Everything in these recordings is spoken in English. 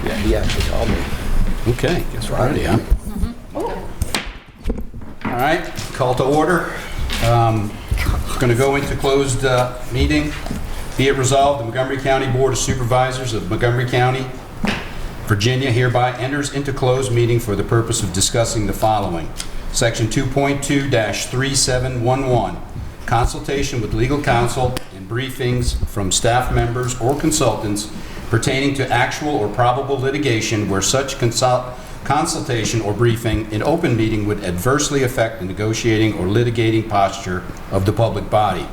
Yeah, he actually called me. Okay, guess we're ready, huh? All right, call to order. Going to go into closed meeting. Be it resolved, the Montgomery County Board of Supervisors of Montgomery County, Virginia hereby enters into closed meeting for the purpose of discussing the following. Section 2.2-3711, consultation with legal counsel and briefings from staff members or consultants pertaining to actual or probable litigation where such consultation or briefing in open meeting would adversely affect the negotiating or litigating posture of the public body,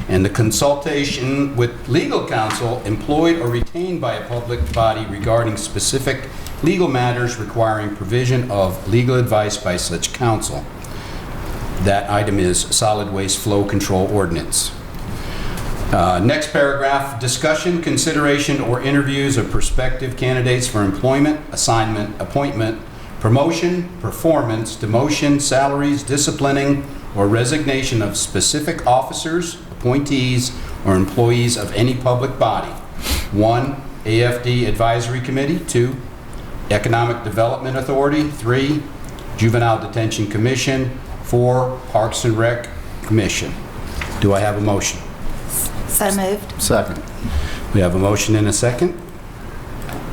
and the consultation with legal counsel employed or retained by a public body regarding specific legal matters requiring provision of legal advice by such counsel. That item is solid waste flow control ordinance. Next paragraph, discussion, consideration, or interviews of prospective candidates for employment, assignment, appointment, promotion, performance, demotion, salaries, disciplining, or resignation of specific officers, appointees, or employees of any public body. 1. AFD Advisory Committee. 2. Economic Development Authority. 3. Juvenile Detention Commission. 4. Parks and Rec Commission. Do I have a motion? So moved. Second. We have a motion and a second.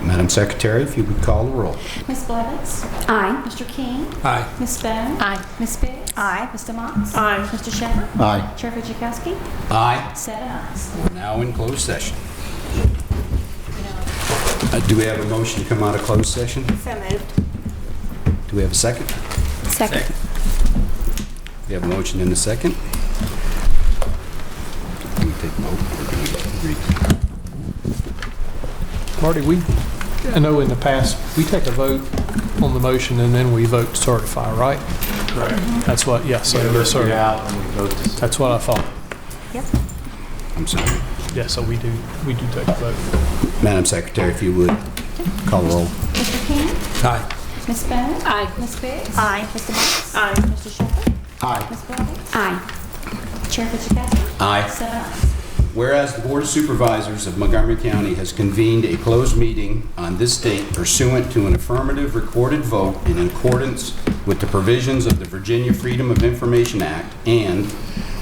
Madam Secretary, if you would call the roll. Ms. Blevins? Aye. Mr. King? Aye. Ms. Bone? Aye. Ms. Biggs? Aye. Mr. Motts? Aye. Mr. Shepherd? Aye. Chair Fitchikowski? Aye. 7 ayes. We're now in closed session. Do we have a motion to come out of closed session? So moved. Do we have a second? Second. We have a motion and a second. Can we take a vote? Marty, I know in the past, we take a vote on the motion and then we vote to certify, right? Correct. That's what, yes, sir. Yes, Figure sir. out and we vote to That's what I thought. Yep. I'm sorry. Yeah, so we do take a vote. Madam Secretary, if you would call the roll. Mr. King? Aye. Ms. Bone? Aye. Ms. Biggs? Aye. Mr. Motts? Aye. Mr. Shepherd? Aye. Ms. Blevins? Aye. Chair Fitchikowski? Aye. 7 ayes. Whereas the Board of Supervisors of Montgomery County has convened a closed meeting on this date pursuant to an affirmative recorded vote in accordance with the provisions of the Virginia Freedom of Information Act, and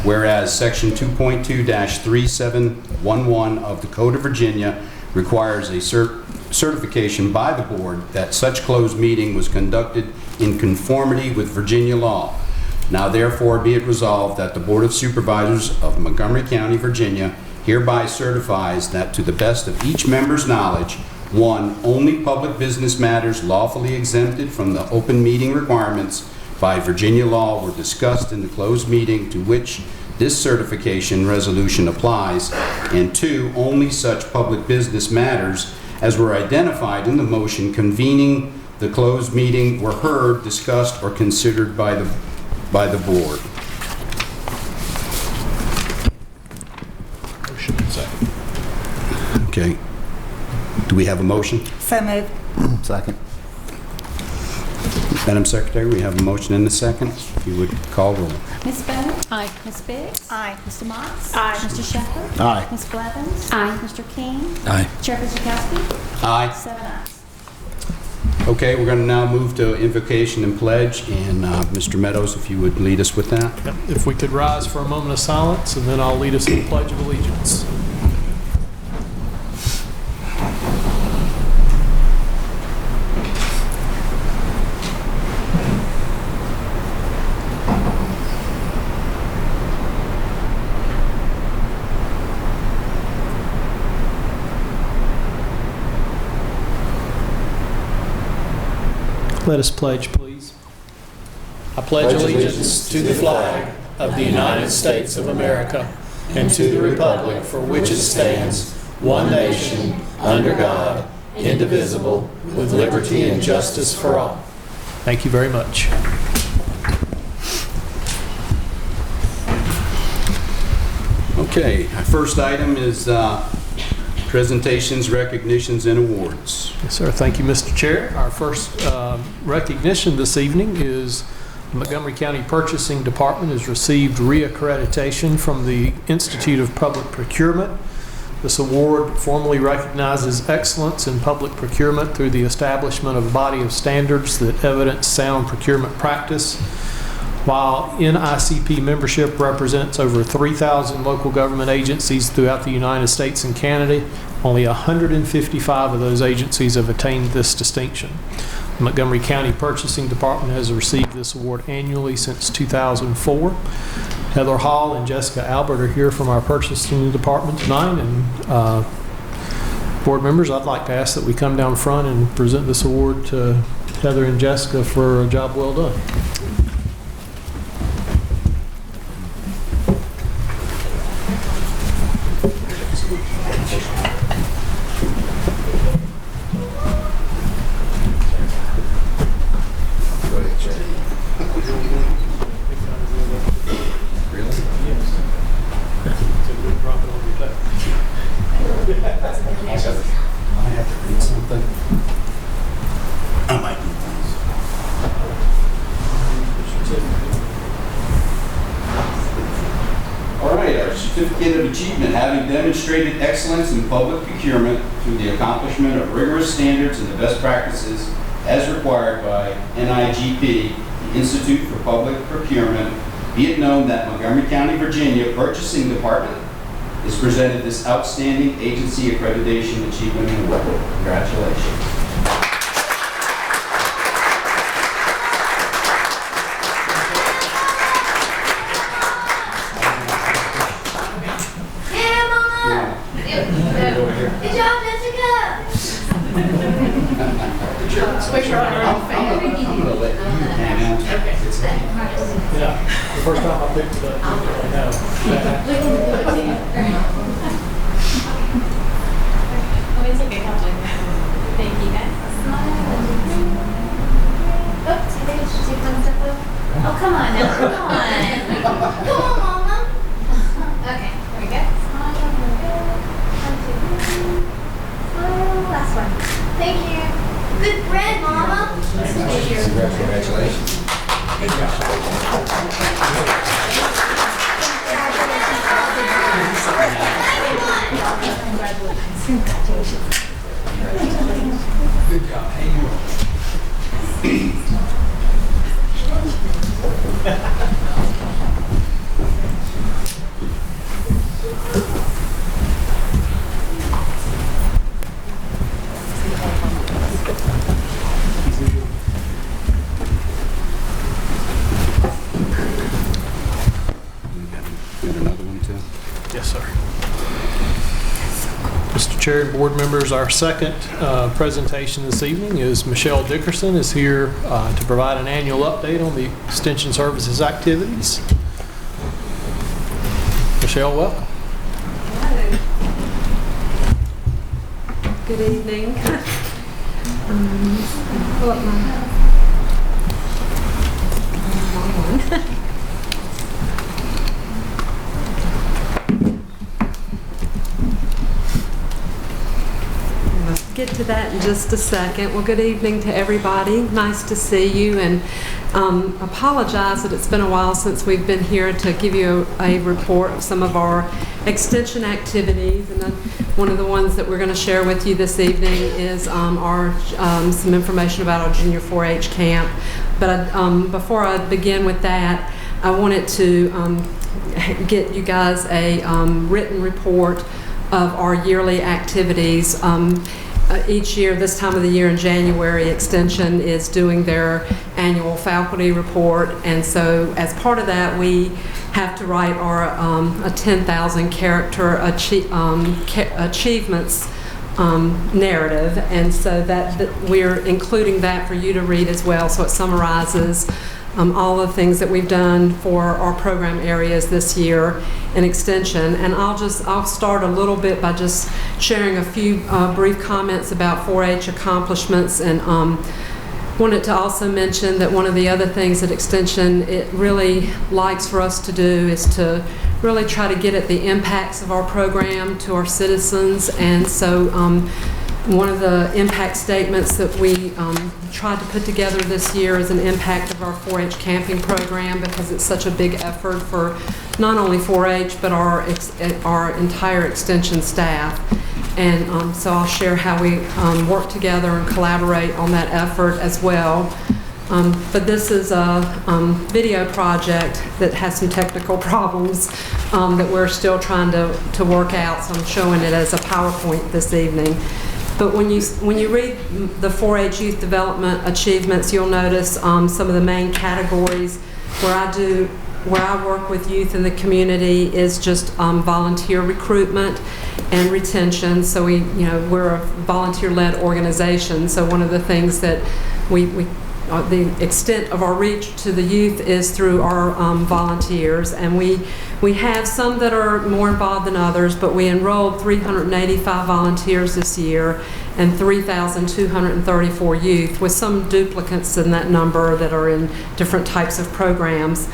whereas Section 2.2-3711 of the Code of Virginia requires a certification by the Board that such closed meeting was conducted in conformity with Virginia law. Now therefore be it resolved that the Board of Supervisors of Montgomery County, Virginia hereby certifies that to the best of each member's knowledge, 1, only public business matters lawfully exempted from the open meeting requirements by Virginia law were discussed in the closed meeting to which this certification resolution applies, and 2, only such public business matters as were identified in the motion convening the closed meeting were heard, discussed, or considered by the board. Motion and second. Okay. Do we have a motion? So moved. Second. Madam Secretary, we have a motion and a second. If you would call roll. Ms. Bone? Aye. Ms. Biggs? Aye. Mr. Motts? Aye. Mr. Shepherd? Aye. Ms. Blevins? Aye. Mr. King? Aye. Chair Fitchikowski? Aye. 7 ayes. Okay, we're going to now move to invocation and pledge, and Mr. Meadows, if you would lead us with that. Yep. If we could rise for a moment of silence, and then I'll lead us in the Pledge of Allegiance. Let us pledge, please. I pledge allegiance to the flag of the United States of America and to the republic for which it stands, one nation, under God, indivisible, with liberty and justice for all. Thank you very much. Okay, our first item is presentations, recognitions, and awards. Yes, sir. Thank you, Mr. Chair. Our first recognition this evening is the Montgomery County Purchasing Department has received reaccreditation from the Institute of Public Procurement This award formally recognizes excellence in public procurement through the establishment of a body of standards that evidence sound procurement practice. While NICP membership represents over 3,000 local government agencies throughout the United States and Canada, only 155 of those agencies have attained this distinction. The Montgomery County Purchasing Department has received this award annually since 2004. Heather Hall and Jessica Albert are here from our purchasing department tonight, and board members, I'd like to ask that we come down front and present this award to Heather and Jessica for a job well done. All right, our certificate of achievement, having demonstrated excellence in public procurement through the accomplishment of rigorous standards and the best practices as required by NIGP, the Institute for Public Procurement, be it known that Montgomery County, Virginia Purchasing Department is presented this outstanding agency accreditation achievement award. Congratulations. Yeah, Mama! Good job, Jessica! I'm gonna let you handle it. Yeah, the first time I picked it up, I know. Oh, it's okay, come on. Thank you, guys. Oops, I think it's just you one step over. Oh, come on now, come on. Come on, Mama. Okay, there we go. Smile, there we go. 1, 2, 3. Smile, last one. Thank you. Good bread, Mama. Thank you. Congratulations. Get another one too. Yes, sir. Mr. Chair and board members, our second presentation this evening is Michelle Dickerson is here to provide an annual update on the Extension Services activities. Michelle, welcome. Good evening. Pull up my- We'll get to that in just a second. Well, good evening to everybody. Nice to see you, and apologize that it's been a while since we've been here to give you a report of some of our extension activities. And one of the ones that we're going to share with you this evening is some information about our Junior 4-H camp. But before I begin with that, I wanted to get you guys a written report of our yearly activities. Each year, this time of the year in January, Extension is doing their annual faculty report, and so as part of that, we have to write our a 10,000 character achievements narrative, and so that we're including that for you to read as well. So it summarizes all the things that we've done for our program areas this year in Extension. And I'll start a little bit by just sharing a few brief comments about 4-H accomplishments, and wanted to also mention that one of the other things that Extension it really likes for us to do is to really try to get at the impacts of our program to our citizens. And so One of the impact statements that we tried to put together this year is an impact of our 4-H camping program, because it's such a big effort for not only 4-H but our entire extension staff. And so I'll share how we work together and collaborate on that effort as well. But this is a video project that has some technical problems that we're still trying to work out, so I'm showing it as a PowerPoint this evening. But when you read the 4-H Youth Development Achievements, you'll notice some of the main categories where I work with youth in the community is just volunteer recruitment and retention. So we're a volunteer-led organization. So one of the things that the extent of our reach to the youth is through our volunteers, and we have some that are more involved than others, but we enrolled 385 volunteers this year and 3,234 youth, with some duplicates in that number that are in different types of programs.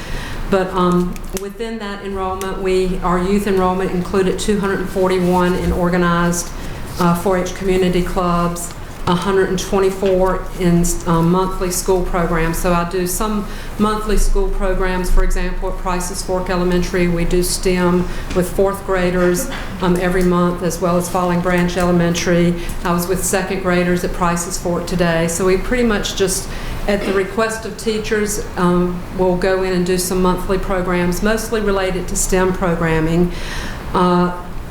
But within that enrollment, our youth enrollment included 241 in organized 4-H community clubs, 124 in monthly school programs. So I do some monthly school programs. For example, at Price's Fork Elementary, we do STEM with 4th graders every month, as well as Falling Branch Elementary. I was with 2nd graders at Price's Fork today. So we pretty much just, at the request of teachers, will go in and do some monthly programs, mostly related to STEM programming.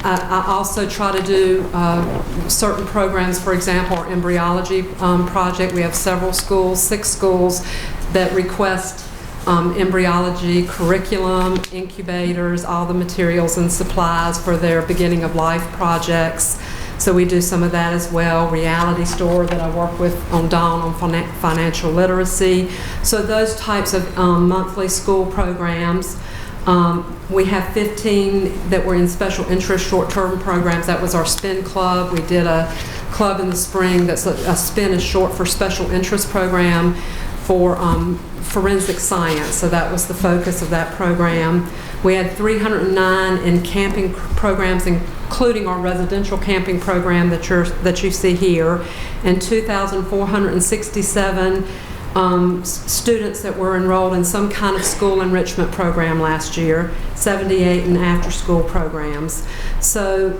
I also try to do certain programs. For example, our embryology project, we have several schools, 6 schools, that request embryology curriculum, incubators, all the materials and supplies for their beginning of life projects. So we do some of that as well. Reality Store that I work with on Dawn on financial literacy. So those types of monthly school programs. We have 15 that were in special interest short-term programs. That was our SPIN club. We did a club in the spring that's a SPIN is short for special interest program for forensic science. So that was the focus of that program. We had 309 in camping programs, including our residential camping program that you see here, and 2,467 students that were enrolled in some kind of school enrichment program last year, 78 in after-school programs. So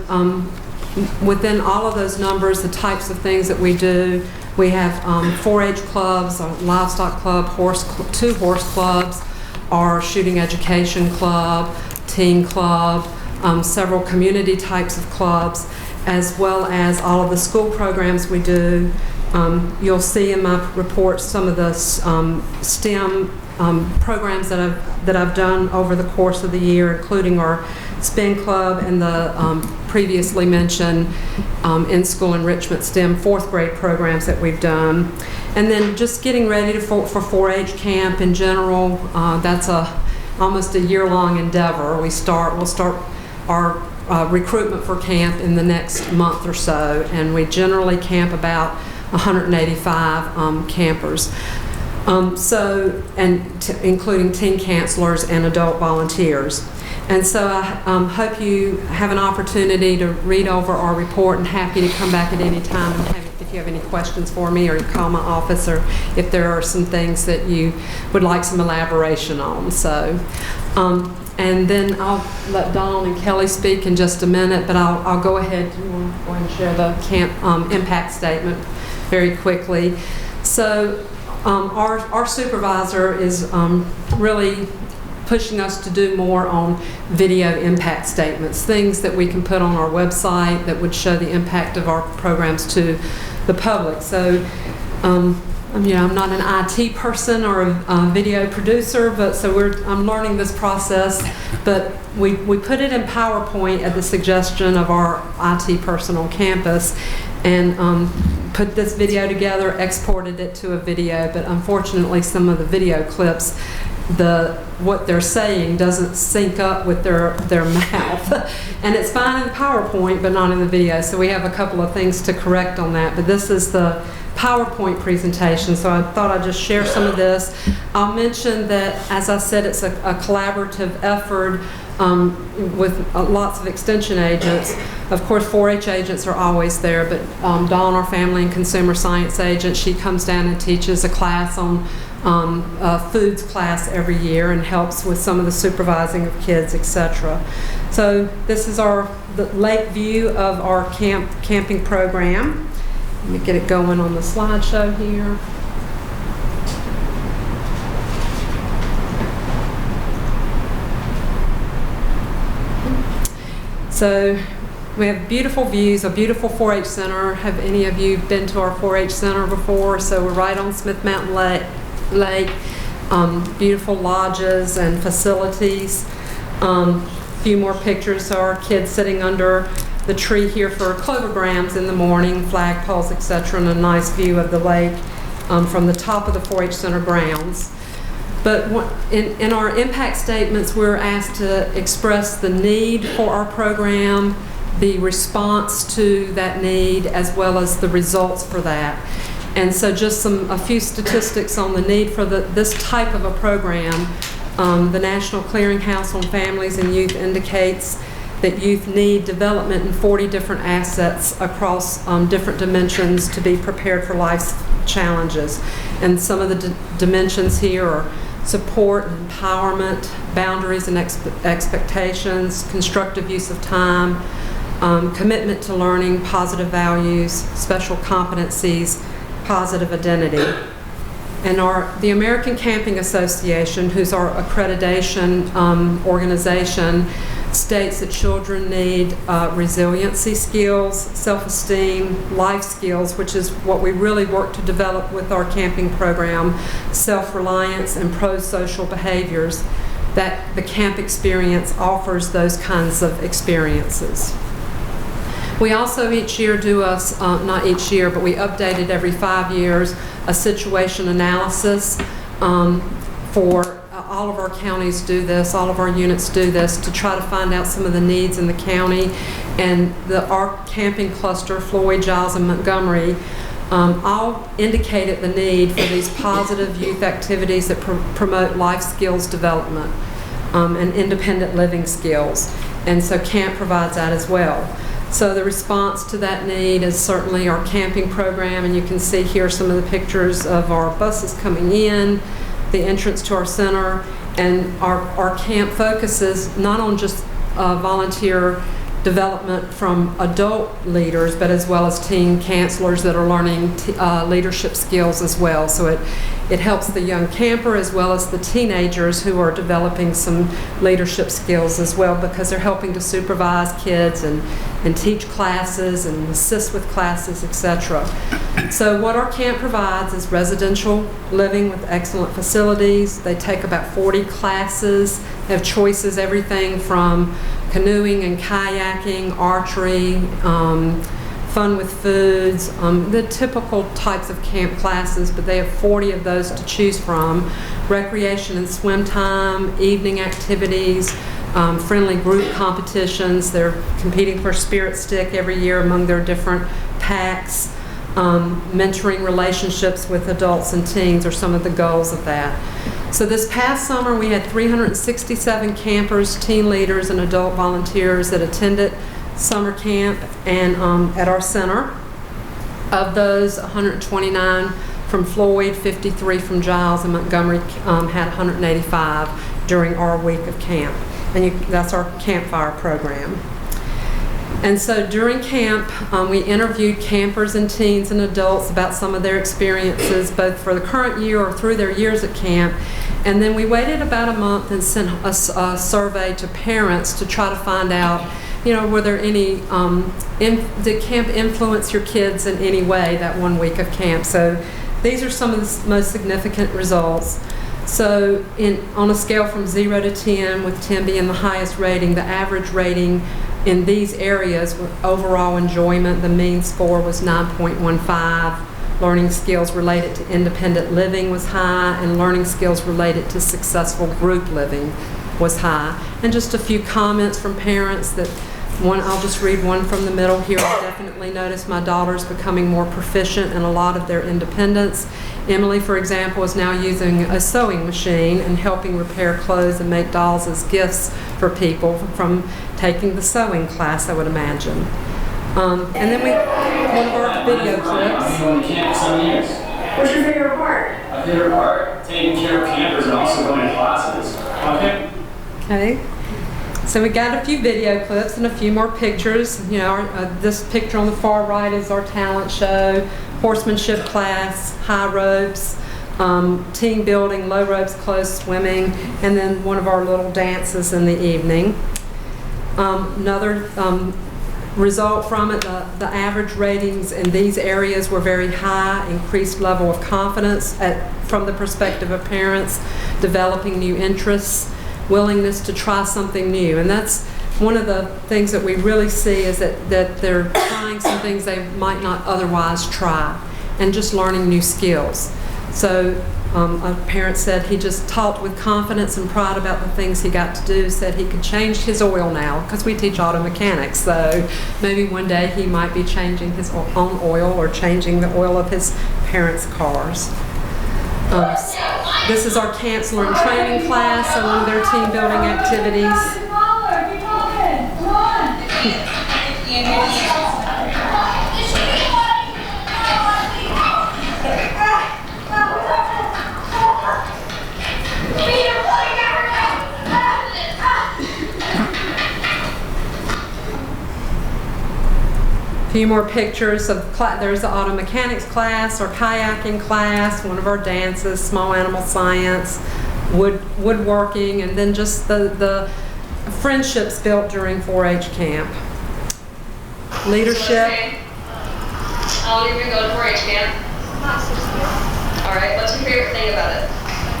within all of those numbers, the types of things that we do, we have 4-H clubs, a livestock club, 2 horse clubs, our shooting education club, teen club, several community types of clubs, as well as all of the school programs we do. You'll see in my report some of the STEM programs that I've done over the course of the year, including our SPIN club and the previously mentioned in-school enrichment STEM 4th grade programs that we've done. And then just getting ready for 4-H camp in general, that's almost a year-long endeavor. We'll start our recruitment for camp in the next month or so, and we generally camp about 185 campers. Including teen counselors and adult volunteers. And so I hope you have an opportunity to read over our report, and happy to come back at any time if you have any questions for me, or you call my office, or if there are some things that you would like some elaboration on. So, and then I'll let Dawn and Kelly speak in just a minute, but I'll go ahead and share the camp impact statement very quickly. So our supervisor is really pushing us to do more on video impact statements, things that we can put on our website that would show the impact of our programs to the public. So I'm not an IT person or a video producer, but I'm learning this process. But we put it in PowerPoint at the suggestion of our IT person on campus, and put this video together, exported it to a video. But unfortunately, some of the video clips what they're saying doesn't sync up with their mouth. And it's fine in the PowerPoint, but not in the video. So we have a couple of things to correct on that. But this is the PowerPoint presentation, so I thought I'd just share some of this. I'll mention that, as I said, it's a collaborative effort with lots of extension agents. Of course, 4-H agents are always there, but Dawn, our family and consumer science agent, she comes down and teaches a class on foods class every year and helps with some of the supervising of kids, etc. So this is the lake view of our camping program. Let me get it going on the slideshow here. So we have beautiful views, a beautiful 4-H center. Have any of you been to our 4-H center before? So we're right on Smith Mountain Lake. Beautiful lodges and facilities. A few more pictures. So our kids sitting under the tree here for clovergrams in the morning, flagpoles, etc., and a nice view of the lake from the top of the 4-H center grounds. But in our impact statements, we're asked to express the need for our program, the response to that need, as well as the results for that. And so just a few statistics on the need for this type of a program. The National Clearinghouse on Families and Youth indicates that youth need development in 40 different assets across different dimensions to be prepared for life's challenges. And some of the dimensions here are support, empowerment, boundaries and expectations, constructive use of time, commitment to learning, positive values, special competencies, positive identity. And the American Camping Association, who's our accreditation organization, states that children need resiliency skills, self-esteem, life skills, which is what we really work to develop with our camping program, self-reliance and pro-social behaviors, that the camp experience offers those kinds of experiences. We also each year do not each year, but we update it every 5 years, a situation analysis for all of our counties do this, all of our units do this to try to find out some of the needs in the county. And our camping cluster, Floyd, Giles, and Montgomery, all indicated the need for these positive youth activities that promote life skills development and independent living skills. And so camp provides that as well. So the response to that need is certainly our camping program, and you can see here some of the pictures of our buses coming in, the entrance to our center, and our camp focuses not on just volunteer development from adult leaders, but as well as teen counselors that are learning leadership skills as well. So it helps the young camper as well as the teenagers who are developing some leadership skills as well, because they're helping to supervise kids and teach classes and assist with classes, etc. So what our camp provides is residential living with excellent facilities. They take about 40 classes. They have choices, everything from canoeing and kayaking, archery, fun with foods, the typical types of camp classes, but they have 40 of those to choose from. Recreation and swim time, evening activities, friendly group competitions. They're competing for a spirit stick every year among their different packs. Mentoring relationships with adults and teens are some of the goals of that. So this past summer we had 367 campers, teen leaders, and adult volunteers that attended summer camp and at our center. Of those, 129 from Floyd, 53 from Giles, and Montgomery had 185 during our week of camp. And that's our campfire program. And so during camp, we interviewed campers and teens and adults about some of their experiences, both for the current year or through their years at camp. And then we waited about a month and sent a survey to parents to try to find out, were there any, did camp influence your kids in any way that 1 week of camp? So these are some of the most significant results. So on a scale from 0 to 10, with 10 being the highest rating, the average rating in these areas with overall enjoyment, the mean score was 9.15. Learning skills related to independent living was high, and learning skills related to successful group living was high. And just a few comments from parents that I'll just read one from the middle here. I definitely noticed my daughters becoming more proficient in a lot of their independence. Emily, for example, is now using a sewing machine and helping repair clothes and make dolls as gifts for people from taking the sewing class, I would imagine. And then one of our video clips. Going to camp 7 years. What's your favorite part? My favorite part, taking care of campers and also going to classes. Okay. Okay. So we got a few video clips and a few more pictures. You know, this picture on the far right is our talent show, horsemanship class, high ropes, team building, low ropes, close swimming, and then one of our little dances in the evening. Another result from it, the average ratings in these areas were very high, increased level of confidence from the perspective of parents, developing new interests, willingness to try something new. And that's one of the things that we really see, is that they're trying some things they might not otherwise try, and just learning new skills. So a parent said he just talked with confidence and pride about the things he got to do, said he could change his oil now, because we teach auto mechanics, so maybe one day he might be changing his own oil or changing the oil of his parents' cars. This is our Camps Learn training class, so one of their team building activities. A few more pictures of there's the auto mechanics class, our kayaking class, one of our dances, small animal science, woodworking, and then just the friendships built during 4-H camp. Leadership. How long have you been going to 4-H camp? About 6 years. All right, what's your favorite thing about it?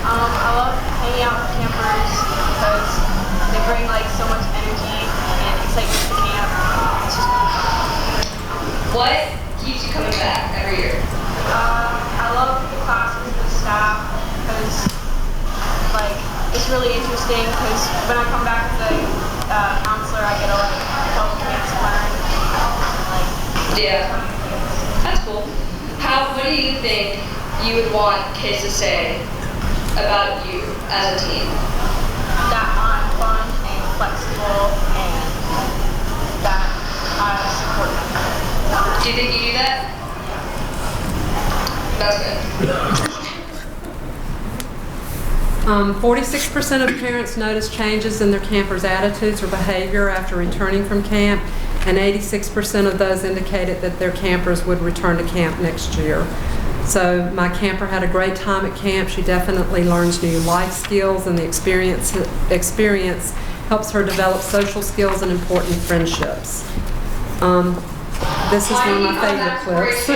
I love hanging out with campers because they bring like so much energy and excitement to camp. It's just really fun. What keeps you coming back every year? I love the classes, the staff, because like it's really interesting. Because when I come back as a counselor, I get to like help kids learn. Like, Yeah, that's cool. What do you think you would want kids to say about you as a team? that I'm fun and flexible and that I support them. Do you think you do that? That's good. 46% of parents notice changes in their campers' attitudes or behavior after returning from camp, and 86% of those indicated that their campers would return to camp next year. So my camper had a great time at camp. She definitely learns new life skills, and the experience helps her develop social skills and important friendships. This is one of my favorite clips. I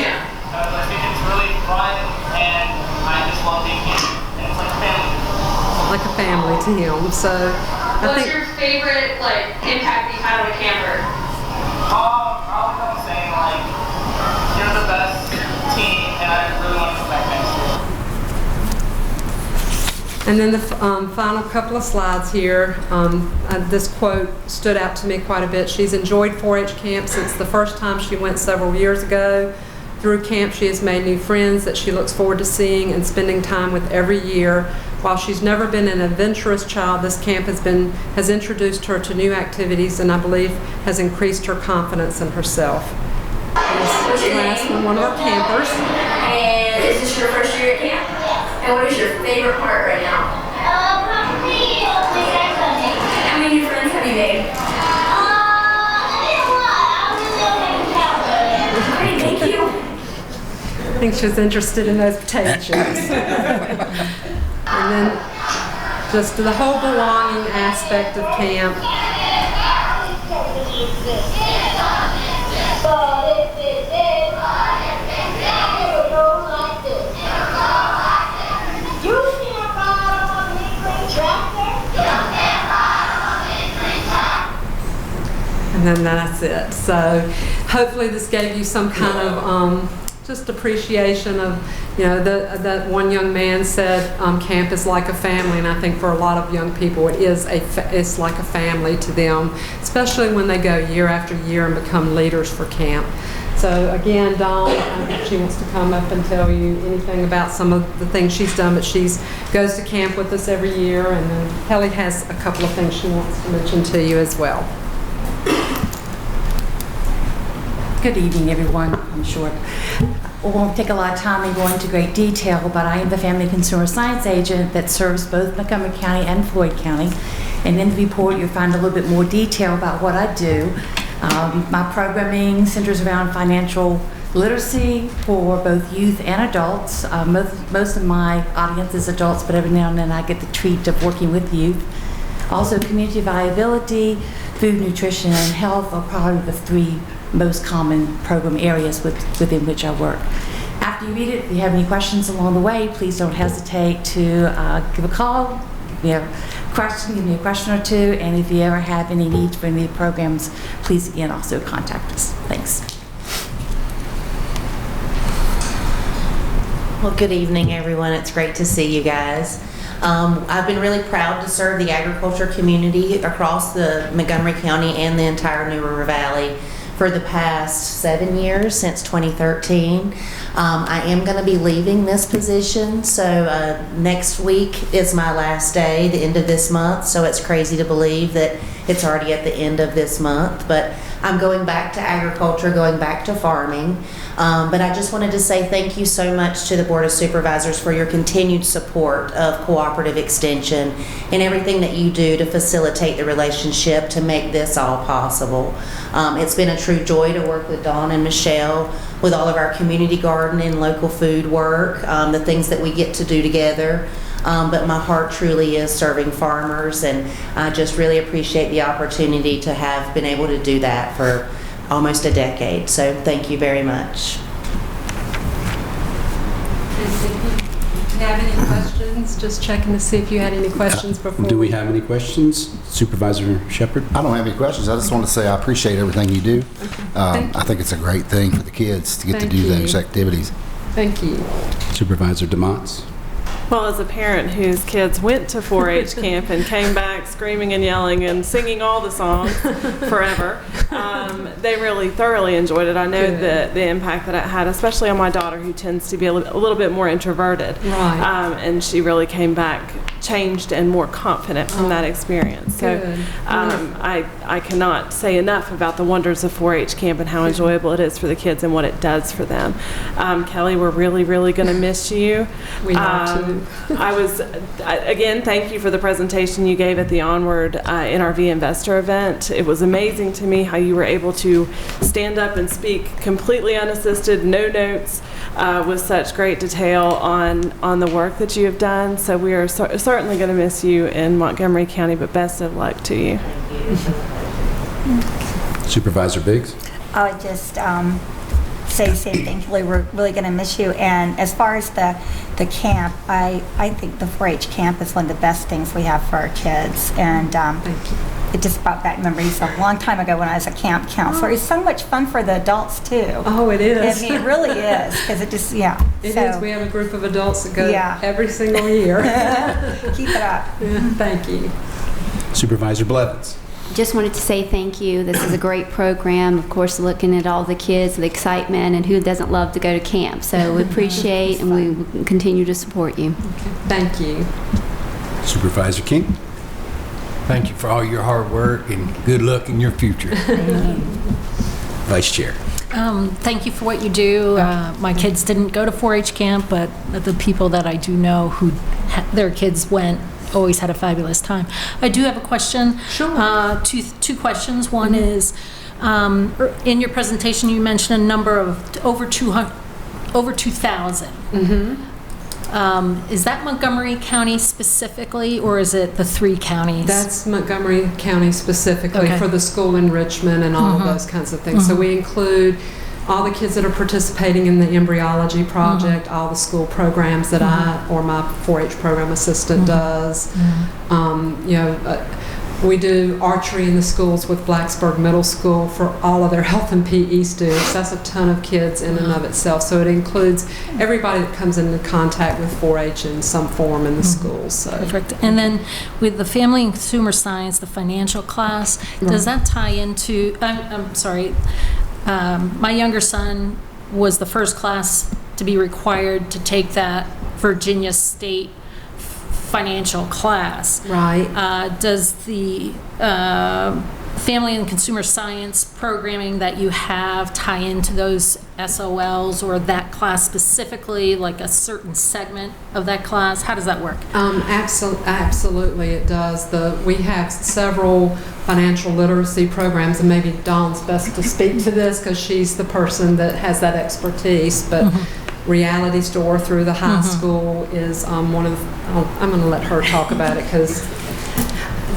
think it's really fun, and I just love being here. And it's like family. Like a family to him. So I What's think your favorite impact you've had on a camper? Probably I'm saying like, you're the best team, and I really want to come back next year. And then the final couple of slides here, this quote stood out to me quite a bit. She's enjoyed 4-H camp since the first time she went several years ago. Through camp, she has made new friends that she looks forward to seeing and spending time with every year. While she's never been an adventurous child, this camp has introduced her to new activities, and I believe has increased her confidence in herself. This is last from one of our campers. And is this your first year at camp? And what is your favorite part right now? How many new friends have you made? Great, thank you. I think she was interested in those potato chips. And then just the whole belonging aspect of camp. And then that's it. So hopefully this gave you some kind of just appreciation of, that one young man said camp is like a family, and I think for a lot of young people it's like a family to them, especially when they go year after year and become leaders for camp. So again, Dawn, if she wants to come up and tell you anything about some of the things she's done, but she goes to camp with us every year, and then Kelly has a couple of things she wants to mention to you as well. Good evening, everyone. I'm sure I won't take a lot of time and go into great detail, but I am the Family Consumer Science Agent that serves both Montgomery County and Floyd County. And in the report, you'll find a little bit more detail about what I do. My programming centers around financial literacy for both youth and adults. Most of my audience is adults, but every now and then I get the treat of working with youth. Also, community viability, food, nutrition, and health are probably the three most common program areas within which I work. After you read it, if you have any questions along the way, please don't hesitate to give a call. If you have a question, give me a question or two, and if you ever have any needs for any programs, please again also contact us. Thanks. Well, good evening, everyone. It's great to see you guys. I've been really proud to serve the agriculture community across the Montgomery County and the entire New River Valley for the past 7 years, since 2013. I am going to be leaving this position, so next week is my last day, the end of this month, so it's crazy to believe that it's already at the end of this month, but I'm going back to agriculture, going back to farming. But I just wanted to say thank you so much to the Board of Supervisors for your continued support of Cooperative Extension and everything that you do to facilitate the relationship to make this all possible. It's been a true joy to work with Dawn and Michelle with all of our community garden and local food work, the things that we get to do together. But my heart truly is serving farmers, and I just really appreciate the opportunity to have been able to do that for almost a decade. So thank you very much. Do you have any questions? Just checking to see if you had any questions before. Do we have any questions? Supervisor Shepherd? I don't have any questions. I just want to say I appreciate everything you do. I think it's a great thing for the kids to get to do those activities. Thank you. Supervisor DeMonts? Well, as a parent whose kids went to 4-H camp and came back screaming and yelling and singing all the songs forever, they really thoroughly enjoyed it. I know the impact that it had, especially on my daughter, who tends to be a little bit more introverted. Right. And she really came back changed and more confident from that experience. So I cannot say enough about the wonders of 4-H camp and how enjoyable it is for the kids and what it does for them. Kelly, we're really, really going to miss you. We are too. Again, thank you for the presentation you gave at the Onward NRV Investor event. It was amazing to me how you were able to stand up and speak completely unassisted, no notes, with such great detail on the work that you have done. So we are certainly going to miss you in Montgomery County, but best of luck to you. Supervisor Biggs? I would just say the same thing, Kelly. We're really going to miss you. And as far as the camp, I think the 4-H camp is one of the best things we have for our kids. And it just brought back memories of a long time ago when I was a camp counselor. It's so much fun for the adults, too. Oh, it is. I mean, it really is, because it just, It is. We have a group of adults that go every single year. Keep it up. Thank you. Supervisor Blevins? Just wanted to say thank you. This is a great program. Of course, looking at all the kids, the excitement, and who doesn't love to go to camp. So we appreciate and we will continue to support you. Okay. Thank you. Supervisor King? Thank you for all your hard work and good luck in your future. Vice Chair? Thank you for what you do. My kids didn't go to 4-H camp, but the people that I do know who their kids went always had a fabulous time. I do have a question. Sure. Two questions. One is, in your presentation, you mentioned a number of over 2,000. Mm-hmm. Is that Montgomery County specifically, or is it the 3 counties? That's Montgomery County specifically for the school enrichment and all of those kinds of things. So we include all the kids that are participating in the embryology project, all the school programs that I or my 4-H program assistant does. We do archery in the schools with Blacksburg Middle School for all of their health and PE students. That's a ton of kids in and of itself. So it includes everybody that comes into contact with 4-H in some form in the schools. So. Perfect. And then with the family and consumer science, the financial class, does that tie into, I'm sorry, my younger son was the first class to be required to take that Virginia State financial class. Right. Does the family and consumer science programming that you have tie into those SOLs or that class specifically, like a certain segment of that class? How does that work? Absolutely, it does. We have several financial literacy programs, and maybe Dawn's best to speak to this because she's the person that has that expertise. But Reality Store through the high school is one of I'm going to let her talk about it because.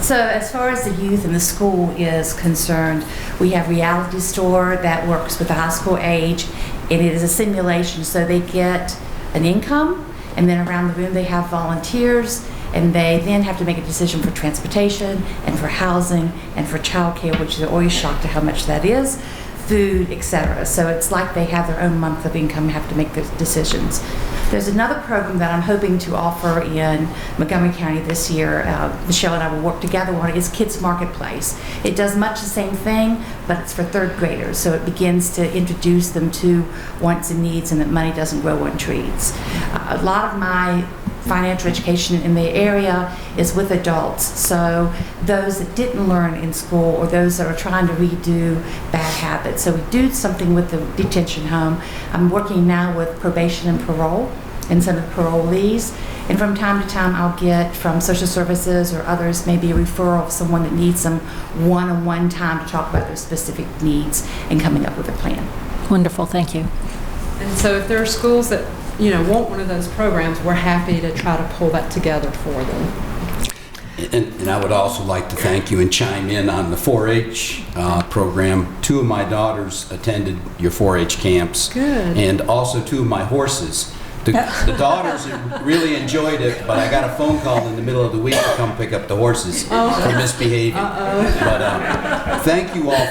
So as far as the youth in the school is concerned, we have Reality Store that works with the high school age, and it is a simulation. So they get an income, and then around the room they have volunteers, and they then have to make a decision for transportation and for housing and for childcare, which they're always shocked at how much that is, food, etc. So it's like they have their own month of income and have to make those decisions. There's another program that I'm hoping to offer in Montgomery County this year. Michelle and I will work together on it. It's Kids Marketplace. It does much the same thing, but it's for third graders. So it begins to introduce them to wants and needs and that money doesn't grow on trees. A lot of my financial education in the area is with adults. So those that didn't learn in school or those that are trying to redo bad habits. So we do something with the detention home. I'm working now with probation and parole and some of the parolees. And from time to time I'll get from social services or others maybe a referral of someone that needs some one-on-one time to talk about their specific needs and coming up with a plan. Wonderful, thank you. And so if there are schools that want one of those programs, we're happy to try to pull that together for them. And I would also like to thank you and chime in on the 4-H program. 2 of my daughters attended your 4-H camps. Good. And also 2 of my horses. The daughters really enjoyed it, but I got a phone call in the middle of the week to come pick up the horses for misbehaving. But thank you all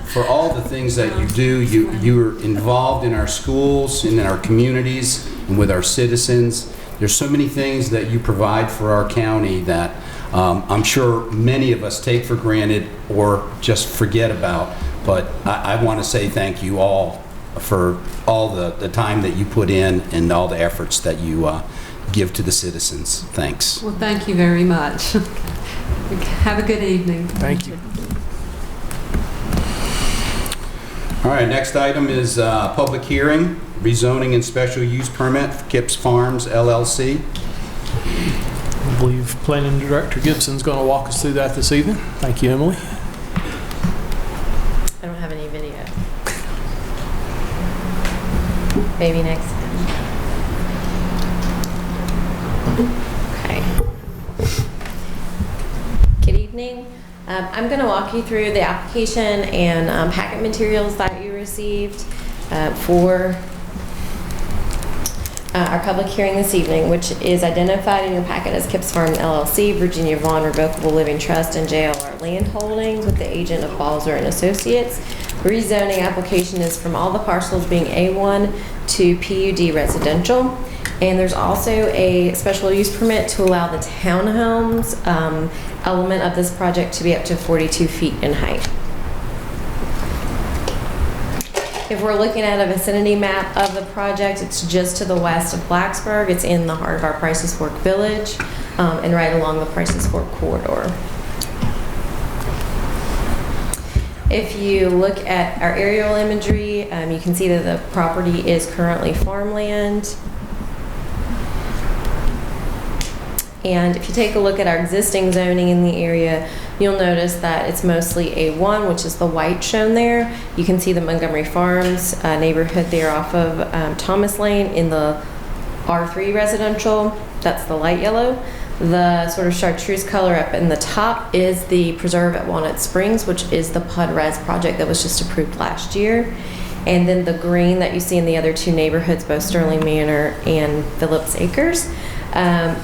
for all the things that you do. You're involved in our schools and in our communities and with our citizens. There's so many things that you provide for our county that I'm sure many of us take for granted or just forget about. But I want to say thank you all for all the time that you put in and all the efforts that you give to the citizens. Thanks. Well, thank you very much. Have a good evening. Thank you. All right, next item is public hearing, rezoning and special use permit for Kips Farms LLC. I believe Planning Director Gibson's going to walk us through that this evening. Thank you, Emily. I don't have any video. Maybe next time. Okay. Good evening. I'm going to walk you through the application and packet materials that you received for our public hearing this evening, which is identified in your packet as Kips Farm LLC, Virginia Vaughn Revocable Living Trust, and JLR Land Holdings with the agent of Balzer and Associates. Rezoning application is from all the parcels being A1 to PUD residential. And there's also a special use permit to allow the townhomes element of this project to be up to 42 feet in height. If we're looking at a vicinity map of the project, it's just to the west of Blacksburg. It's in the heart of our Prices Fork Village and right along the Prices Fork corridor. If you look at our aerial imagery, you can see that the property is currently farmland. And if you take a look at our existing zoning in the area, you'll notice that it's mostly A1, which is the white shown there. You can see the Montgomery Farms neighborhood there off of Thomas Lane in the R3 residential. That's the light yellow. The sort of chartreuse color up in the top is the preserve at Walnut Springs, which is the PUD Res project that was just approved last year. And then the green that you see in the other 2 neighborhoods, both Sterling Manor and Phillips Acres,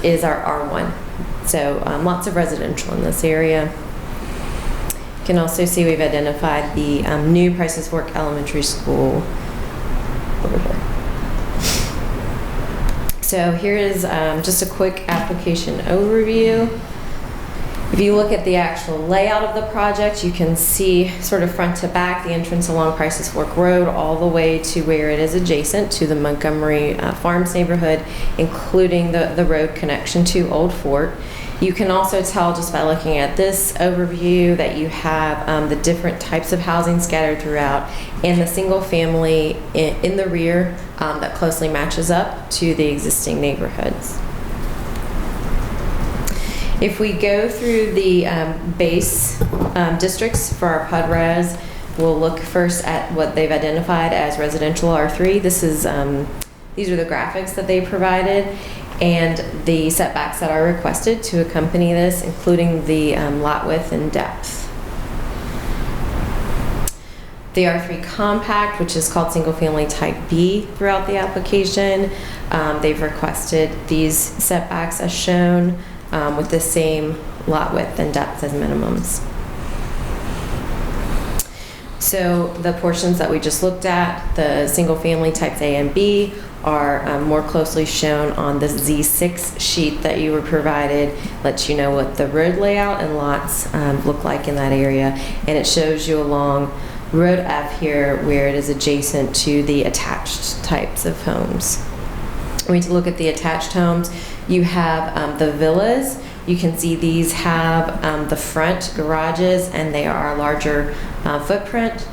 is our R1. So lots of residential in this area. You can also see we've identified the new Prices Fork Elementary School over here. So here is just a quick application overview. If you look at the actual layout of the project, you can see sort of front to back the entrance along Prices Fork Road all the way to where it is adjacent to the Montgomery Farms neighborhood, including the road connection to Old Fort. You can also tell just by looking at this overview that you have the different types of housing scattered throughout and the single family in the rear that closely matches up to the existing neighborhoods. If we go through the base districts for our PUD res, we'll look first at what they've identified as residential R3. This is these are the graphics that they provided and the setbacks that are requested to accompany this, including the lot width and depth. The R3 compact, which is called single family type B throughout the application, they've requested these setbacks as shown with the same lot width and depth as minimums. So the portions that we just looked at, the single family types A and B, are more closely shown on the Z6 sheet that you were provided. Lets you know what the road layout and lots look like in that area, and it shows you along Road F here where it is adjacent to the attached types of homes. When you look at the attached homes, you have the villas. You can see these have the front garages and they are a larger footprint.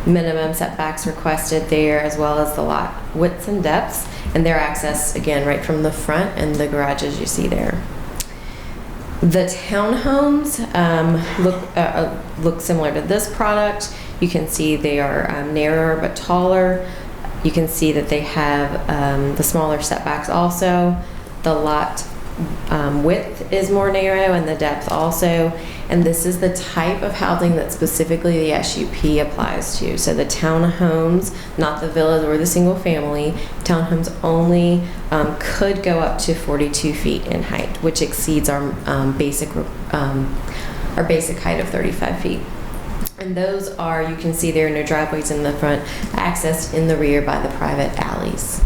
Minimum setbacks requested there, as well as the lot widths and depths, and their access again right from the front and the garages you see there. The townhomes look similar to this product. You can see they are narrower but taller. You can see that they have the smaller setbacks also. The lot width is more narrow and the depth also. And this is the type of housing that specifically the SUP applies to. So the townhomes, not the villas or the single family, townhomes only could go up to 42 feet in height, which exceeds our basic height of 35 feet. And those are, you can see there are no driveways in the front, accessed in the rear by the private alleys.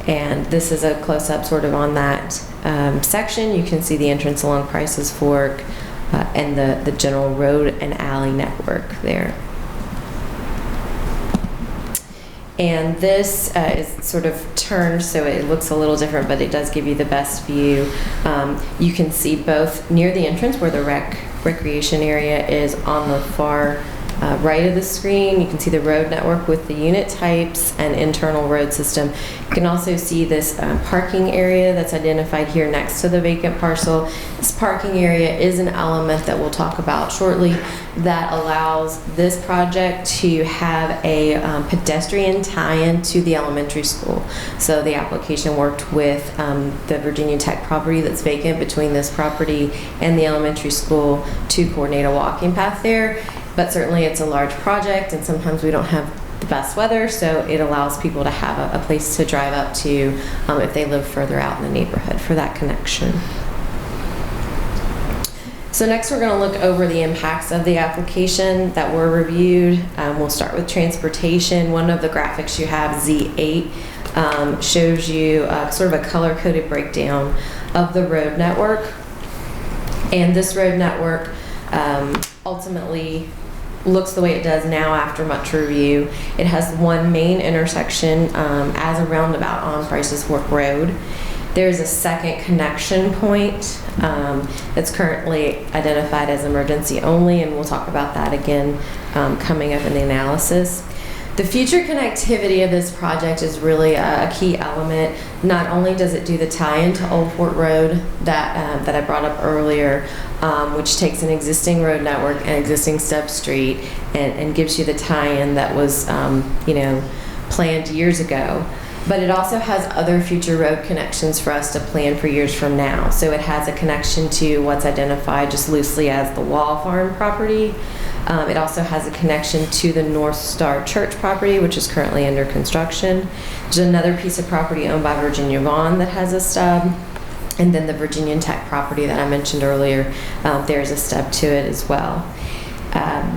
And this is a close-up sort of on that section. You can see the entrance along Prices Fork and the general road and alley network there. And this is sort of turned so it looks a little different, but it does give you the best view. You can see both near the entrance where the recreation area is on the far right of the screen. You can see the road network with the unit types and internal road system. You can also see this parking area that's identified here next to the vacant parcel. This parking area is an element that we'll talk about shortly that allows this project to have a pedestrian tie-in to the elementary school. So the application worked with the Virginia Tech property that's vacant between this property and the elementary school to coordinate a walking path there. But certainly it's a large project and sometimes we don't have the best weather, so it allows people to have a place to drive up to if they live further out in the neighborhood for that connection. So next we're going to look over the impacts of the application that were reviewed. We'll start with transportation. One of the graphics you have, Z8, shows you sort of a color-coded breakdown of the road network. And this road network ultimately looks the way it does now after much review. It has one main intersection as a roundabout on Prices Fork Road. There's a second connection point that's currently identified as emergency only, and we'll talk about that again coming up in the analysis. The future connectivity of this project is really a key element. Not only does it do the tie-in to Old Fort Road that I brought up earlier, which takes an existing road network and existing stub street and gives you the tie-in that was planned years ago. But it also has other future road connections for us to plan for years from now. So it has a connection to what's identified just loosely as the Wall Farm property. It also has a connection to the North Star Church property, which is currently under construction. There's another piece of property owned by Virginia Vaughn that has a stub. And then the Virginia Tech property that I mentioned earlier, there's a stub to it as well.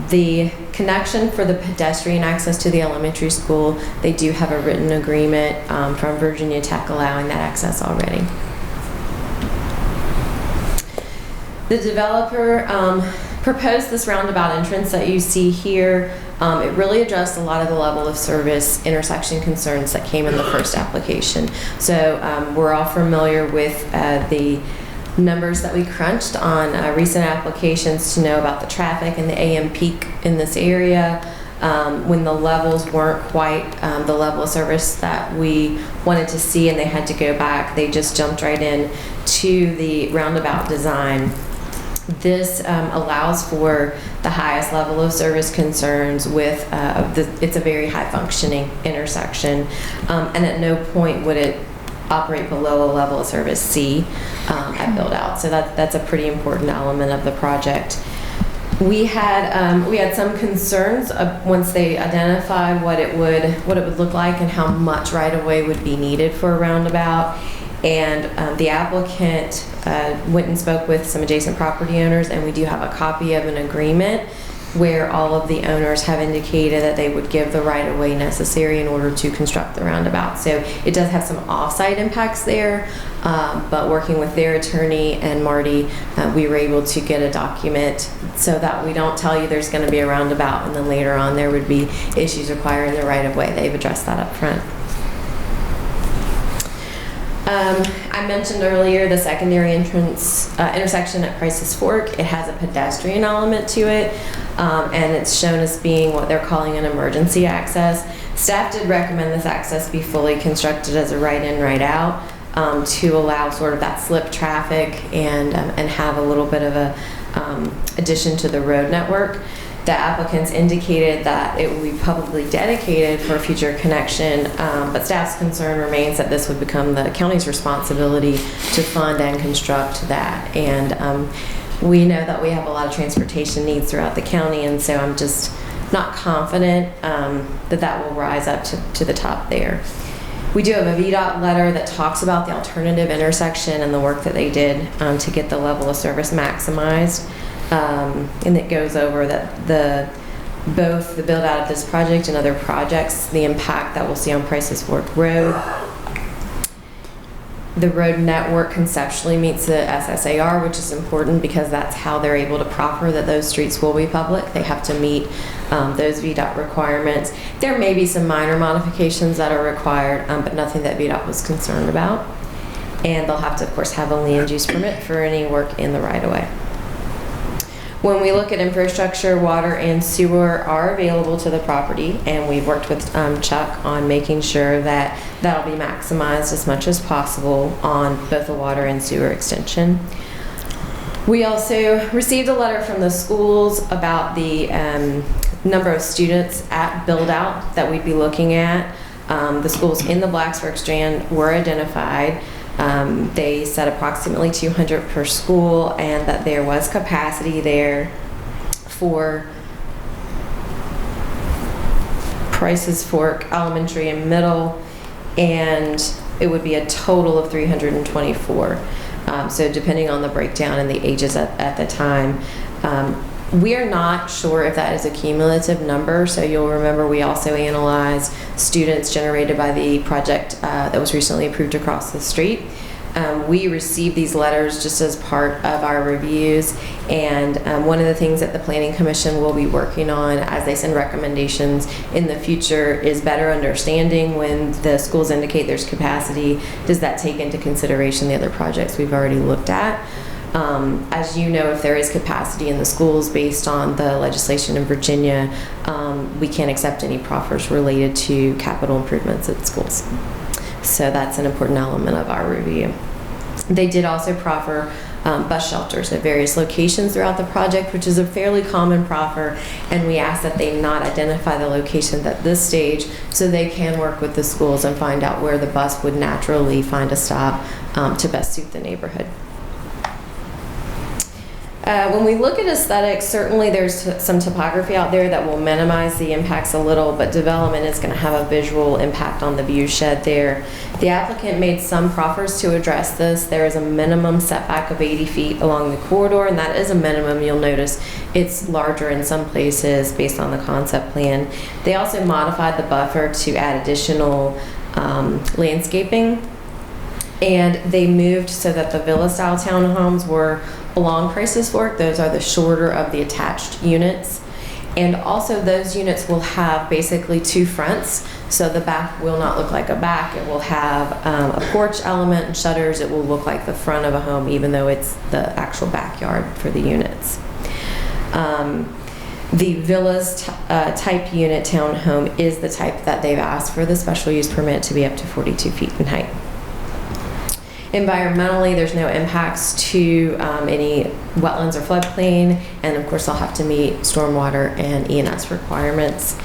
The connection for the pedestrian access to the elementary school, they do have a written agreement from Virginia Tech allowing that access already. The developer proposed this roundabout entrance that you see here. It really addressed a lot of the level of service intersection concerns that came in the first application. So we're all familiar with the numbers that we crunched on recent applications to know about the traffic and the AM peak in this area. When the levels weren't quite the level of service that we wanted to see and they had to go back, they just jumped right in to the roundabout design. This allows for the highest level of service concerns with, it's a very high functioning intersection, and at no point would it operate below a level of service C at build out. So that's a pretty important element of the project. We had some concerns once they identified what it would look like and how much right of way would be needed for a roundabout. And the applicant went and spoke with some adjacent property owners, and we do have a copy of an agreement where all of the owners have indicated that they would give the right-of-way necessary in order to construct the roundabout. So it does have some off-site impacts there, but working with their attorney and Marty, we were able to get a document so that we don't tell you there's going to be a roundabout and then later on there would be issues requiring the right-of-way. They've addressed that up front. I mentioned earlier the secondary entrance intersection at Price's Fork. It has a pedestrian element to it, and it's shown as being what they're calling an emergency access. Staff did recommend this access be fully constructed as a right-in, right-out to allow sort of that slip traffic and have a little bit of a addition to the road network. The applicants indicated that it will be publicly dedicated for a future connection, but staff's concern remains that this would become the county's responsibility to fund and construct that. And we know that we have a lot of transportation needs throughout the county, and so I'm just not confident that will rise up to the top there. We do have a VDOT letter that talks about the alternative intersection and the work that they did to get the level of service maximized. And it goes over that both the build out of this project and other projects, the impact that we'll see on Price's Fork Road. The road network conceptually meets the SSAR, which is important because that's how they're able to proffer that those streets will be public. They have to meet those VDOT requirements. There may be some minor modifications that are required, but nothing that VDOT was concerned about. And they'll have to, of course, have a land use permit for any work in the right-of-way. When we look at infrastructure, water and sewer are available to the property, and we've worked with Chuck on making sure that that'll be maximized as much as possible on both the water and sewer extension. We also received a letter from the schools about the number of students at build out that we'd be looking at. The schools in the Blacksburg Strand were identified. They said approximately 200 per school, and that there was capacity there for Price's Fork Elementary and Middle, and it would be a total of 324. So depending on the breakdown and the ages at the time. We are not sure if that is a cumulative number, so you'll remember we also analyzed students generated by the project that was recently approved across the street. We received these letters just as part of our reviews, and one of the things that the Planning Commission will be working on as they send recommendations in the future is better understanding when the schools indicate there's capacity. Does that take into consideration the other projects we've already looked at? As you know, if there is capacity in the schools based on the legislation in Virginia, we can't accept any proffers related to capital improvements at schools. So that's an important element of our review. They did also proffer bus shelters at various locations throughout the project, which is a fairly common proffer, and we ask that they not identify the locations at this stage so they can work with the schools and find out where the bus would naturally find a stop to best suit the neighborhood. When we look at aesthetics, certainly there's some topography out there that will minimize the impacts a little, but development is going to have a visual impact on the view shed there. The applicant made some proffers to address this. There is a minimum setback of 80 feet along the corridor, and that is a minimum. You'll notice it's larger in some places based on the concept plan. They also modified the buffer to add additional landscaping, and they moved so that the villa-style townhomes were along Crisis Fork. Those are the shorter of the attached units. And also those units will have basically two fronts. So the back will not look like a back. It will have a porch element and shutters. It will look like the front of a home, even though it's the actual backyard for the units. The villas type unit townhome is the type that they've asked for the special use permit to be up to 42 feet in height. Environmentally, there's no impacts to any wetlands or floodplain, and of course they'll have to meet stormwater and E&S requirements.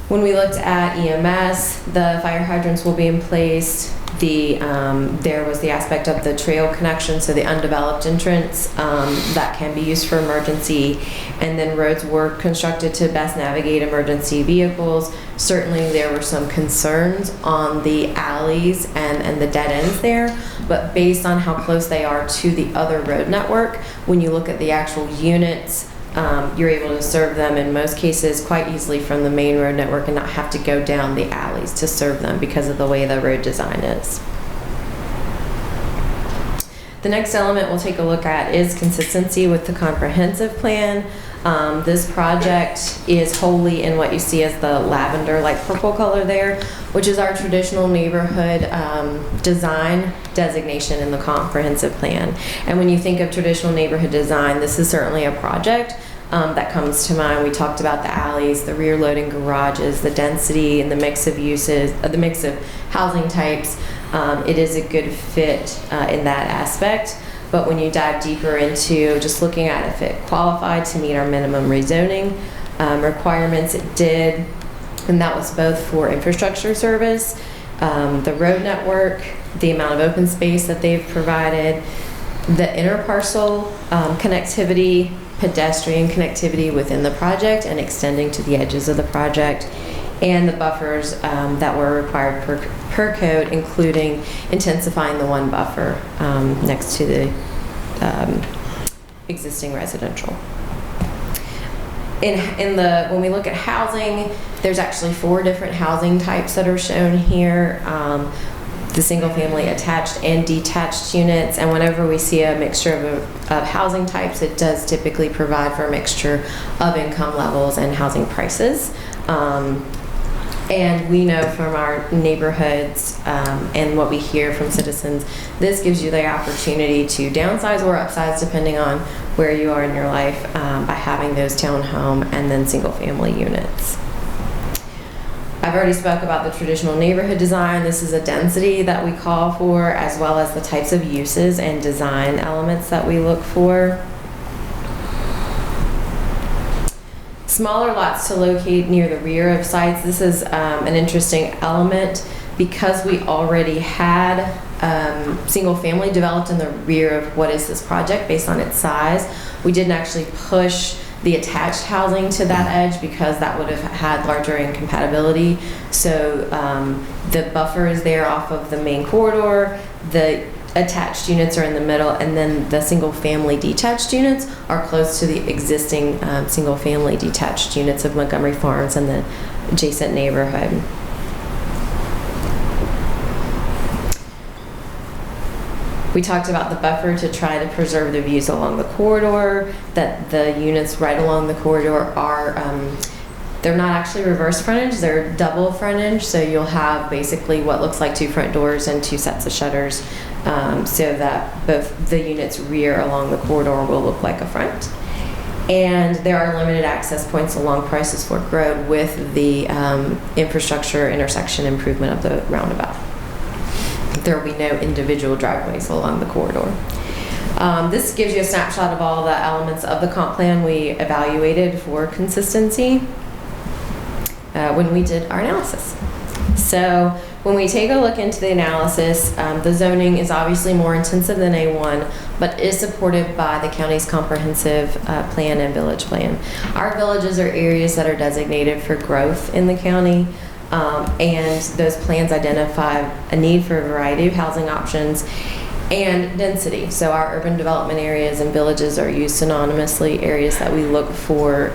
When we looked at EMS, the fire hydrants will be in place. There was the aspect of the trail connection, so the undeveloped entrance that can be used for emergency, and then roads were constructed to best navigate emergency vehicles. Certainly there were some concerns on the alleys and the dead ends there, but based on how close they are to the other road network, when you look at the actual units, you're able to serve them in most cases quite easily from the main road network and not have to go down the alleys to serve them because of the way the road design is. The next element we'll take a look at is consistency with the comprehensive plan. This project is wholly in what you see as the lavender light purple color there, which is our traditional neighborhood design designation in the comprehensive plan. And when you think of traditional neighborhood design, this is certainly a project that comes to mind. We talked about the alleys, the rear loading garages, the density and the mix of uses, the mix of housing types. It is a good fit in that aspect. But when you dive deeper into just looking at if it qualified to meet our minimum rezoning requirements, it did. And that was both for infrastructure service, the road network, the amount of open space that they've provided, the interparcel connectivity, pedestrian connectivity within the project and extending to the edges of the project, and the buffers that were required per code, including intensifying the one buffer next to the existing residential. When we look at housing, there's actually 4 different housing types that are shown here. The single family attached and detached units, and whenever we see a mixture of housing types, it does typically provide for a mixture of income levels and housing prices. And we know from our neighborhoods and what we hear from citizens, this gives you the opportunity to downsize or upsize depending on where you are in your life by having those townhome and then single family units. I've already spoke about the traditional neighborhood design. This is a density that we call for, as well as the types of uses and design elements that we look for. Smaller lots to locate near the rear of sites. This is an interesting element because we already had single family developed in the rear of what is this project based on its size. We didn't actually push the attached housing to that edge because that would have had larger incompatibility. So the buffer is there off of the main corridor. The attached units are in the middle, and then the single family detached units are close to the existing single family detached units of Montgomery Farms and the adjacent neighborhood. We talked about the buffer to try to preserve the views along the corridor, that the units right along the corridor are, they're not actually reverse frontage, they're double frontage, so you'll have basically what looks like 2 front doors and 2 sets of shutters, so that both the units rear along the corridor will look like a front. And there are limited access points along Crisis Fork Road with the infrastructure intersection improvement of the roundabout. There will be no individual driveways along the corridor. This gives you a snapshot of all the elements of the comp plan we evaluated for consistency when we did our analysis. So when we take a look into the analysis, the zoning is obviously more intensive than A1, but is supported by the county's comprehensive plan and village plan. Our villages are areas that are designated for growth in the county, and those plans identify a need for a variety of housing options and density. So our urban development areas and villages are used synonymously, areas that we look for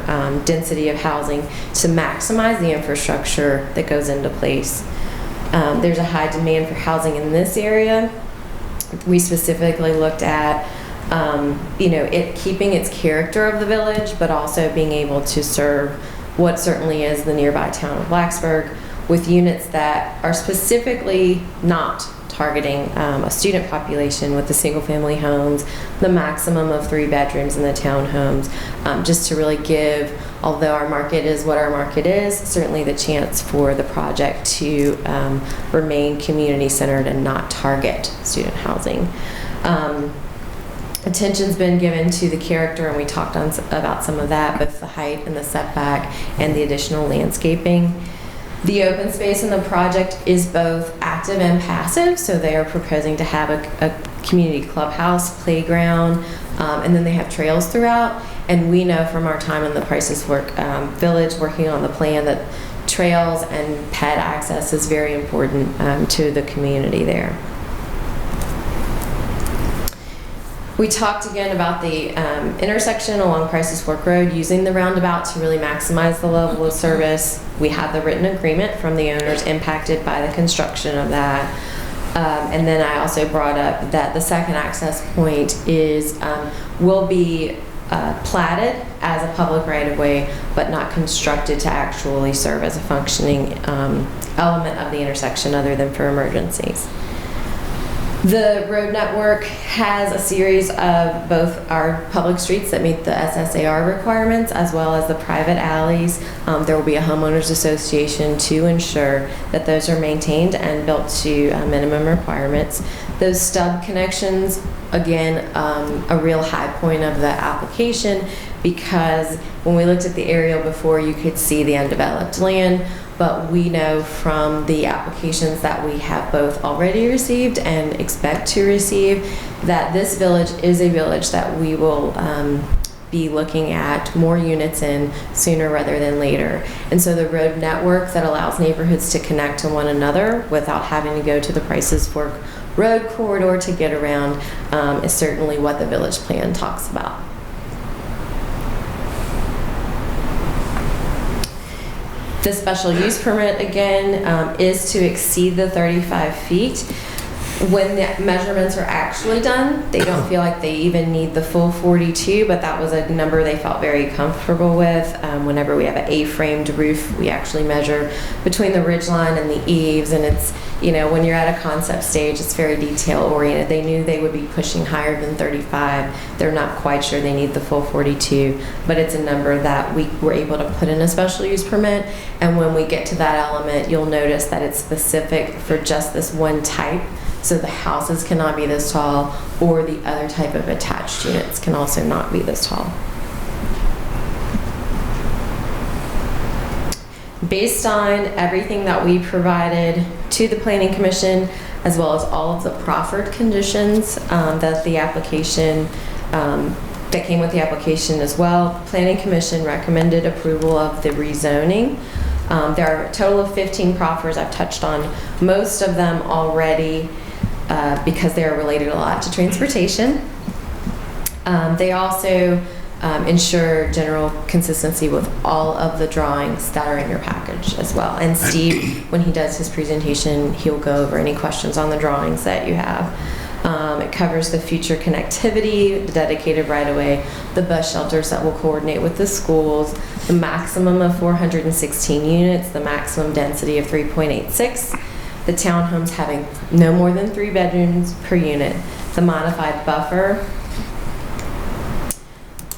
density of housing to maximize the infrastructure that goes into place. There's a high demand for housing in this area. We specifically looked at it keeping its character of the village, but also being able to serve what certainly is the nearby town of Blacksburg, with units that are specifically not targeting a student population with the single-family homes, the maximum of 3 bedrooms in the townhomes, just to really give, although our market is what our market is, certainly the chance for the project to remain community-centered and not target student housing. Attention's been given to the character, and we talked about some of that, both the height and the setback and the additional landscaping. The open space in the project is both active and passive, so they are proposing to have a community clubhouse, playground, and then they have trails throughout. And we know from our time in the Prices Fork Village working on the plan that trails and pet access is very important to the community there. We talked again about the intersection along Prices Fork Road, using the roundabout to really maximize the level of service. We have the written agreement from the owners impacted by the construction of that. And then I also brought up that the second access point will be platted as a public right-of-way, but not constructed to actually serve as a functioning element of the intersection other than for emergencies. The road network has a series of both our public streets that meet the SSAR requirements as well as the private alleys. There will be a homeowners association to ensure that those are maintained and built to minimum requirements. Those stub connections, again, a real high point of the application, because when we looked at the aerial before, you could see the undeveloped land. But we know from the applications that we have both already received and expect to receive that this village is a village that we will be looking at more units in sooner rather than later. And so the road network that allows neighborhoods to connect to one another without having to go to the Prices Fork Road corridor to get around is certainly what the village plan talks about. The special use permit, again, is to exceed the 35 feet. When the measurements are actually done, they don't feel like they even need the full 42, but that was a number they felt very comfortable with. Whenever we have an A-framed roof, we actually measure between the ridgeline and the eaves, and it's, when you're at a concept stage, it's very detail-oriented. They knew they would be pushing higher than 35. They're not quite sure they need the full 42, but it's a number that we were able to put in a special use permit. And when we get to that element, you'll notice that it's specific for just this one type. So the houses cannot be this tall, or the other type of attached units can also not be this tall. Based on everything that we provided to the Planning Commission, as well as all of the proffered conditions that the application, that came with the application as well, the Planning Commission recommended approval of the rezoning. There are a total of 15 proffers. I've touched on most of them already because they are related a lot to transportation. They also ensure general consistency with all of the drawings that are in your package as well. And Steve, when he does his presentation, he'll go over any questions on the drawings that you have. It covers the future connectivity, the dedicated right-of-way, the bus shelters that will coordinate with the schools, the maximum of 416 units, the maximum density of 3.86, the townhomes having no more than 3 bedrooms per unit, the modified buffer,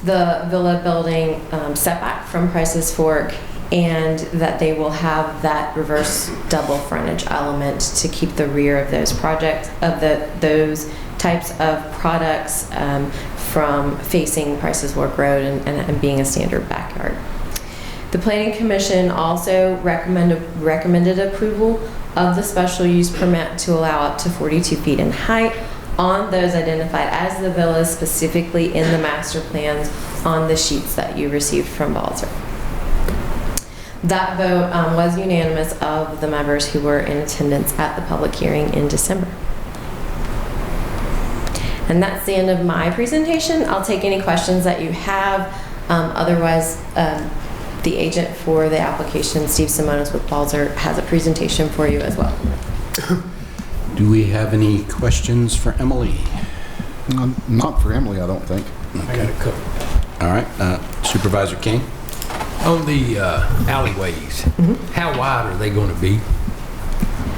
the villa building setback from Prices Fork, and that they will have that reverse double frontage element to keep the rear of those projects, of those types of products from facing Prices Fork Road and being a standard backyard. The Planning Commission also recommended approval of the special use permit to allow up to 42 feet in height on those identified as the villas specifically in the master plans on the sheets that you received from Balzer. That vote was unanimous of the members who were in attendance at the public hearing in December. And that's the end of my presentation. I'll take any questions that you have. Otherwise, the agent for the application, Steve Simonis with Balzer, has a presentation for you as well. Do we have any questions for Emily? Not for Emily, I don't think. I got a couple. All right, Supervisor King? On the alleyways, how wide are they going to be?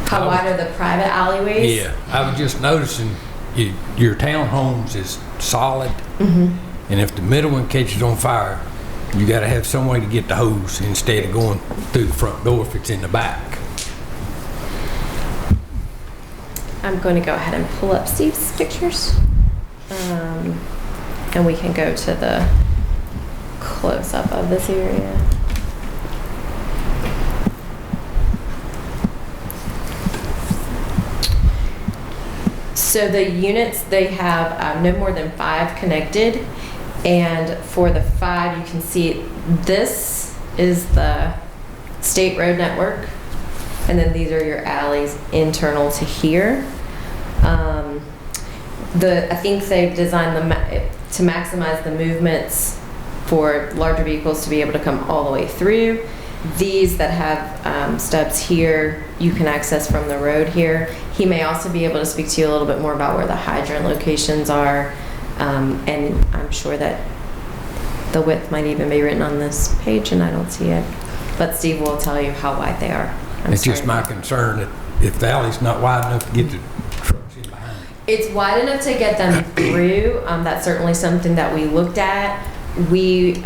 How wide are the private alleyways? Yeah, I was just noticing your townhomes is solid, Mm-hmm. and if the middle one catches on fire, you got to have some way to get the hose instead of going through the front door if it's in the back. I'm going to go ahead and pull up Steve's pictures. And we can go to the close-up of this area. So the units, they have no more than 5 connected. And for the 5, you can see this is the state road network. And then these are your alleys internal to here. I think they've designed them to maximize the movements for larger vehicles to be able to come all the way through. These that have stubs here, you can access from the road here. He may also be able to speak to you a little bit more about where the hydrant locations are. And I'm sure that the width might even be written on this page, and I don't see it. But Steve will tell you how wide they are. It's just my concern that if the alley's not wide enough to get the trucks in behind. It's wide enough to get them through. That's certainly something that we looked at. We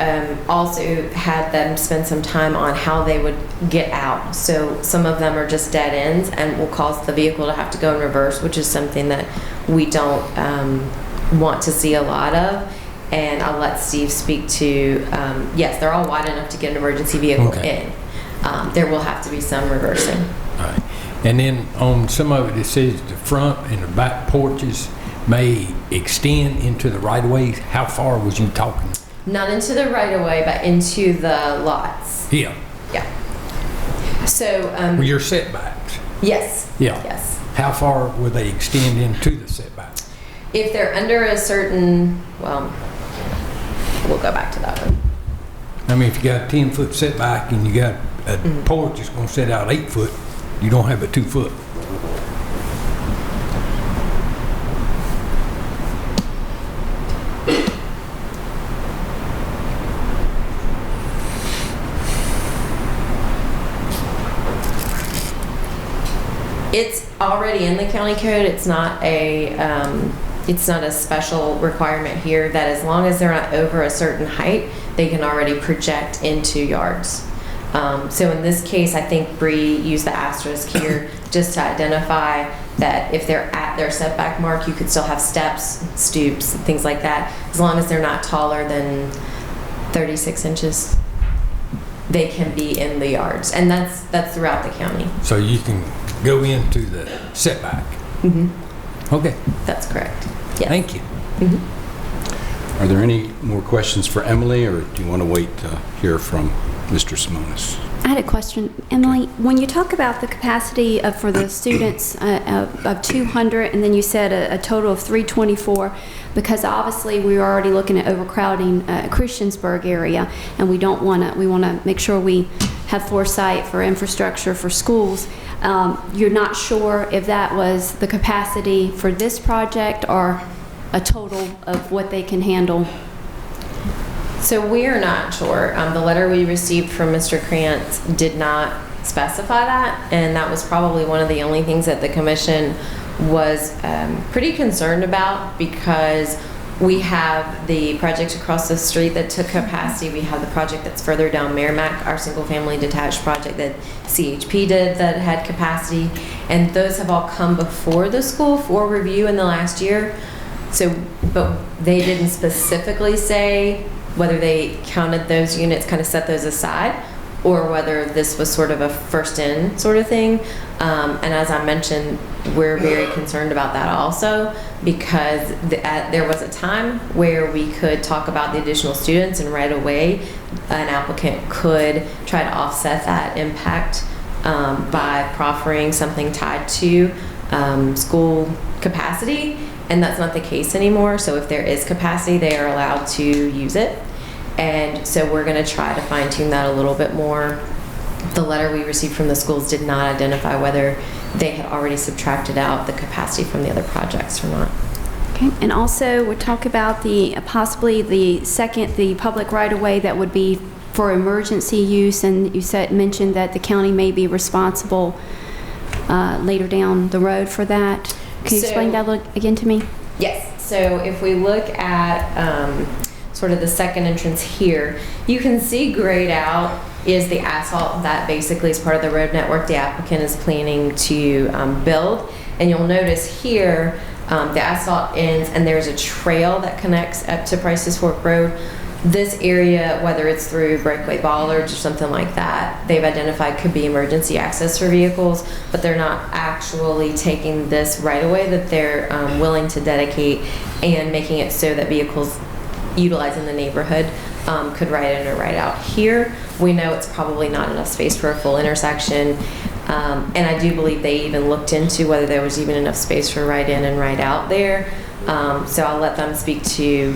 also had them spend some time on how they would get out. So some of them are just dead ends and will cause the vehicle to have to go in reverse, which is something that we don't want to see a lot of. And I'll let Steve speak to, yes, they're all wide enough to get an emergency vehicle in. There will have to be some reversing. All right. And then on some of it says the front and the back porches may extend into the right-of-ways. How far was you talking? Not into the right-of-way, but into the lots. Yeah. Yeah. So. Well, your setbacks. Yes. Yeah. Yes. How far will they extend into the setbacks? If they're under a certain, well, we'll go back to that one. I mean, if you got a 10-foot setback and you got a porch that's going to set out 8 foot, you don't have a 2 foot. It's already in the county code. It's not a special requirement here that as long as they're not over a certain height, they can already project into yards. So in this case, I think Bree used the asterisk here just to identify that if they're at their setback mark, you could still have steps, stoops, things like that. As long as they're not taller than 36 inches, they can be in the yards. And that's throughout the county. So you can go into the setback. Mm-hmm. Okay. That's correct. Yes. Thank you. Mm-hmm. Are there any more questions for Emily, or do you want to wait to hear from Mr. Simonis? I had a question. Emily, when you talk about the capacity for the students of 200, and then you said a total of 324, because obviously we're already looking at overcrowding Christiansburg area, and we want to make sure we have foresight for infrastructure for schools. You're not sure if that was the capacity for this project or a total of what they can handle? So we're not sure. The letter we received from Mr. Krantz did not specify that, and that was probably one of the only things that the commission was pretty concerned about, because we have the project across the street that took capacity. We have the project that's further down Merrimack, our single-family detached project that CHP did that had capacity, and those have all come before the school for review in the last year. So, but they didn't specifically say whether they counted those units, kind of set those aside. or whether this was sort of a first in sort of thing. And as I mentioned, we're very concerned about that also, because there was a time where we could talk about the additional students, and right away an applicant could try to offset that impact by proffering something tied to school capacity, and that's not the case anymore. So if there is capacity, they are allowed to use it. And so we're going to try to fine tune that a little bit more. The letter we received from the schools did not identify whether they had already subtracted out the capacity from the other projects or not. Okay, and also we'll talk about possibly the public right-of-way that would be for emergency use, and you mentioned that the county may be responsible later down the road for that. Can you explain that again to me? Yes. So if we look at sort of the second entrance here, you can see grayed out is the asphalt that basically is part of the road network the applicant is planning to build. And you'll notice here the asphalt ends and there's a trail that connects up to Price's Fork Road. This area, whether it's through breakaway bollards or something like that, they've identified could be emergency access for vehicles, but they're not actually taking this right away that they're willing to dedicate and making it so that vehicles utilizing the neighborhood could ride in or ride out here. We know it's probably not enough space for a full intersection, and I do believe they even looked into whether there was even enough space for ride in and ride out there. So I'll let them speak to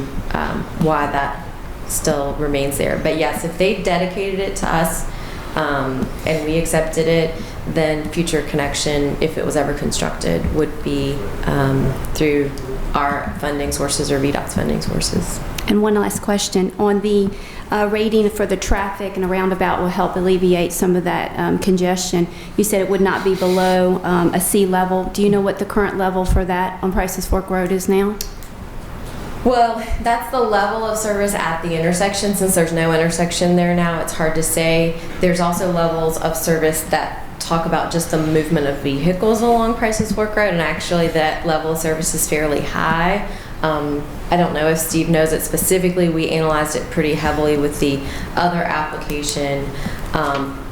why that still remains there. But yes, if they dedicated it to us and we accepted it, then future connection, if it was ever constructed, would be through our funding sources or VDOT's funding sources. And one last question. On the rating for the traffic and a roundabout will help alleviate some of that congestion, you said it would not be below a sea level. Do you know what the current level for that on Price's Fork Road is now? Well, that's the level of service at the intersection. Since there's no intersection there now, it's hard to say. There's also levels of service that talk about just the movement of vehicles along Price's Fork Road, and actually that level of service is fairly high. I don't know if Steve knows it specifically. We analyzed it pretty heavily with the other application.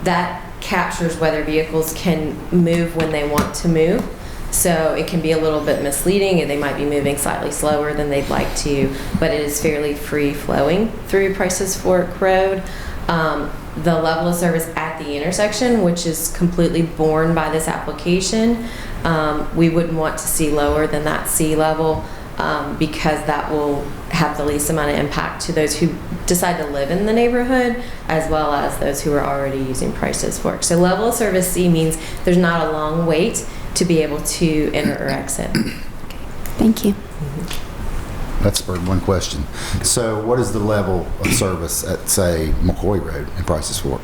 That captures whether vehicles can move when they want to move. So it can be a little bit misleading, and they might be moving slightly slower than they'd like to, but it is fairly free-flowing through Price's Fork Road. The level of service at the intersection, which is completely borne by this application, we wouldn't want to see lower than that sea level, because that will have the least amount of impact to those who decide to live in the neighborhood, as well as those who are already using Price's Fork. So level of service C means there's not a long wait to be able to enter or exit. Thank you. That spurred one question. So what is the level of service at, say, McCoy Road in Price's Fork?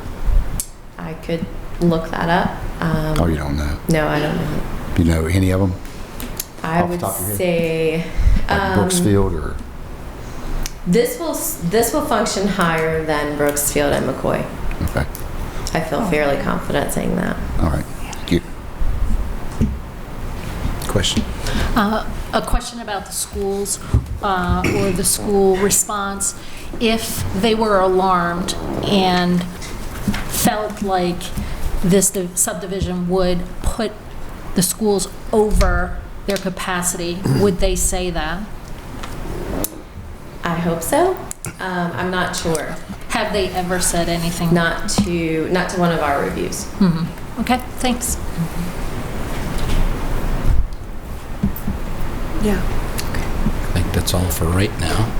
I could look that up. Oh, you don't know? No, I don't know. Do you know any of them? I Off the would top of your head? say Like Brooksfield or? this will function higher than Brooksfield and McCoy. Okay. I feel fairly confident saying that. All right. Thank you. Question? A question about the schools or the school response. If they were alarmed and felt like this subdivision would put the schools over their capacity, would they say that? I hope so. I'm not sure. Have they ever said anything? Not to one of our reviews. Mm-hmm. Okay, thanks. Yeah. I think that's all for right now.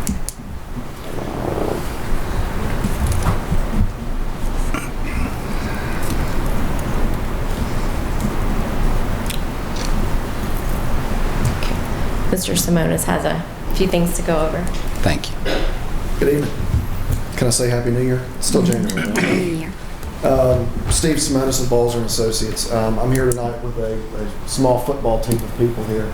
Mr. Simonis has a few things to go over. Thank you. Good evening. Can I say Happy New Year? It's still January. Happy New Year. Steve Simonis of Balzer & Associates. I'm here tonight with a small football team of people here.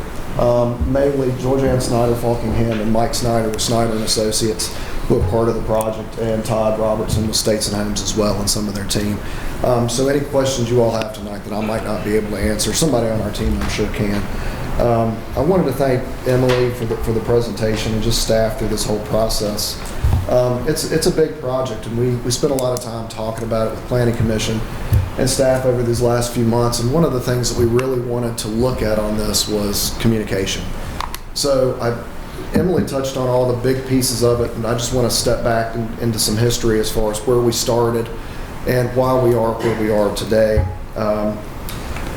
Mainly Georgianne Snyder, Falkingham, and Mike Snyder with Snyder & Associates, who are part of the project, and Todd Robertson with States and Homes as well, and some of their team. So any questions you all have tonight that I might not be able to answer, somebody on our team I'm sure can. I wanted to thank Emily for the presentation and just staff through this whole process. It's a big project, and we spent a lot of time talking about it with Planning Commission and staff over these last few months. And one of the things that we really wanted to look at on this was communication. So Emily touched on all the big pieces of it, and I just want to step back into some history as far as where we started and why we are where we are today.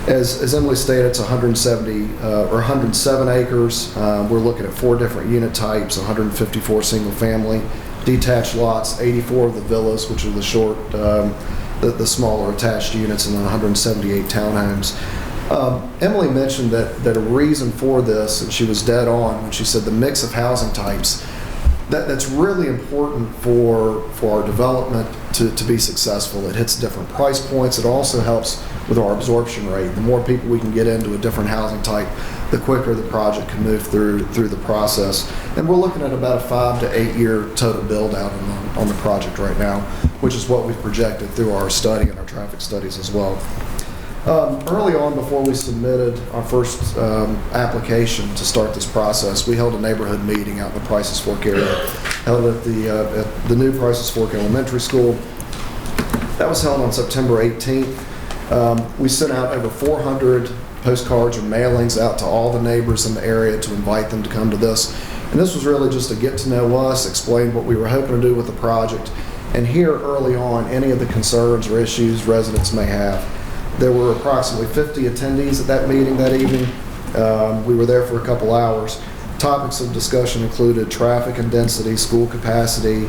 As Emily stated, it's 107 acres. We're looking at 4 different unit types, 154 single family, detached lots, 84 of the villas, which are the short, the smaller attached units, and then 178 townhomes. Emily mentioned that a reason for this, and she was dead on when she said the mix of housing types, that's really important for our development to be successful. It hits different price points. It also helps with our absorption rate. The more people we can get into a different housing type, the quicker the project can move through the process. And we're looking at about a 5 to 8 year total build out on the project right now, which is what we've projected through our study and our traffic studies as well. Early on, before we submitted our first application to start this process, we held a neighborhood meeting out in the Prices Fork area, held at the new Prices Fork Elementary School. That was held on September 18th. We sent out over 400 postcards or mailings out to all the neighbors in the area to invite them to come to this. And this was really just to get to know us, explain what we were hoping to do with the project, and hear early on any of the concerns or issues residents may have. There were approximately 50 attendees at that meeting that evening. We were there for a couple hours. Topics of discussion included traffic and density, school capacity,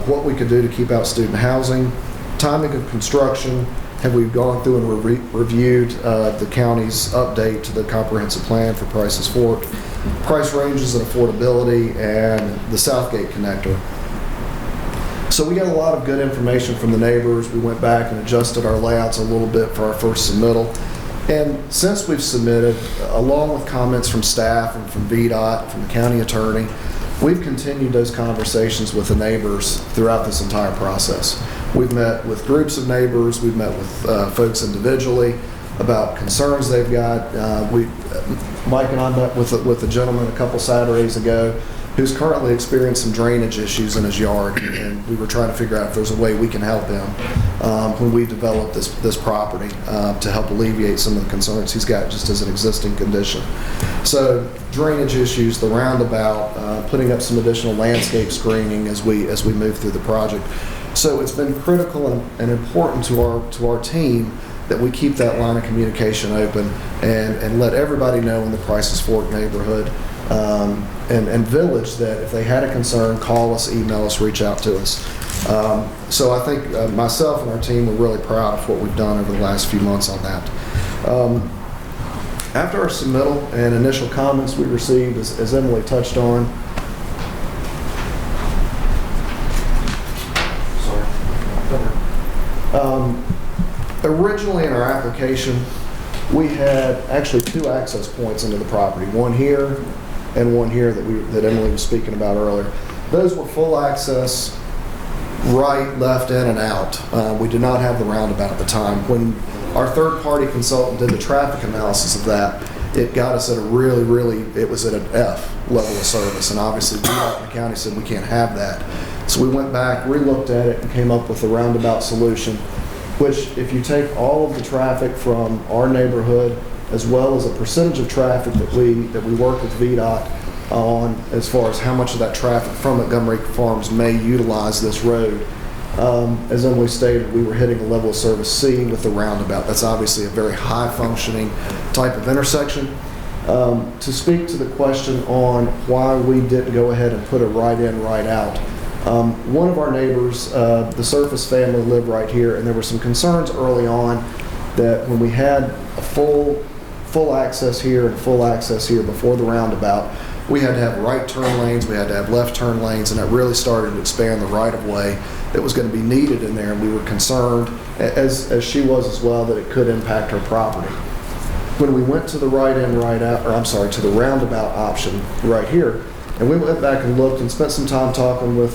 what we could do to keep out student housing, timing of construction. Have we gone through and reviewed the county's update to the comprehensive plan for Prices Fork, price ranges and affordability, and the Southgate connector. So we got a lot of good information from the neighbors. We went back and adjusted our layouts a little bit for our first submittal. And since we've submitted, along with comments from staff and from VDOT, from the county attorney, we've continued those conversations with the neighbors throughout this entire process. We've met with groups of neighbors. We've met with folks individually about concerns they've got. Mike and I met with a gentleman a couple Saturdays ago who's currently experiencing some drainage issues in his yard, and we were trying to figure out if there's a way we can help him when we develop this property to help alleviate some of the concerns he's got just as an existing condition. So drainage issues, the roundabout, putting up some additional landscape screening as we move through the project. So it's been critical and important to our team that we keep that line of communication open and let everybody know in the Prices Fork neighborhood and village that if they had a concern, call us, email us, reach out to us. So I think myself and our team are really proud of what we've done over the last few months on that. After our submittal and initial comments we received, as Emily touched on, originally in our application, we had actually 2 access points into the property, one here and one here that Emily was speaking about earlier. Those were full access, right, left, in, and out. We did not have the roundabout at the time. When our third-party consultant did the traffic analysis of that, it got us at it was at an F level of service, and obviously VDOT and the county said we can't have that. So we went back, re-looked at it, and came up with a roundabout solution, which if you take all of the traffic from our neighborhood as well as a percentage of traffic that we work with VDOT on as far as how much of that traffic from Montgomery Farms may utilize this road. As Emily stated, we were hitting a level of service C with the roundabout. That's obviously a very high functioning type of intersection. To speak to the question on why we didn't go ahead and put a right in, right out, one of our neighbors, the Surface family, lived right here, and there were some concerns early on that when we had a full access here and full access here before the roundabout, we had to have right turn lanes, we had to have left turn lanes, and that really started to expand the right-of-way that was going to be needed in there, and we were concerned, as she was as well, that it could impact her property. When we went to the right in, right out, to the roundabout option right here, and we went back and looked and spent some time talking with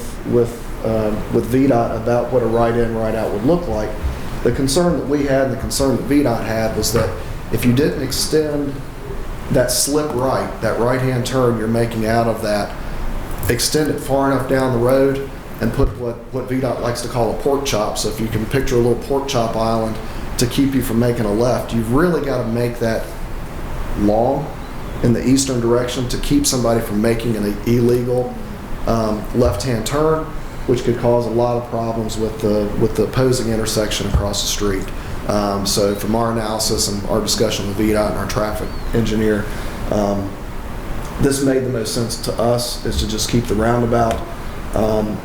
VDOT about what a right in, right out would look like. The concern that we had and the concern that VDOT had was that if you didn't extend that slip right, that right-hand turn you're making out of that, extend it far enough down the road, and put what VDOT likes to call a pork chop. So if you can picture a little pork chop island to keep you from making a left, you've really got to make that long in the eastern direction to keep somebody from making an illegal left-hand turn, which could cause a lot of problems with the opposing intersection across the street. So from our analysis and our discussion with VDOT and our traffic engineer, this made the most sense to us, is to just keep the roundabout.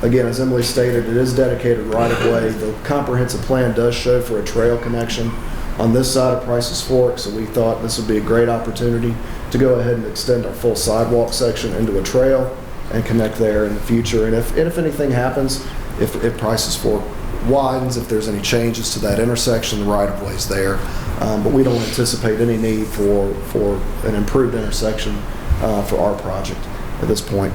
Again, as Emily stated, it is dedicated right of way. The comprehensive plan does show for a trail connection on this side of Price's Fork, so we thought this would be a great opportunity to go ahead and extend our full sidewalk section into a trail and connect there in the future. And if anything happens, if Price's Fork widens, if there's any changes to that intersection, the right of way is there. But we don't anticipate any need for an improved intersection for our project at this point.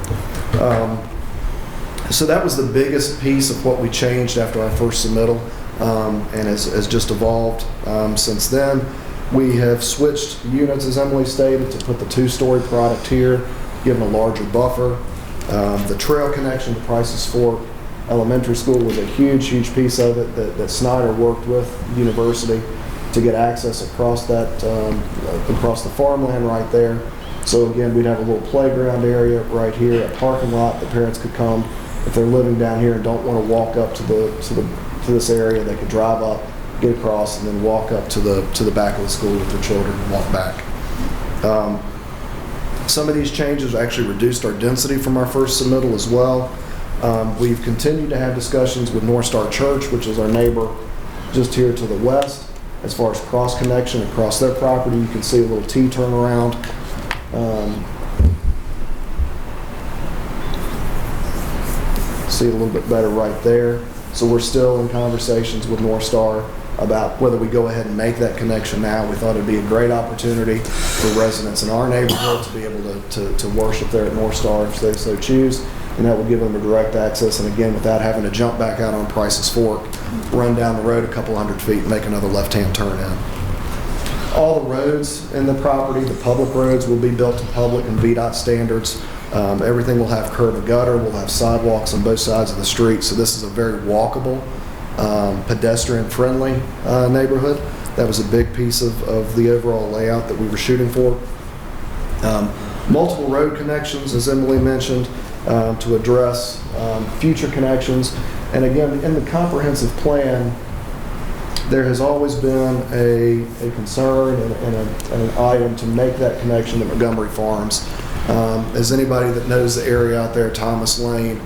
So that was the biggest piece of what we changed after our first submittal, and has just evolved since then. We have switched units, as Emily stated, to put the two-story product here, given a larger buffer. The trail connection to Price's Fork Elementary School was a huge piece of it that Snyder worked with the university to get access across that across the farmland right there. So again, we'd have a little playground area right here, a parking lot that parents could come if they're living down here and don't want to walk up to this area. They could drive up, get across, and then walk up to the back of the school with their children and walk back. Some of these changes actually reduced our density from our first submittal as well. We've continued to have discussions with North Star Church, which is our neighbor just here to the west, as far as cross connection across their property. You can see a little T turnaround. See it a little bit better right there. So we're still in conversations with North Star about whether we go ahead and make that connection now. We thought it'd be a great opportunity for residents in our neighborhood to be able to worship there at North Star if they so choose, and that would give them a direct access, and again, without having to jump back out on Price's Fork, run down the road a couple hundred feet and make another left-hand turn in. All the roads in the property, the public roads, will be built to public and VDOT standards. Everything will have curb and gutter. We'll have sidewalks on both sides of the street, so this is a very walkable, pedestrian-friendly neighborhood. That was a big piece of the overall layout that we were shooting for. Multiple road connections, as Emily mentioned, to address future connections. And again, in the comprehensive plan, there has always been a concern and an item to make that connection to Montgomery Farms. As anybody that knows the area out there, Thomas Lane,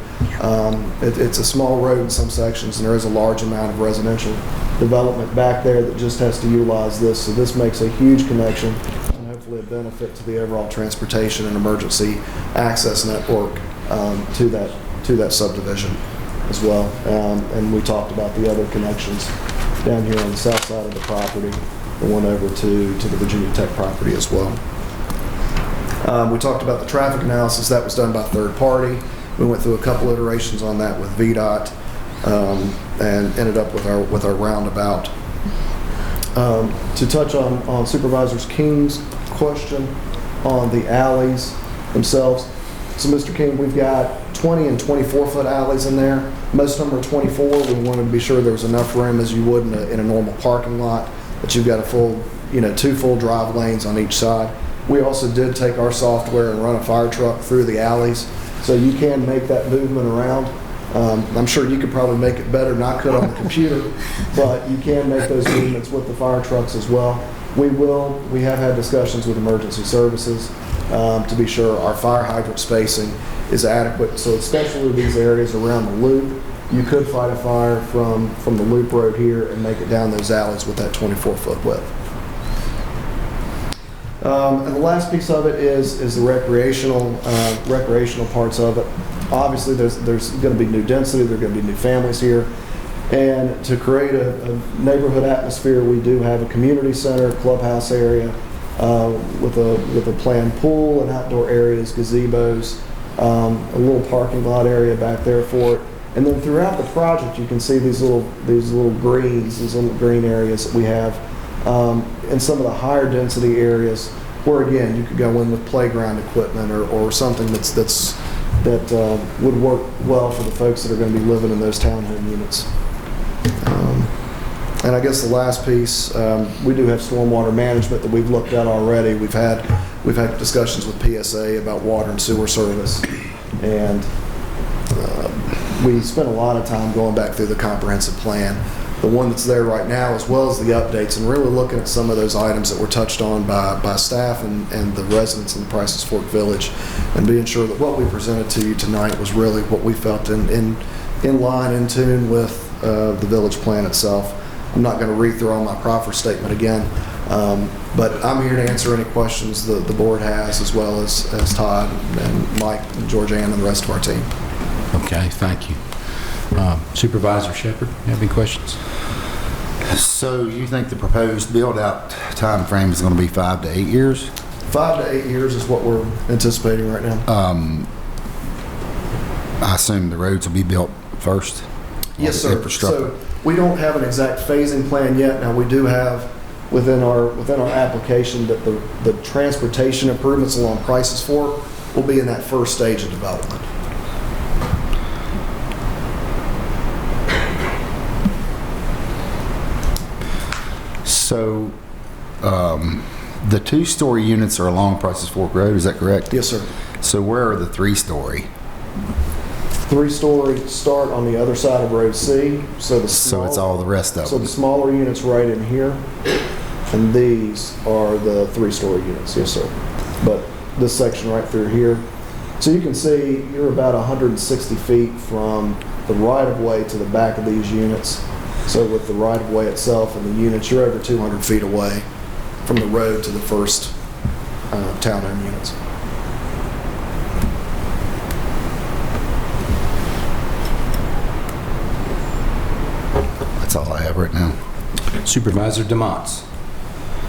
it's a small road in some sections, and there is a large amount of residential development back there that just has to utilize this. So this makes a huge connection and hopefully a benefit to the overall transportation and emergency access network to that subdivision as well. And we talked about the other connections down here on the south side of the property, the one over to the Virginia Tech property as well. We talked about the traffic analysis. That was done by third party. We went through a couple iterations on that with VDOT and ended up with our roundabout. To touch on Supervisor King's question on the alleys themselves. So Mr. King, we've got 20 and 24-foot alleys in there. Most of them are 24. We wanted to be sure there was enough room as you would in a normal parking lot, that you've got a full, two full drive lanes on each side. We also did take our software and run a fire truck through the alleys, so you can make that movement around. I'm sure you could probably make it better, not cut on the computer, but you can make those movements with the fire trucks as well. We have had discussions with emergency services to be sure our fire hydrant spacing is adequate. So especially these areas around the loop, you could fight a fire from the loop road here and make it down those alleys with that 24-foot width. And the last piece of it is the recreational parts of it. Obviously, there's going to be new density. There are going to be new families here. And to create a neighborhood atmosphere, we do have a community center, clubhouse area with a planned pool and outdoor areas, gazebos, a little parking lot area back there for it. And then throughout the project, you can see these little green areas that we have in some of the higher density areas, where again you could go in with playground equipment or something that's would work well for the folks that are going to be living in those townhome units. And I guess the last piece, we do have stormwater management that we've looked at already. We've had discussions with PSA about water and sewer service, and we spent a lot of time going back through the comprehensive plan, the one that's there right now, as well as the updates, and really looking at some of those items that were touched on by staff and the residents in the Prices Fork Village, and being sure that what we presented to you tonight was really what we felt in line, in tune with the village plan itself. I'm not going to read through all my proffer statement again, but I'm here to answer any questions the board has, as well as Todd and Mike and Georgianne and the rest of our team. Okay, thank you. Supervisor Shepherd, you have any questions? So you think the proposed build-out time frame is going to be 5 to 8 years? 5 to 8 years is what we're anticipating right now. I assume the roads will be built first? Yes, sir. So we don't have an exact phasing plan yet. Now, we do have within our application that the transportation improvements along Prices Fork will be in that first stage of development. So the 2-story units are along Prices Fork Road, is that correct? Yes, sir. So where are the 3-story? 3-story start on the other side of Road C. So it's all the rest of So them. the smaller units right in here, and these are the 3-story units. Yes, sir. But this section right through here. So you can see you're about 160 feet from the right-of-way to the back of these units. So with the right-of-way itself and the units, you're over 200 feet away from the road to the first townhome units. That's all I have right now. Supervisor DeMonts.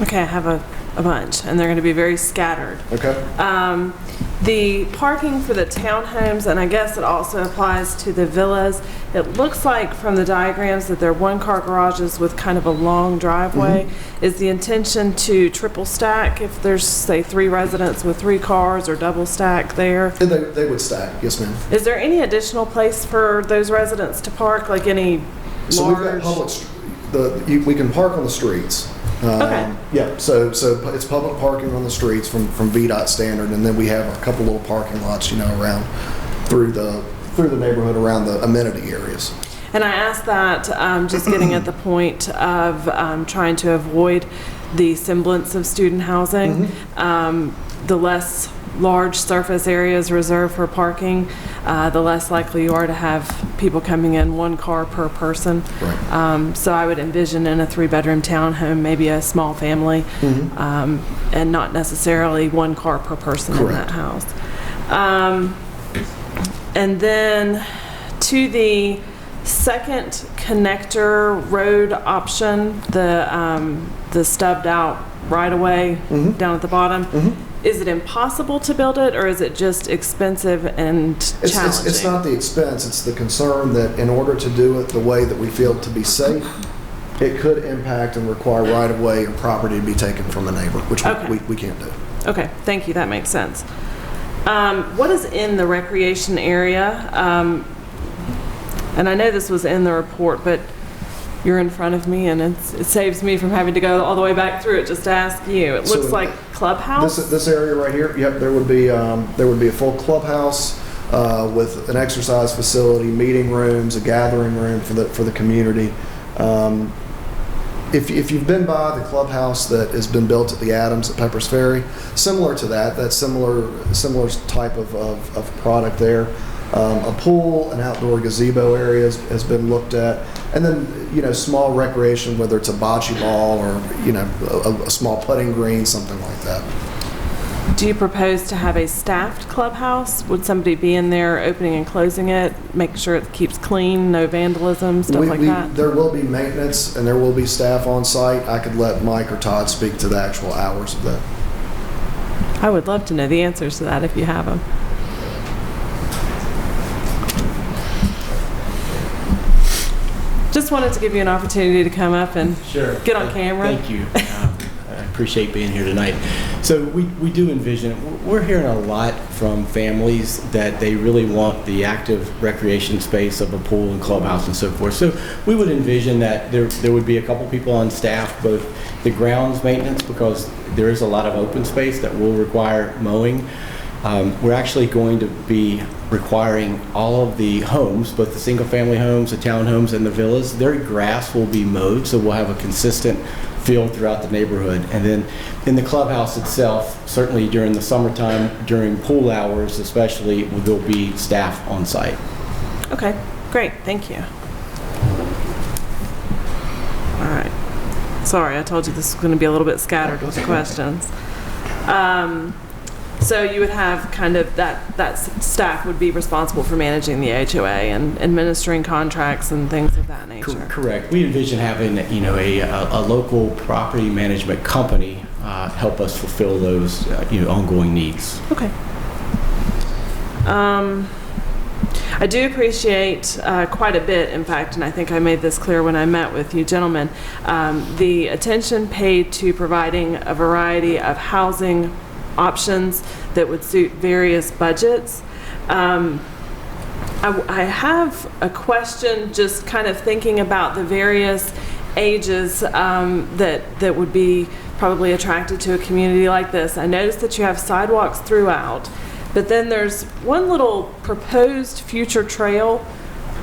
Okay, I have a bunch, and they're going to be very scattered. Okay. The parking for the townhomes, and I guess it also applies to the villas, it looks like from the diagrams that they're one-car garages with kind of a long driveway. Mm-hmm. Is the intention to triple stack if there's, say, 3 residents with 3 cars, or double stack there? They would stack, yes, ma'am. Is there any additional place for those residents to park, like any So large? we've got we can park on the streets. Okay. Yeah, so it's public parking on the streets from VDOT standard, and then we have a couple little parking lots, around through the neighborhood around the amenity areas. And I asked that just getting at the point of trying to avoid the semblance of student housing. The less large surface areas reserved for parking, the less likely you are to have people coming in 1 car per person. Right. So I would envision in a 3-bedroom townhome, maybe a small family, and not necessarily 1 car per person in that house. And then to the second connector road option, the stubbed out right away down at the bottom. Is it impossible to build it, or is it just expensive and challenging? It's not the expense, it's the concern that in order to do it the way that we feel to be safe, it could impact and require right-of-way or property to be taken from a neighbor, which we can't do. Okay, thank you, that makes sense. What is in the recreation area? And I know this was in the report, but you're in front of me, and it saves me from having to go all the way back through it just to ask you. It looks like clubhouse. This area right here, yep, there would be a full clubhouse with an exercise facility, meeting rooms, a gathering room for the community. If you've been by the clubhouse that has been built at the Adams at Pepper's Ferry, similar to that similar type of product there. A pool, an outdoor gazebo area has been looked at, and then small recreation, whether it's a bocce ball or a small putting green, something like that. Do you propose to have a staffed clubhouse? Would somebody be in there opening and closing it, making sure it keeps clean, no vandalism, stuff like that? There will be maintenance and there will be staff on site. I could let Mike or Todd speak to the actual hours of that. I would love to know the answers to that if you have them. Just wanted to give you an opportunity to come up and get on camera. Thank you. appreciate being here tonight. So we do envision, we're hearing a lot from families that they really want the active recreation space of a pool and clubhouse and so forth. So we would envision that there would be a couple people on staff, both the grounds maintenance, because there is a lot of open space that will require mowing. We're actually going to be requiring all of the homes, both the single-family homes, the townhomes, and the villas, their grass will be mowed, so we'll have a consistent feel throughout the neighborhood. And then in the clubhouse itself, certainly during the summertime, during pool hours especially, there'll be staff on site. Okay, great, thank you. All right. Sorry, I told you this was going to be a little bit scattered with the questions. So you would have kind of that staff would be responsible for managing the HOA and administering contracts and things of that nature. Correct. We envision having, a local property management company help us fulfill those, ongoing needs. Okay. I do appreciate quite a bit, in fact, and I think I made this clear when I met with you gentlemen, the attention paid to providing a variety of housing options that would suit various budgets. I have a question, just kind of thinking about the various ages that would be probably attracted to a community like this. I noticed that you have sidewalks throughout, but then there's one little proposed future trail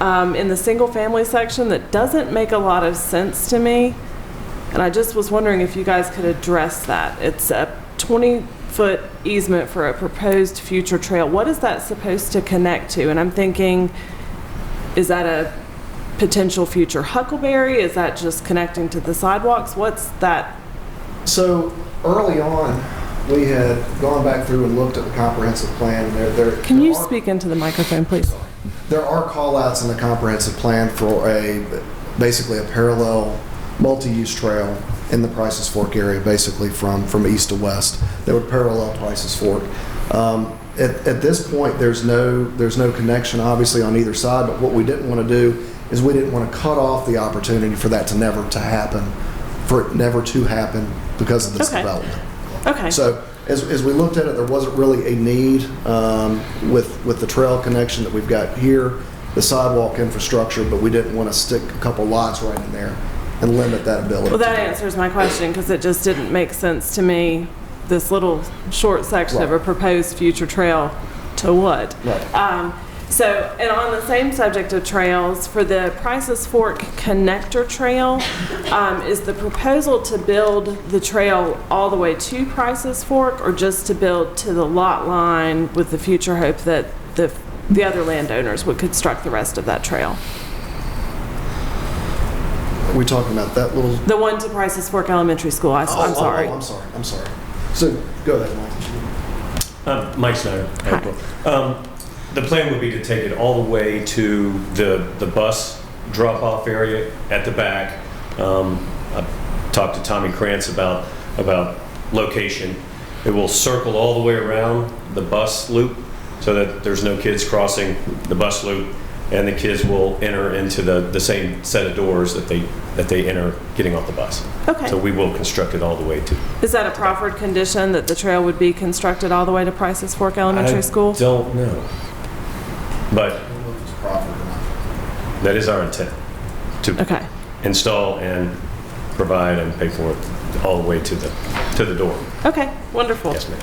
in the single-family section that doesn't make a lot of sense to me, and I just was wondering if you guys could address that. It's a 20-foot easement for a proposed future trail. What is that supposed to connect to? And I'm thinking, is that a potential future huckleberry? Is that just connecting to the sidewalks? What's that? So early on, we had gone back through and looked at the comprehensive plan. Can you speak into the microphone, please? There are call-outs in the comprehensive plan for basically a parallel multi-use trail in the Prices Fork area, basically from east to west, that would parallel Prices Fork. At this point, there's no connection, obviously, on either side. But what we didn't want to do is we didn't want to cut off the opportunity for that to never to happen because of this development. Okay. So as we looked at it, there wasn't really a need with the trail connection that we've got here, the sidewalk infrastructure, but we didn't want to stick a couple lots right in there and limit that ability. Well, that answers my question, because it just didn't make sense to me, this little short section of a proposed future trail to what? Right. So, and on the same subject of trails, for the Prices Fork Connector Trail, is the proposal to build the trail all the way to Prices Fork, or just to build to the lot line with the future hope that the other landowners would construct the rest of that trail? Are we talking about that little? The one to Prices Fork Elementary School. I'm sorry. I'm sorry. So go ahead, Mike. Mike Snyder. The plan would be to take it all the way to the bus drop-off area at the back. I talked to Tommy Krantz about location. It will circle all the way around the bus loop so that there's no kids crossing the bus loop, and the kids will enter into the same set of doors that they enter getting off the bus. Okay. So we will construct it all the way to. Is that a proffered condition, that the trail would be constructed all the way to Prices Fork Elementary School? I don't know. But that is our intent, to install and provide and pay for it all the way to the door. Okay, wonderful. Yes, ma'am.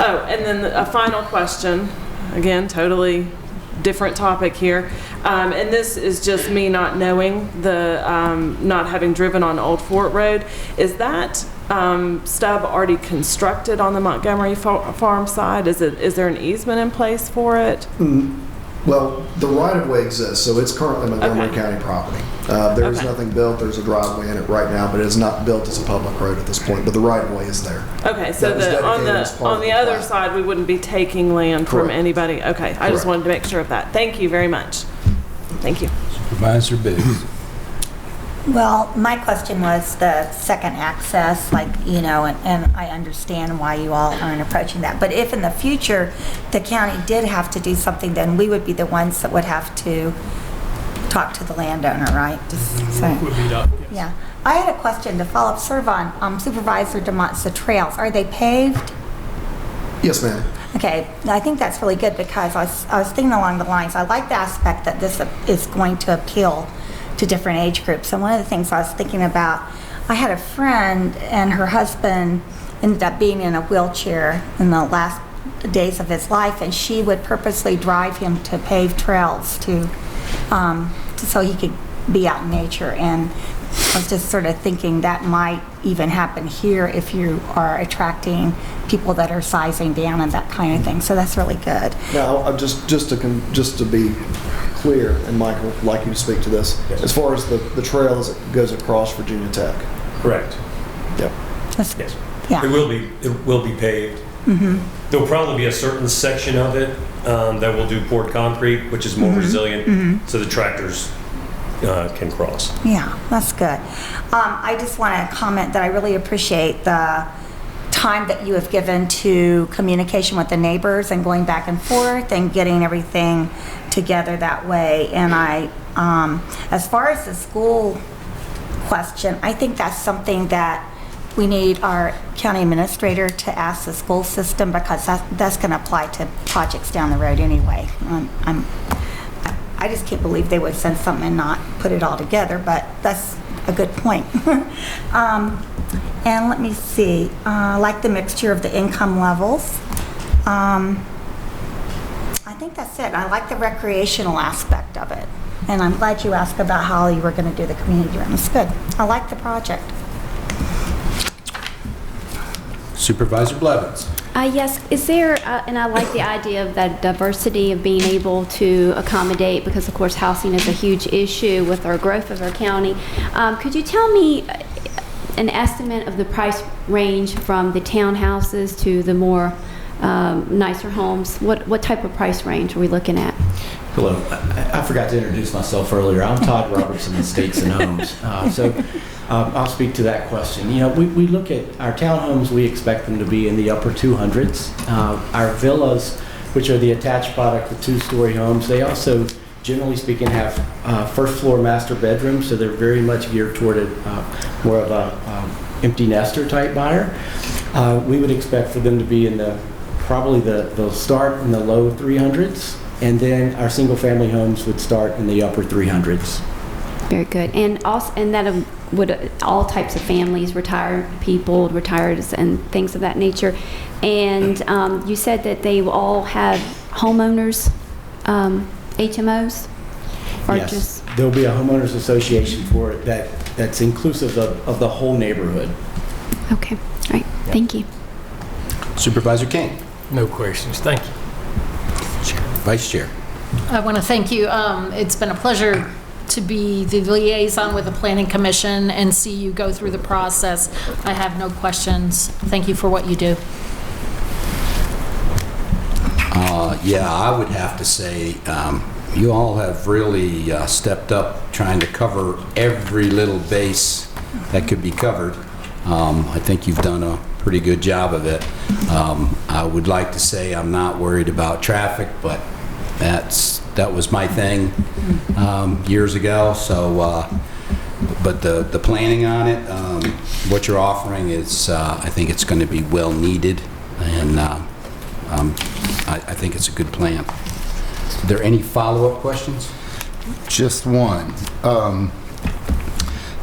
Oh, and then a final question, again, totally different topic here. And this is just me not knowing not having driven on Old Fort Road. Is that stub already constructed on the Montgomery Farm side? Is there an easement in place for it? Well, the right-of-way exists, so it's currently Montgomery County property. There is nothing built. There's a driveway in it right now, but it is not built as a public road at this point. But the right-of-way is there. Okay, so on the other side, we wouldn't be taking land from anybody. Okay, I just wanted to make sure of that. Thank you very much. Thank you. Supervisor Biggs. Well, my question was the second access, and I understand why you all aren't approaching that. But if in the future the county did have to do something, then we would be the ones that would have to talk to the landowner, right? Just so. Would be done, yes. Yeah. I had a question to follow up sort of on Supervisor DeMont's, the trails. Are they paved? Yes, ma'am. Okay, I think that's really good because I was thinking along the lines, I like the aspect that this is going to appeal to different age groups. And one of the things I was thinking about, I had a friend and her husband ended up being in a wheelchair in the last days of his life, and she would purposely drive him to paved trails so he could be out in nature. And I was just sort of thinking that might even happen here if you are attracting people that are sizing down and that kind of thing. So that's really good. Now, I'm just to be clear, and Michael would like you to speak to this, as far as the trail as it goes across Virginia Tech. Correct. Yep. Yes. Yeah. It will be paved. There'll probably be a certain section of it that will do poured concrete, which is more resilient, so the tractors can cross. Yeah, that's good. I just want to comment that I really appreciate the time that you have given to communication with the neighbors and going back and forth and getting everything together that way. And as far as the school question, I think that's something that we need our county administrator to ask the school system, because that's going to apply to projects down the road anyway. I just can't believe they would send something and not put it all together, but that's a good point. And let me see, I like the mixture of the income levels. I think that's it. I like the recreational aspect of it. And I'm glad you asked about how you were going to do the community room. It's good. I like the project. Supervisor Blevins. Yes, is there, and I like the idea of that diversity of being able to accommodate, because of course housing is a huge issue with our growth of our county. Could you tell me an estimate of the price range from the townhouses to the more nicer homes? What type of price range are we looking at? Hello, I forgot to introduce myself earlier. I'm Todd Robertson, Estates and Homes. I'll speak to that question. You know, we look at our townhomes, we expect them to be in the upper 200s. Our villas, which are the attached product with 2-story homes, they also, generally speaking, have first floor master bedrooms, so they're very much geared toward more of a empty nester type buyer. We would expect for them to be in they'll start in the low 300s, and then our single family homes would start in the upper 300s. Very good. And also, and that would all types of families, retired people, retirees, and things of that nature. And you said that they will all have homeowners, HMOs, or yes, just there'll be a homeowners association for it that's inclusive of the whole neighborhood. Okay. All right. Yeah. Thank you. Supervisor King. No questions. Thank you. Vice Chair. I want to thank you. It's been a pleasure to be the liaison with the Planning Commission and see you go through the process. I have no questions. Thank you for what you do. Yeah, I would have to say you all have really stepped up trying to cover every little base that could be covered. I think you've done a pretty good job of it. I would like to say I'm not worried about traffic, but that was my thing years ago. So, but the planning on it, what you're offering is, I think it's going to be well needed, and I think it's a good plan. Are there any follow-up questions? Just one.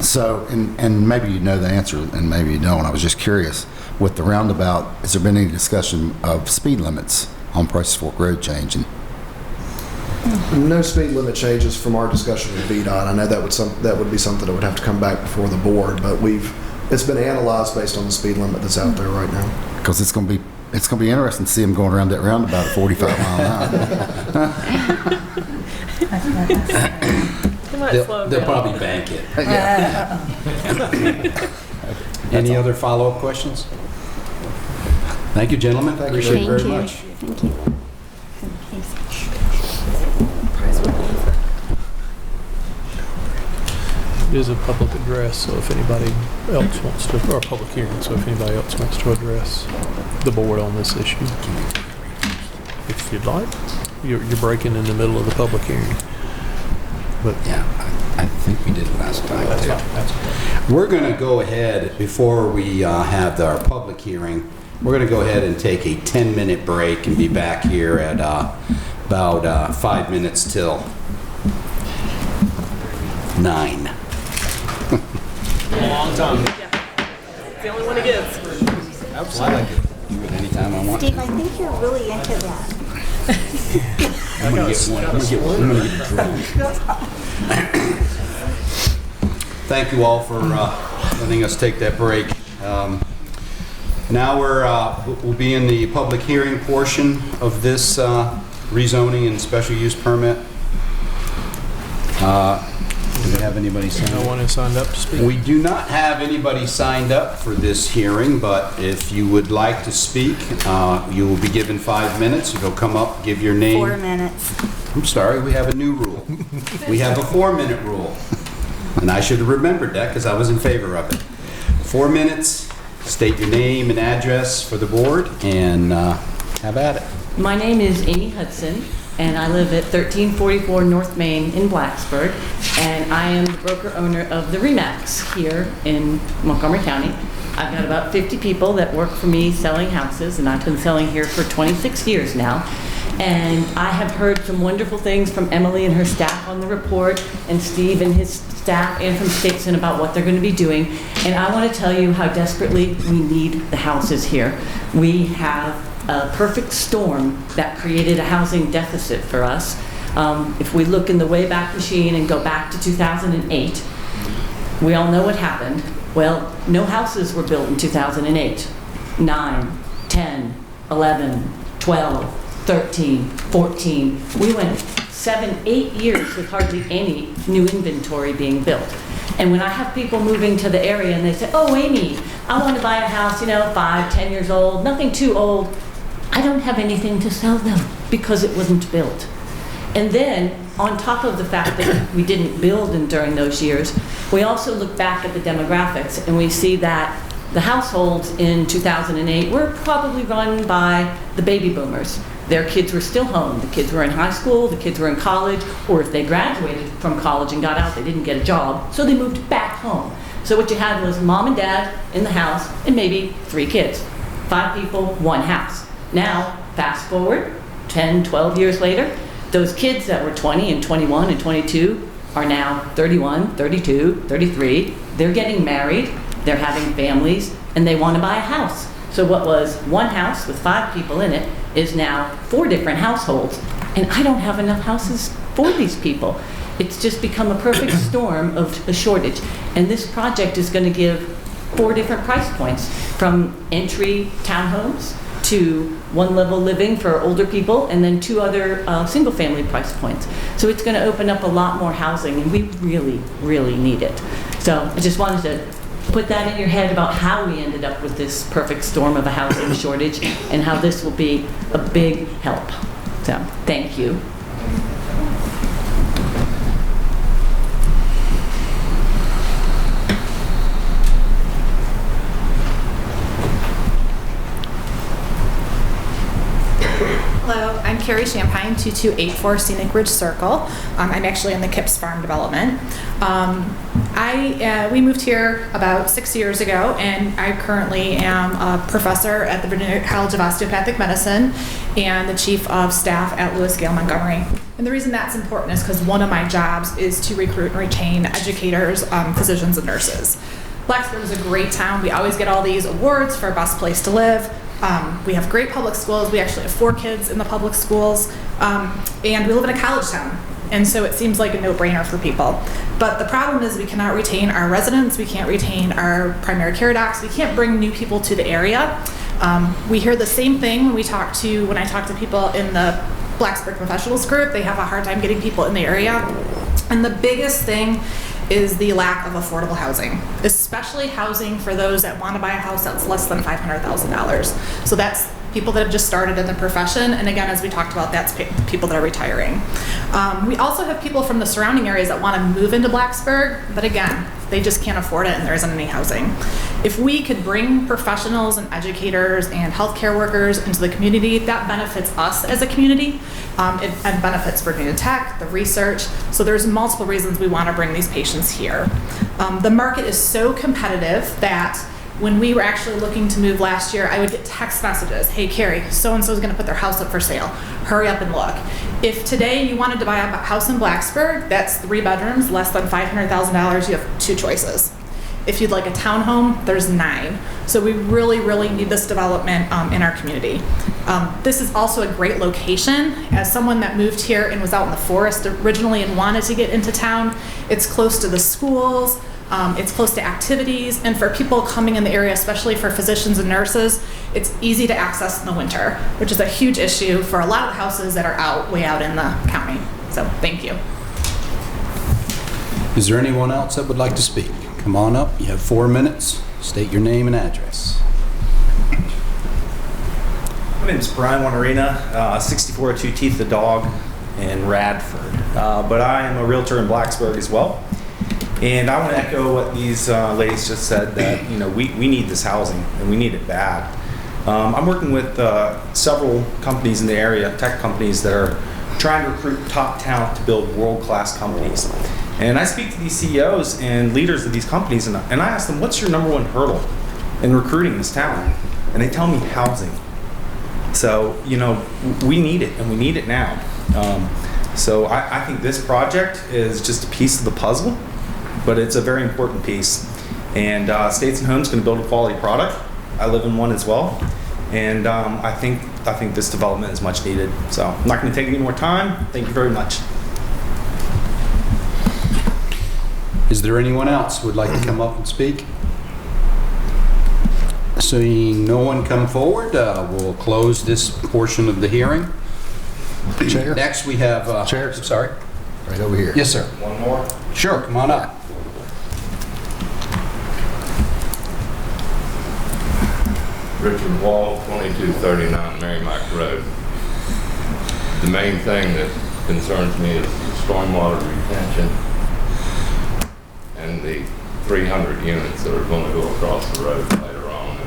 So, and maybe you know the answer, and maybe you don't. I was just curious. With the roundabout, has there been any discussion of speed limits on Prices Fork Road changing? No speed limit changes from our discussion with VDOT. I know that would be something that would have to come back before the board, but it's been analyzed based on the speed limit that's out there right now. Because it's going to be interesting to see them going around that roundabout at 45 mile an hour. They'll probably bank it. Any other follow-up questions? Thank you, gentlemen. Appreciate it very much. Thank you. It is a public address, so if anybody else wants to, or a public hearing, so if anybody else wants to address the board on this issue, if you'd like, you're breaking in the middle of the public hearing. But Yeah, I think we did it last time, too. We're going to go ahead, before we have our public hearing, we're going to go ahead and take a 10-minute break and be back here at about 5 minutes till 9. Long time. It's the only one he gets. Absolutely. Do it anytime I want. Steve, I think you're really into that. I'm going to get one. I'm going to get drunk. Thank you all for letting us take that break. Now we'll be in the public hearing portion of this rezoning and special use permit. Do we have anybody signed up? No one has signed up to speak. We do not have anybody signed up for this hearing, but if you would like to speak, you will be given 5 minutes. You'll come up, give your name. 4 minutes. I'm sorry, we have a new rule. We have a 4-minute rule. And I should have remembered that because I was in favor of it. 4 minutes, state your name and address for the board, and have at it. My name is Amy Hudson, and I live at 1344 North Main in Blacksburg, and I am the broker-owner of the RE/MAX here in Montgomery County. I've got about 50 people that work for me selling houses, and I've been selling here for 26 years now. And I have heard some wonderful things from Emily and her staff on the report, and Steve and his staff, and from Statesman about what they're going to be doing. And I want to tell you how desperately we need the houses here. We have a perfect storm that created a housing deficit for us. If we look in the Wayback Machine and go back to 2008, we all know what happened. Well, no houses were built in 2008. 9, 10, 11, 12, 13, 14. We went 7, 8 years with hardly any new inventory being built. And when I have people moving to the area and they say, oh, Amy, I want to buy a house, 5, 10 years old, nothing too old, I don't have anything to sell them because it wasn't built. And then, on top of the fact that we didn't build during those years, we also look back at the demographics and we see that the households in 2008 were probably run by the baby boomers. Their kids were still home. The kids were in high school, the kids were in college, or if they graduated from college and got out, they didn't get a job, so they moved back home. So what you had was mom and dad in the house and maybe 3 kids. 5 people, 1 house. Now, fast forward, 10, 12 years later, those kids that were 20 and 21 and 22 are now 31, 32, 33. They're getting married, they're having families, and they want to buy a house. So what was 1 house with 5 people in it is now 4 different households. And I don't have enough houses for these people. It's just become a perfect storm of a shortage. And this project is going to give 4 different price points, from entry townhomes to 1-level living for older people, and then 2 other single-family price points. So it's going to open up a lot more housing, and we really, really need it. So I just wanted to put that in your head about how we ended up with this perfect storm of a housing shortage, and how this will be a big help. So, thank you. Hello, I'm Carrie Champagne, 2284 Scenic Ridge Circle. I'm actually in the Kips Farm Development. We moved here about 6 years ago, and I currently am a professor at the Virginia College of Osteopathic Medicine and the chief of staff at Lewis Gale Montgomery. And the reason that's important is because one of my jobs is to recruit and retain educators, physicians, and nurses. Blacksburg is a great town. We always get all these awards for best place to live. We have great public schools. We actually have 4 kids in the public schools, and we live in a college town. And so it seems like a no-brainer for people. But the problem is we cannot retain our residents. We can't retain our primary care docs. We can't bring new people to the area. We hear the same thing when I talk to people in the Blacksburg Professionals group. They have a hard time getting people in the area. And the biggest thing is the lack of affordable housing, especially housing for those that want to buy a house that's less than $500,000. So that's people that have just started in the profession, and again, as we talked about, that's people that are retiring. We also have people from the surrounding areas that want to move into Blacksburg, but again, they just can't afford it and there isn't any housing. If we could bring professionals and educators and healthcare workers into the community, that benefits us as a community. It benefits Virginia Tech, the research. So there's multiple reasons we want to bring these patients here. The market is so competitive that when we were actually looking to move last year, I would get text messages, hey Carrie, so-and-so is gonna put their house up for sale. Hurry up and look. If today you wanted to buy a house in Blacksburg, that's 3 bedrooms, less than $500,000, you have 2 choices. If you'd like a townhome, there's 9. So we really, really need this development in our community. This is also a great location. As someone that moved here and was out in the forest originally and wanted to get into town, it's close to the schools, it's close to activities, and for people coming in the area, especially for physicians and nurses, it's easy to access in the winter, which is a huge issue for a lot of the houses that are way out in the county. So thank you. Is there anyone else that would like to speak? Come on up. You have 4 minutes. State your name and address. My name is Brian Wanarina, 6402 Teeth the Dog in Radford. But I am a realtor in Blacksburg as well. And I want to echo what these ladies just said, that we need this housing and we need it bad. I'm working with several companies in the area, tech companies, that are trying to recruit top talent to build world-class companies. And I speak to these CEOs and leaders of these companies, and I ask them, what's your #1 hurdle in recruiting this talent? And they tell me housing. So, we need it, and we need it now. So I think this project is just a piece of the puzzle, but it's a very important piece. And Estates and Homes is going to build a quality product. I live in one as well. And I think this development is much needed. So I'm not going to take any more time. Thank you very much. Is there anyone else who would like to come up and speak? Seeing no one come forward, we'll close this portion of the hearing. Chair? Next we have... Chair? Sorry? Right over here. Yes, sir. One more? Sure, come on up. Richard Wall, 2239 Merrimack Road. The main thing that concerns me is stormwater retention and the 300 units that are going to go across the road later on.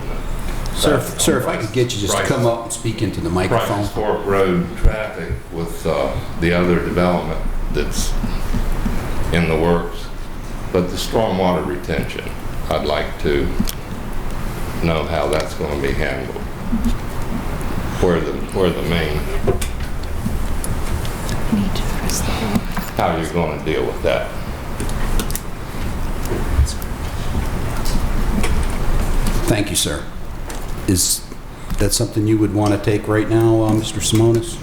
Sir, if I could get you just to come up and speak into the microphone. Price Fork Road traffic with the other development that's in the works. But the stormwater retention, I'd like to know how that's going to be handled. Where the main, how you're going to deal with that. Thank you, sir. Is that something you would want to take right now, Mr. Simonis?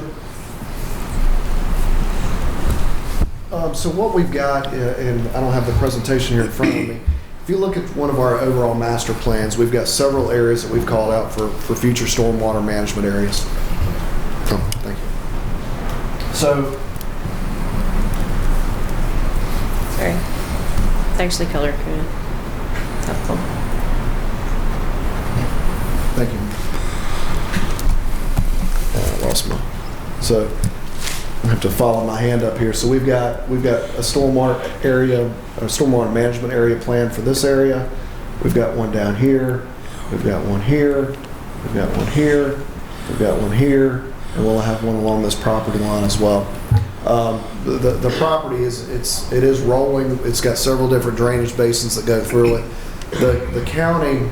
So what we've got, and I don't have the presentation here in front of me, if you look at one of our overall master plans, we've got several areas that we've called out for future stormwater management areas. Oh, thank you. So, sorry, it's actually color coded. It's helpful. Thank you. I lost my. So I have to follow my hand up here. So we've got a stormwater area, a stormwater management area plan for this area. We've got one down here. We've got one here. We've got one here. We've got one here, and we'll have one along this property line as well. The property it is rolling. It's got several different drainage basins that go through it. The county,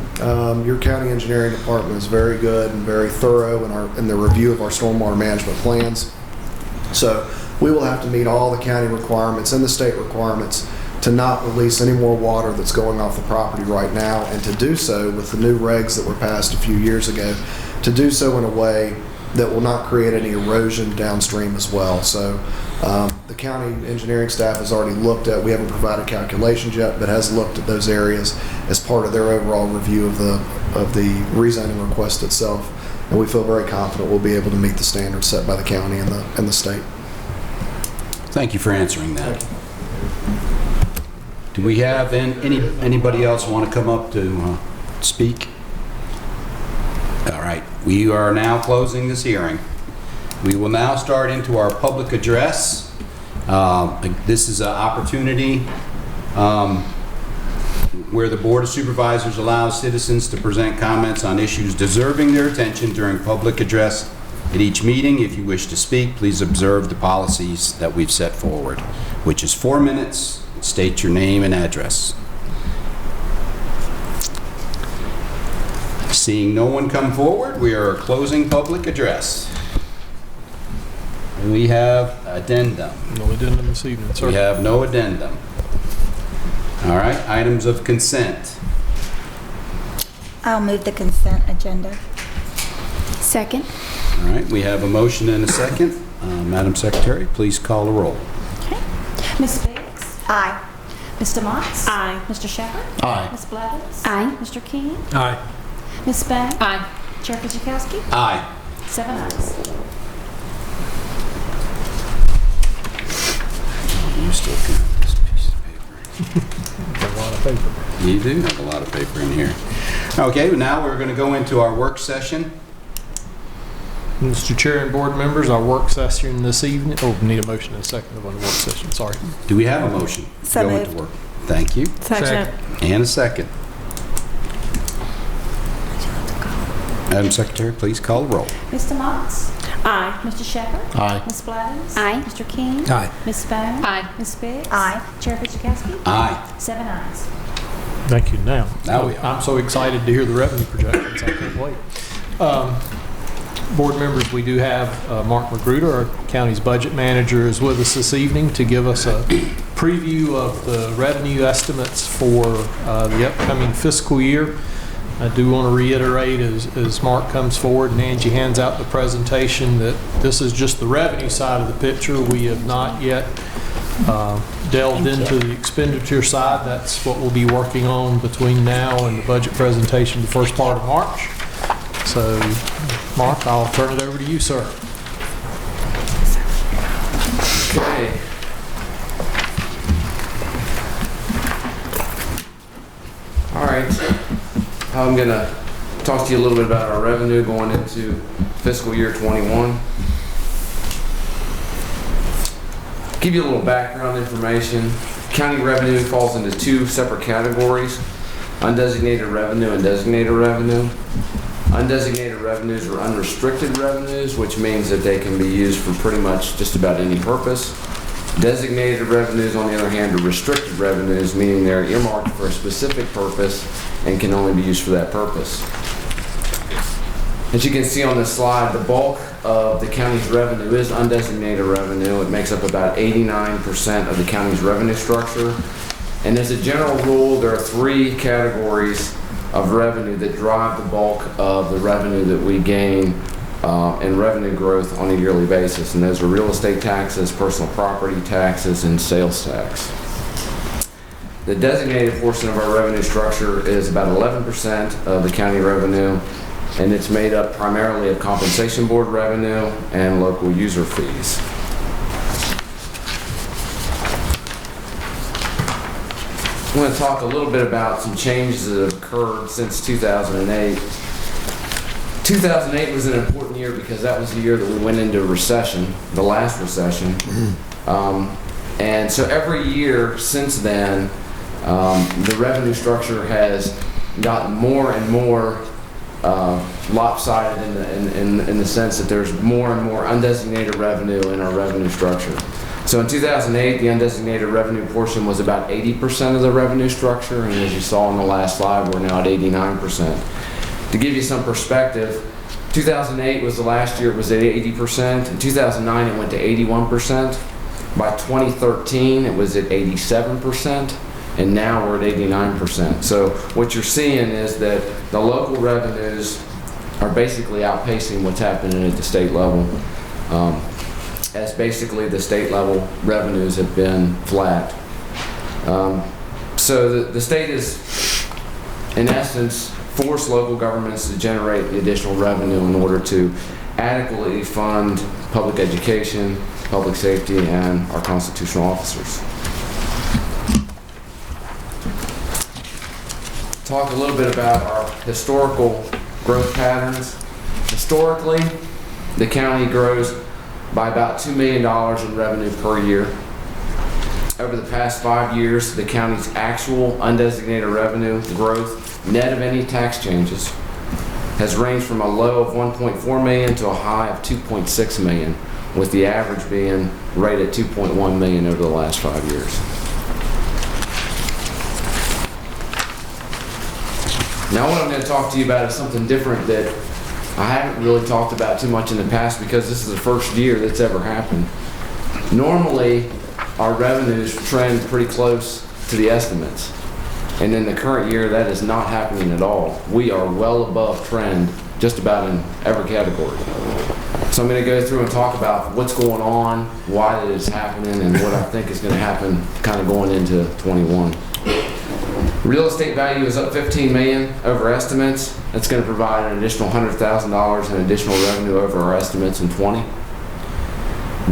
your county engineering department is very good and very thorough in the review of our stormwater management plans. So we will have to meet all the county requirements and the state requirements to not release any more water that's going off the property right now, and to do so with the new regs that were passed a few years ago, to do so in a way that will not create any erosion downstream as well. So the county engineering staff has already looked at, we haven't provided calculations yet, but has looked at those areas as part of their overall review of the rezoning request itself. And we feel very confident we'll be able to meet the standards set by the county and the state. Thank you for answering that. Do we have anybody else want to come up to speak? All right, we are now closing this hearing. We will now start into our public address. This is an opportunity where the Board of Supervisors allows citizens to present comments on issues deserving their attention during public address at each meeting. If you wish to speak, please observe the policies that we've set forward, which is 4 minutes. State your name and address. Seeing no one come forward, we are closing public address. We have addendum. No addendum this evening, sir. We have no addendum. All right, items of consent. I'll move the consent agenda. Second. All right, we have a motion and a second. Madam Secretary, please call the roll. Ms. Biggs? Aye. Mr. Motts? Aye. Mr. Shepherd? Aye. Ms. Blevins? Aye. Mr. King? Aye. Ms. Bag? Aye. Chair Kachikowski? Aye. 7 ayes. You still got this piece of paper. A lot of paper. You do have a lot of paper in here. Okay, well, now we're going to go into our work session. Mr. Chair and board members, our work session this evening, we need a motion and a second on the work session, sorry. Do we have a motion to So go into moved. work? Thank you. Second. And a second. Madam Secretary, please call the roll. Mr. Motts? Aye. Mr. Shepherd? Aye. Ms. Blevins? Aye. Mr. King? Aye. Ms. Bag? Aye. Ms. Biggs? Aye. Chair Kachikowski? Aye. 7 ayes. Thank you. Now Now we are. I'm so excited to hear the revenue projections. I can't wait. Board members, we do have Mark Magruder, our county's budget manager, is with us this evening to give us a preview of the revenue estimates for the upcoming fiscal year. I do want to reiterate as Mark comes forward and Angie hands out the presentation that this is just the revenue side of the picture. We have not yet delved into the expenditure side. That's what we'll be working on between now and the budget presentation the first part of March. So, Mark, I'll turn it over to you, sir. Okay. All right. I'm going to talk to you a little bit about our revenue going into fiscal year 21. Give you a little background information. County revenue falls into two separate categories: undesignated revenue and designated revenue. Undesignated revenues are unrestricted revenues, which means that they can be used for pretty much just about any purpose. Designated revenues, on the other hand, are restricted revenues, meaning they're earmarked for a specific purpose and can only be used for that purpose. As you can see on this slide, the bulk of the county's revenue is undesignated revenue. It makes up about 89% of the county's revenue structure. And as a general rule, there are three categories of revenue that drive the bulk of the revenue that we gain and revenue growth on a yearly basis. And those are real estate taxes, personal property taxes, and sales tax. The designated portion of our revenue structure is about 11% of the county revenue, and it's made up primarily of compensation board revenue and local user fees. I'm going to talk a little bit about some changes that have occurred since 2008. 2008 was an important year because that was the year that we went into a recession, the last recession. And so every year since then, the revenue structure has gotten more and more lopsided in the sense that there's more and more undesignated revenue in our revenue structure. So in 2008, the undesignated revenue portion was about 80% of the revenue structure, and as you saw on the last slide, we're now at 89%. To give you some perspective, 2008 was the last year it was at 80%. In 2009, it went to 81%. By 2013, it was at 87%, and now we're at 89%. So what you're seeing is that the local revenues are basically outpacing what's happening at the state level, as basically the state level revenues have been flat. So the state is, in essence, force local governments to generate additional revenue in order to adequately fund public education, public safety, and our constitutional officers. Talk a little bit about our historical growth patterns. Historically, the county grows by about $2 million in revenue per year. Over the past 5 years, the county's actual undesignated revenue growth, net of any tax changes, has ranged from a low of 1.4 million to a high of 2.6 million, with the average being right at 2.1 million over the last 5 years. Now what I'm going to talk to you about is something different that I haven't really talked about too much in the past because this is the first year that's ever happened. Normally, our revenues trend pretty close to the estimates. And in the current year, that is not happening at all. We are well above trend just about in every category. So I'm going to go through and talk about what's going on, why it is happening, and what I think is going to happen kind of going into 21. Real estate value is up 15 million over estimates. That's going to provide an additional $100,000 in additional revenue over our estimates in 20.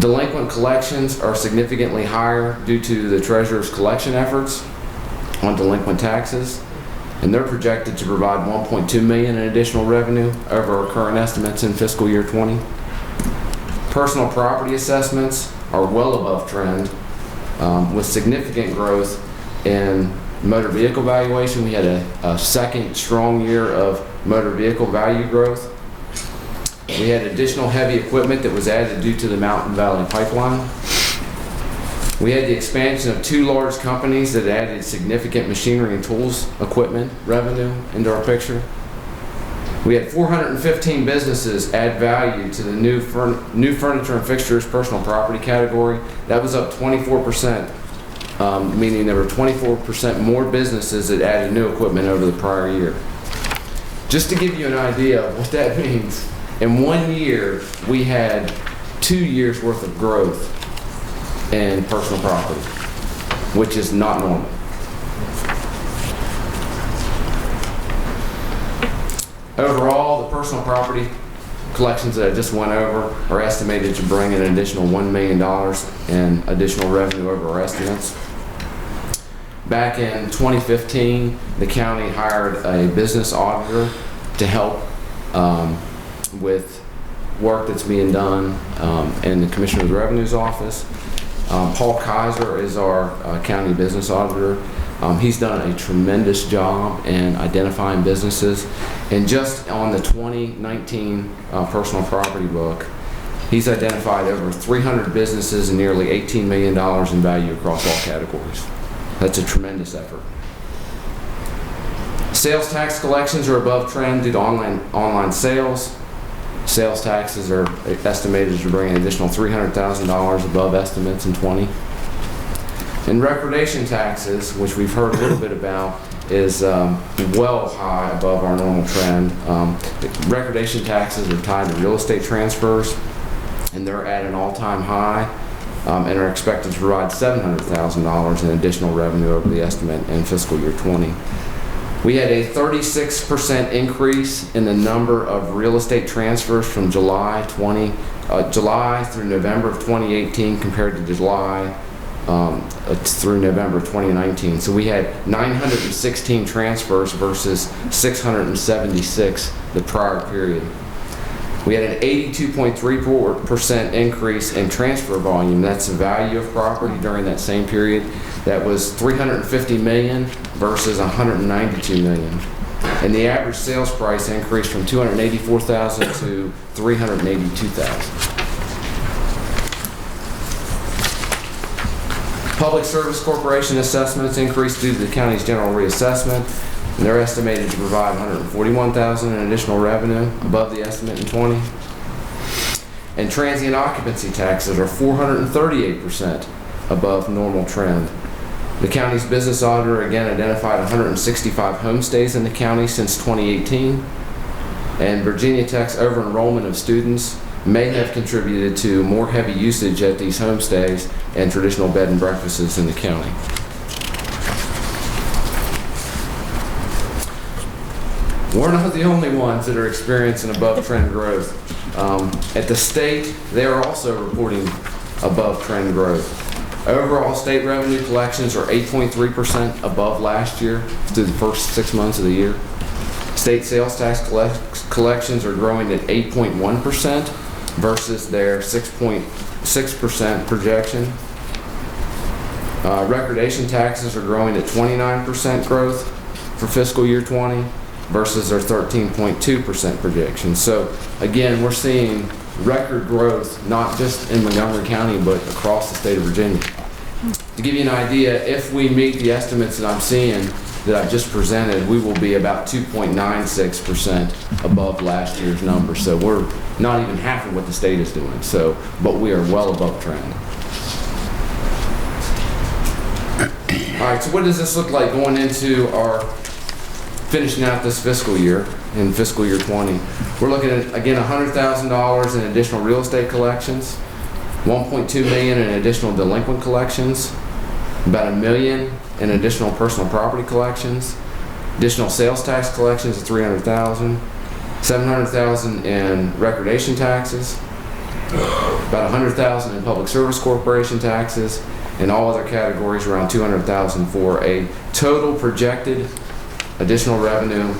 Delinquent collections are significantly higher due to the treasurer's collection efforts on delinquent taxes, and they're projected to provide 1.2 million in additional revenue over our current estimates in fiscal year 20. Personal property assessments are well above trend, with significant growth in motor vehicle valuation. We had a second strong year of motor vehicle value growth. We had additional heavy equipment that was added due to the Mountain Valley Pipeline. We had the expansion of 2 large companies that added significant machinery and tools equipment revenue into our picture. We had 415 businesses add value to the new furniture and fixtures personal property category. That was up 24%, meaning there were 24% more businesses that added new equipment over the prior year. Just to give you an idea of what that means, in 1 year, we had 2 years worth of growth in personal property, which is not normal. Overall, the personal property collections that I just went over are estimated to bring in an additional $1 million in additional revenue over our estimates. Back in 2015, the county hired a business auditor to help with work that's being done in the Commissioner of the Revenue's office. Paul Kaiser is our county business auditor. He's done a tremendous job in identifying businesses. And just on the 2019 personal property book, he's identified over 300 businesses and nearly $18 million in value across all categories. That's a tremendous effort. Sales tax collections are above trend due to online sales. Sales taxes are estimated to bring an additional $300,000 above estimates in 20. And recordation taxes, which we've heard a little bit about, is well high above our normal trend. Recordation taxes are tied to real estate transfers, and they're at an all-time high, and are expected to provide $700,000 in additional revenue over the estimate in fiscal year 20. We had a 36% increase in the number of real estate transfers from July through November of 2018 compared to July through November of 2019. So we had 916 transfers versus 676 the prior period. We had an 82.34% increase in transfer volume. That's the value of property during that same period. That was $350 million versus $192 million. And the average sales price increased from $284,000 to $382,000. Public Service Corporation assessments increased due to the county's general reassessment, and they're estimated to provide $141,000 in additional revenue above the estimate in 20. And transient occupancy taxes are 438% above normal trend. The county's business auditor again identified 165 homestays in the county since 2018, and Virginia Tech's over-enrollment of students may have contributed to more heavy usage at these homestays and traditional bed and breakfasts in the county. We're not the only ones that are experiencing above-trend growth. At the state, they are also reporting above-trend growth. Overall, state revenue collections are 8.3% above last year through the first 6 months of the year. State sales tax collections are growing at 8.1% versus their 6.6% projection. Recordation taxes are growing at 29% growth for fiscal year 20 versus their 13.2% projection. So again, we're seeing record growth, not just in Montgomery County, but across the state of Virginia. To give you an idea, if we meet the estimates that I'm seeing that I've just presented, we will be about 2.96% above last year's number. So we're not even half of what the state is doing. So, but we are well above trend. All right, so what does this look like going into our finishing out this fiscal year, in fiscal year 20? We're looking at, again, $100,000 in additional real estate collections, $1.2 million in additional delinquent collections, about $1 million in additional personal property collections, additional sales tax collections of $300,000, $700,000 in recordation taxes, about $100,000 in public service corporation taxes, and all other categories around $200,000 for a total projected additional revenue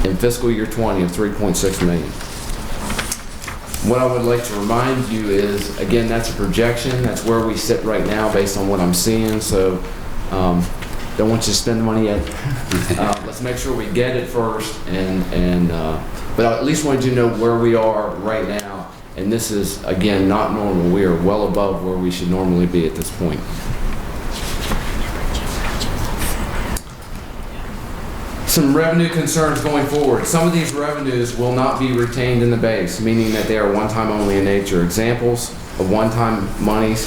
in fiscal year 20 of $3.6 million. What I would like to remind you is, again, that's a projection. That's where we sit right now based on what I'm seeing. So don't want you to spend money yet. Let's make sure we get it first. But I at least wanted you to know where we are right now. And this is, again, not normal. We are well above where we should normally be at this point. Some revenue concerns going forward. Some of these revenues will not be retained in the base, meaning that they are one-time only in nature. Examples of one-time monies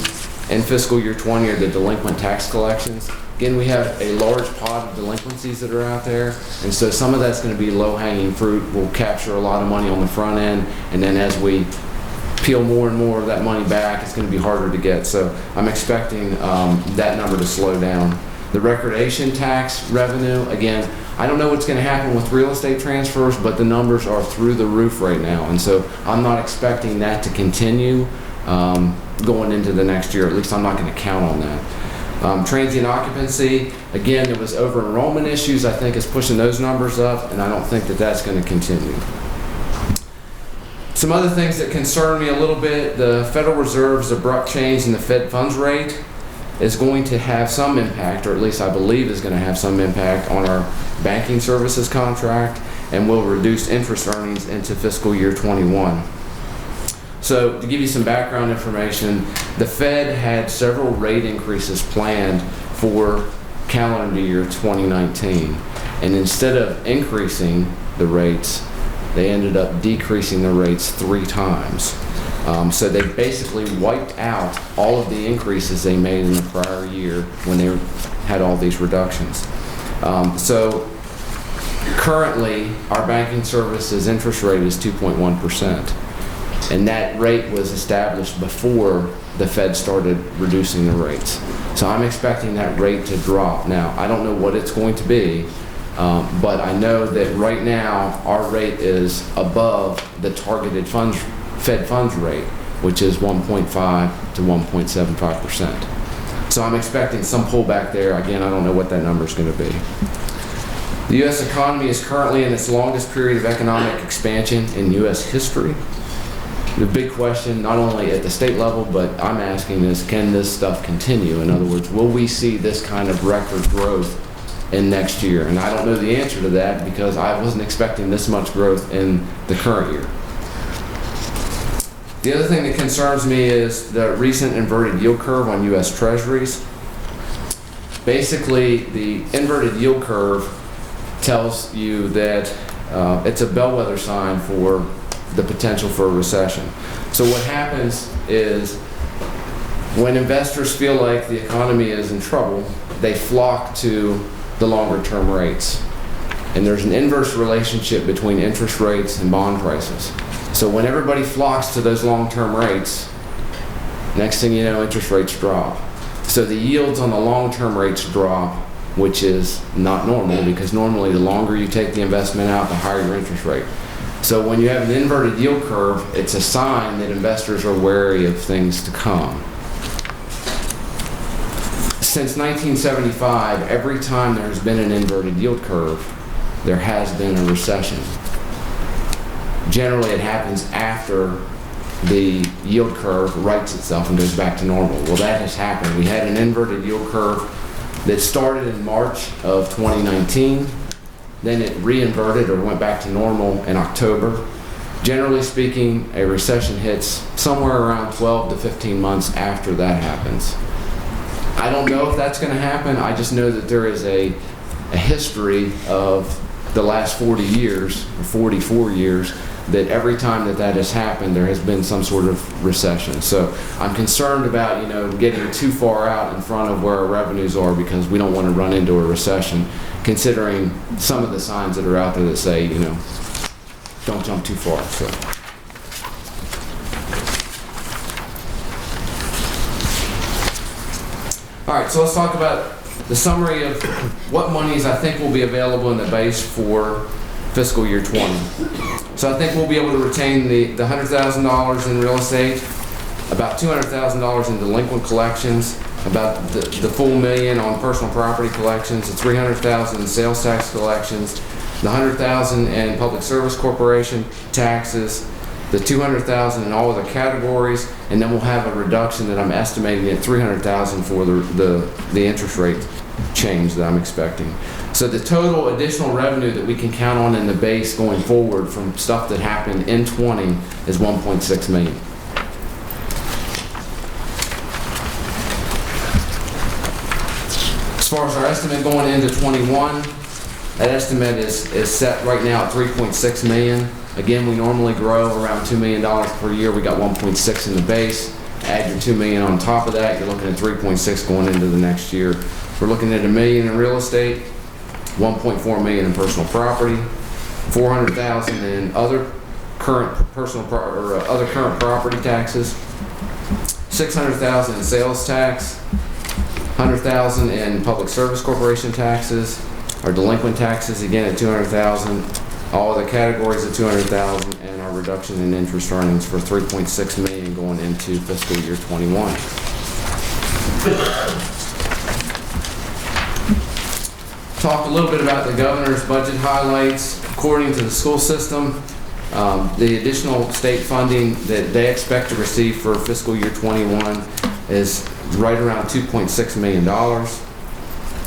in fiscal year 20 are the delinquent tax collections. Again, we have a large pot of delinquencies that are out there, and so some of that's going to be low-hanging fruit. We'll capture a lot of money on the front end, and then as we peel more and more of that money back, it's going to be harder to get. So I'm expecting that number to slow down. The recordation tax revenue, again, I don't know what's going to happen with real estate transfers, but the numbers are through the roof right now. And so I'm not expecting that to continue going into the next year. At least I'm not going to count on that. Transient occupancy, again, there was over-enrollment issues, I think, is pushing those numbers up, and I don't think that that's going to continue. Some other things that concern me a little bit, the Federal Reserve's abrupt change in the Fed funds rate is going to have some impact, or at least I believe is going to have some impact on our banking services contract, and will reduce interest earnings into fiscal year 21. So to give you some background information, the Fed had several rate increases planned for calendar year 2019. And instead of increasing the rates, they ended up decreasing the rates 3 times. So they basically wiped out all of the increases they made in the prior year when they had all these reductions. So currently, our banking services interest rate is 2.1%. And that rate was established before the Fed started reducing the rates. So I'm expecting that rate to drop. Now, I don't know what it's going to be, but I know that right now our rate is above the targeted Fed funds rate, which is 1.5 to 1.75%. So I'm expecting some pullback there. Again, I don't know what that number is going to be. The U.S. economy is currently in its longest period of economic expansion in U.S. history. The big question, not only at the state level, but I'm asking is, can this stuff continue? In other words, will we see this kind of record growth in next year? And I don't know the answer to that because I wasn't expecting this much growth in the current year. The other thing that concerns me is the recent inverted yield curve on U.S. Treasuries. Basically, the inverted yield curve tells you that it's a bellwether sign for the potential for a recession. So what happens is when investors feel like the economy is in trouble, they flock to the longer term rates. And there's an inverse relationship between interest rates and bond prices. So when everybody flocks to those long-term rates, next thing you know, interest rates drop. So the yields on the long-term rates drop, which is not normal because normally the longer you take the investment out, the higher your interest rate. So when you have an inverted yield curve, it's a sign that investors are wary of things to come. Since 1975, every time there's been an inverted yield curve, there has been a recession. Generally, it happens after the yield curve rights itself and goes back to normal. Well, that has happened. We had an inverted yield curve that started in March of 2019. Then it re-inverted or went back to normal in October. Generally speaking, a recession hits somewhere around 12 to 15 months after that happens. I don't know if that's going to happen. I just know that there is a history of the last 40 years, or 44 years, that every time that has happened, there has been some sort of recession. So I'm concerned about, getting too far out in front of where our revenues are because we don't want to run into a recession, considering some of the signs that are out there that say, don't jump too far. So. All right, so let's talk about the summary of what monies I think will be available in the base for fiscal year 20. So I think we'll be able to retain the $100,000 in real estate, about $200,000 in delinquent collections, about the full $1 million on personal property collections, the $300,000 in sales tax collections, the $100,000 in public service corporation taxes, the $200,000 in all other categories, and then we'll have a reduction that I'm estimating at $300,000 for the interest rate change that I'm expecting. So the total additional revenue that we can count on in the base going forward from stuff that happened in 20 is $1.6 million. As far as our estimate going into 21, that estimate is set right now at $3.6 million. Again, we normally grow around $2 million per year. We got 1.6 in the base. Add your $2 million on top of that, you're looking at 3.6 going into the next year. We're looking at $1 million in real estate, 1.4 million in personal property, 400,000 in other current other current property taxes, 600,000 in sales tax, 100,000 in public service corporation taxes, our delinquent taxes again at 200,000, all other categories at 200,000, and our reduction in interest earnings for 3.6 million going into fiscal year 21. Talk a little bit about the governor's budget highlights. According to the school system, the additional state funding that they expect to receive for fiscal year 21 is right around $2.6 million.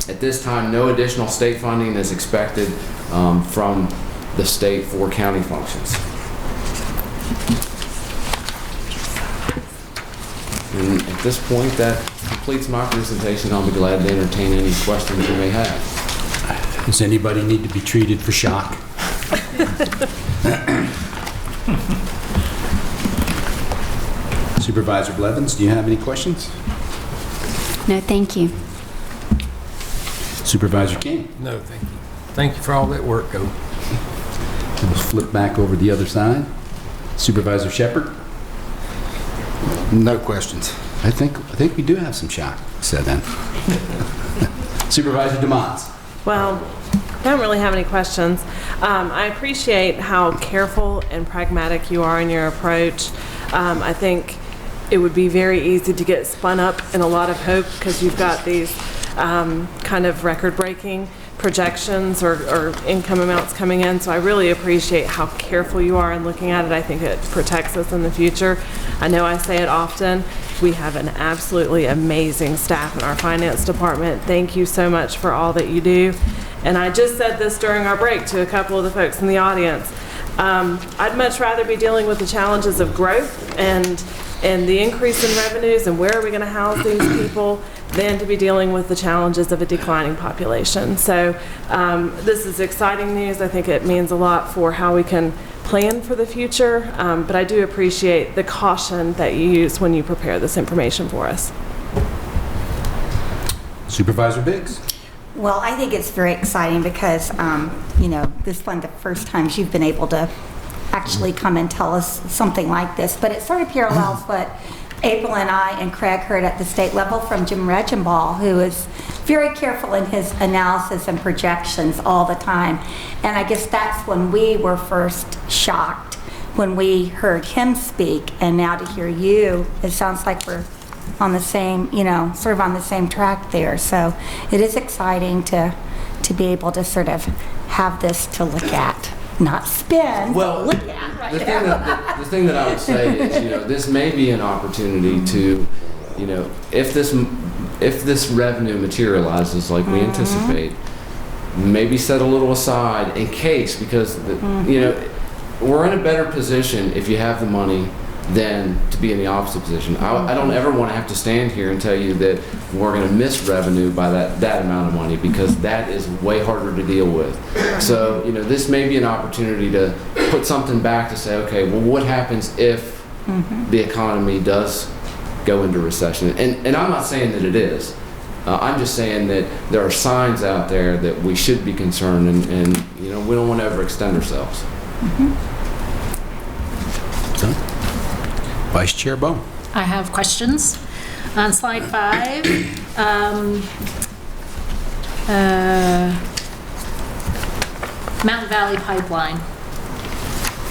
At this time, no additional state funding is expected from the state for county functions. And at this point, that completes my presentation. I'll be glad to entertain any questions you may have. Does anybody need to be treated for shock? Supervisor Blevins, do you have any questions? No, thank you. Supervisor King? No, thank you. Thank you for all that work, Go. We'll flip back over the other side. Supervisor Shepherd? No questions. I think we do have some shock, said then. Supervisor DeMons? Well, I don't really have any questions. I appreciate how careful and pragmatic you are in your approach. I think it would be very easy to get spun up in a lot of hope because you've got these kind of record-breaking projections or income amounts coming in. So I really appreciate how careful you are in looking at it. I think it protects us in the future. I know I say it often. We have an absolutely amazing staff in our finance department. Thank you so much for all that you do. And I just said this during our break to a couple of the folks in the audience. I'd much rather be dealing with the challenges of growth and the increase in revenues and where are we going to house these people than to be dealing with the challenges of a declining population. So this is exciting news. I think it means a lot for how we can plan for the future, but I do appreciate the caution that you use when you prepare this information for us. Supervisor Biggs? Well, I think it's very exciting because, this is one of the first times you've been able to actually come and tell us something like this, but it sort of parallels what April and I and Craig heard at the state level from Jim Regenball, who is very careful in his analysis and projections all the time. And I guess that's when we were first shocked, when we heard him speak, and now to hear you, it sounds like we're on the same, sort of on the same track there. So it is exciting to be able to sort of have this to look at. not spend, Well, look at right The now. thing that I would say is, this may be an opportunity to, if this revenue materializes like we anticipate, maybe set a little aside in case, because, we're in a better position if you have the money than to be in the opposite position. I don't ever want to have to stand here and tell you that we're going to miss revenue by that amount of money, because that is way harder to deal with. So, this may be an opportunity to put something back to say, okay, well, what happens if the economy does go into recession? And I'm not saying that it is. I'm just saying that there are signs out there that we should be concerned, and we don't want to overextend ourselves. Vice Chair Bone. I have questions. On slide 5, Mountain Valley Pipeline.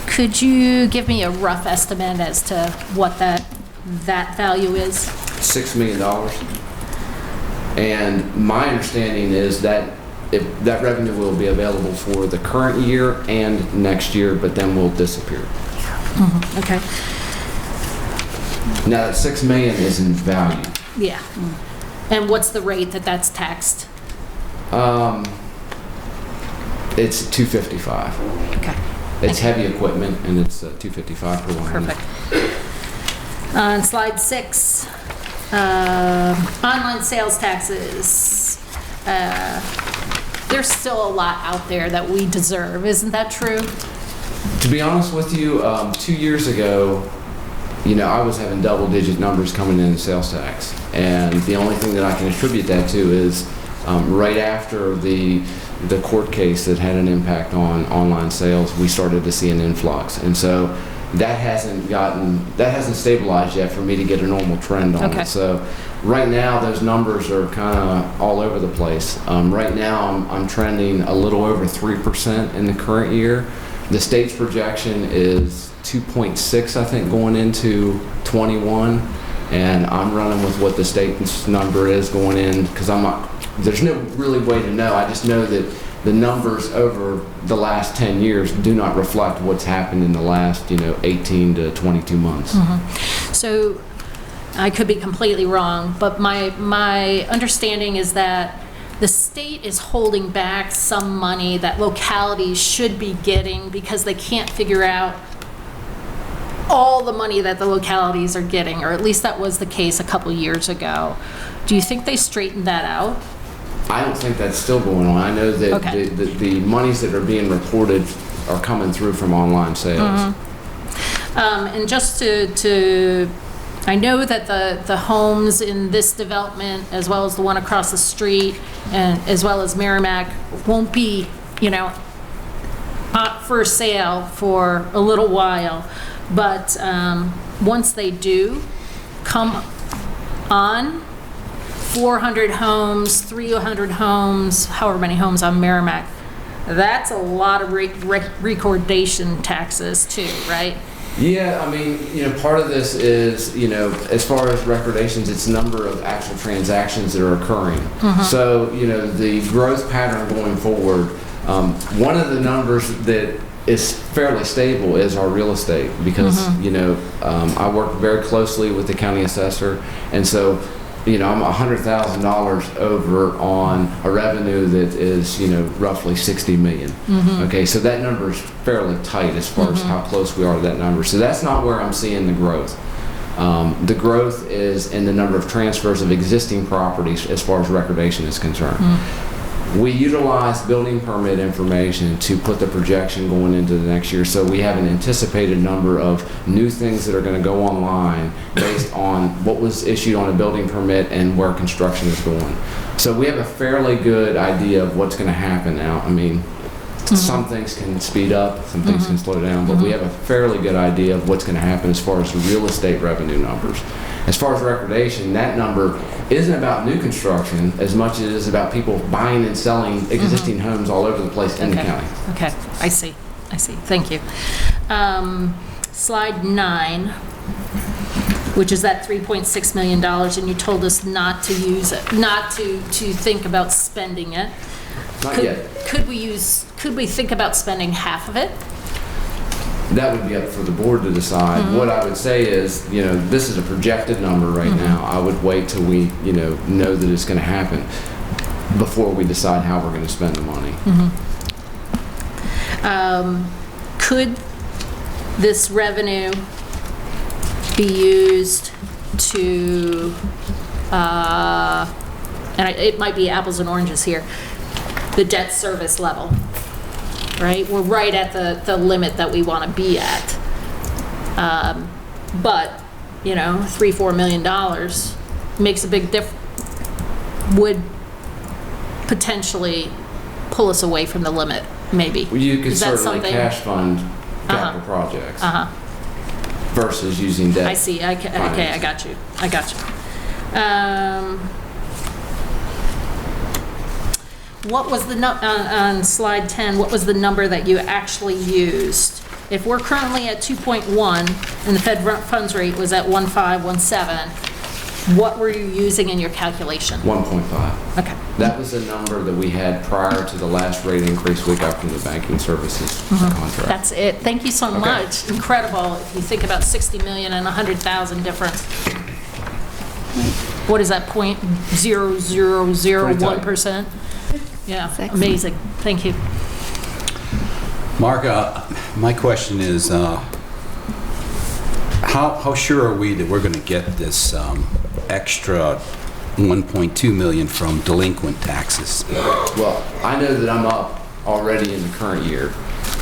Could you give me a rough estimate as to what that value is? $6 million. And my understanding is that if that revenue will be available for the current year and next year, but then will disappear. Okay. Now that $6 million is in value. Yeah. And what's the rate that that's taxed? It's $255. Okay. It's heavy equipment, and it's $255 per one. Perfect. On slide 6, online sales taxes. There's still a lot out there that we deserve. Isn't that true? To be honest with you, 2 years ago, I was having double-digit numbers coming in sales tax, and the only thing that I can attribute that to is right after the court case that had an impact on online sales, we started to see an influx, and so that hasn't stabilized yet for me to get a normal trend on it. So right now, those numbers are kind of all over the place. Right now, I'm trending a little over 3% in the current year. The state's projection is 2.6, I think, going into 21, and I'm running with what the state's number is going in, because there's no really way to know. I just know that the numbers over the last 10 years do not reflect what's happened in the last, 18 to 22 months. So I could be completely wrong, but my understanding is that the state is holding back some money that localities should be getting because they can't figure out all the money that the localities are getting, or at least that was the case a couple years ago. Do you think they straightened that out? I don't think that's still going on. I know that the monies that are being reported are coming through from online sales. And just to I know that the homes in this development, as well as the one across the street, and as well as Merrimack, won't be, up for sale for a little while. But once they do come on, 400 homes, 300 homes, however many homes on Merrimack, that's a lot of recordation taxes too, right? Yeah, I mean, part of this is, as far as recordations, it's number of actual transactions that are occurring. So, the growth pattern going forward, one of the numbers that is fairly stable is our real estate, because, I work very closely with the county assessor, and so, I'm $100,000 over on a revenue that is, roughly 60 million. Okay, so that number is fairly tight as far as how close we are to that number. So that's not where I'm seeing the growth. The growth is in the number of transfers of existing properties as far as recordation is concerned. We utilize building permit information to put the projection going into the next year, so we have an anticipated number of new things that are going to go online based on what was issued on a building permit and where construction is going. So we have a fairly good idea of what's going to happen now. I mean, some things can speed up, some things can slow down, but we have a fairly good idea of what's going to happen as far as the real estate revenue numbers. As far as recordation, that number isn't about new construction as much as it is about people buying and selling existing homes all over the place in the county. Okay, I see. Thank you. Slide 9, which is that $3.6 million, and you told us not to use it, not to think about spending it. Not yet. Could we think about spending half of it? That would be up for the board to decide. Mhm. What I would say is, this is a projected number right now. I would wait till we, know that it's going to happen before we decide how we're going to spend the money. Could this revenue be used to, it might be apples and oranges here, the debt service level, right? We're right at the limit that we want to be at. But, $3-4 million makes a big difference, would potentially pull us away from the limit, maybe. Well, you could Is that certainly something? cash fund capital projects versus using debt. I see. Okay, I got you. What was the on slide 10? What was the number that you actually used? If we're currently at 2.1 and the Fed funds rate was at 1.517, what were you using in your calculation? 1.5. Okay. That was the number that we had prior to the last rate increase we got from the banking services contract. That's it. Thank you so Okay. much. Incredible. If you think about 60 million and 100,000 difference. What is that, 0.0001%? Yeah, amazing. Thank you. Mark, my question is, how sure are we that we're going to get this extra 1.2 million from delinquent taxes? Well, I know that I'm up already in the current year,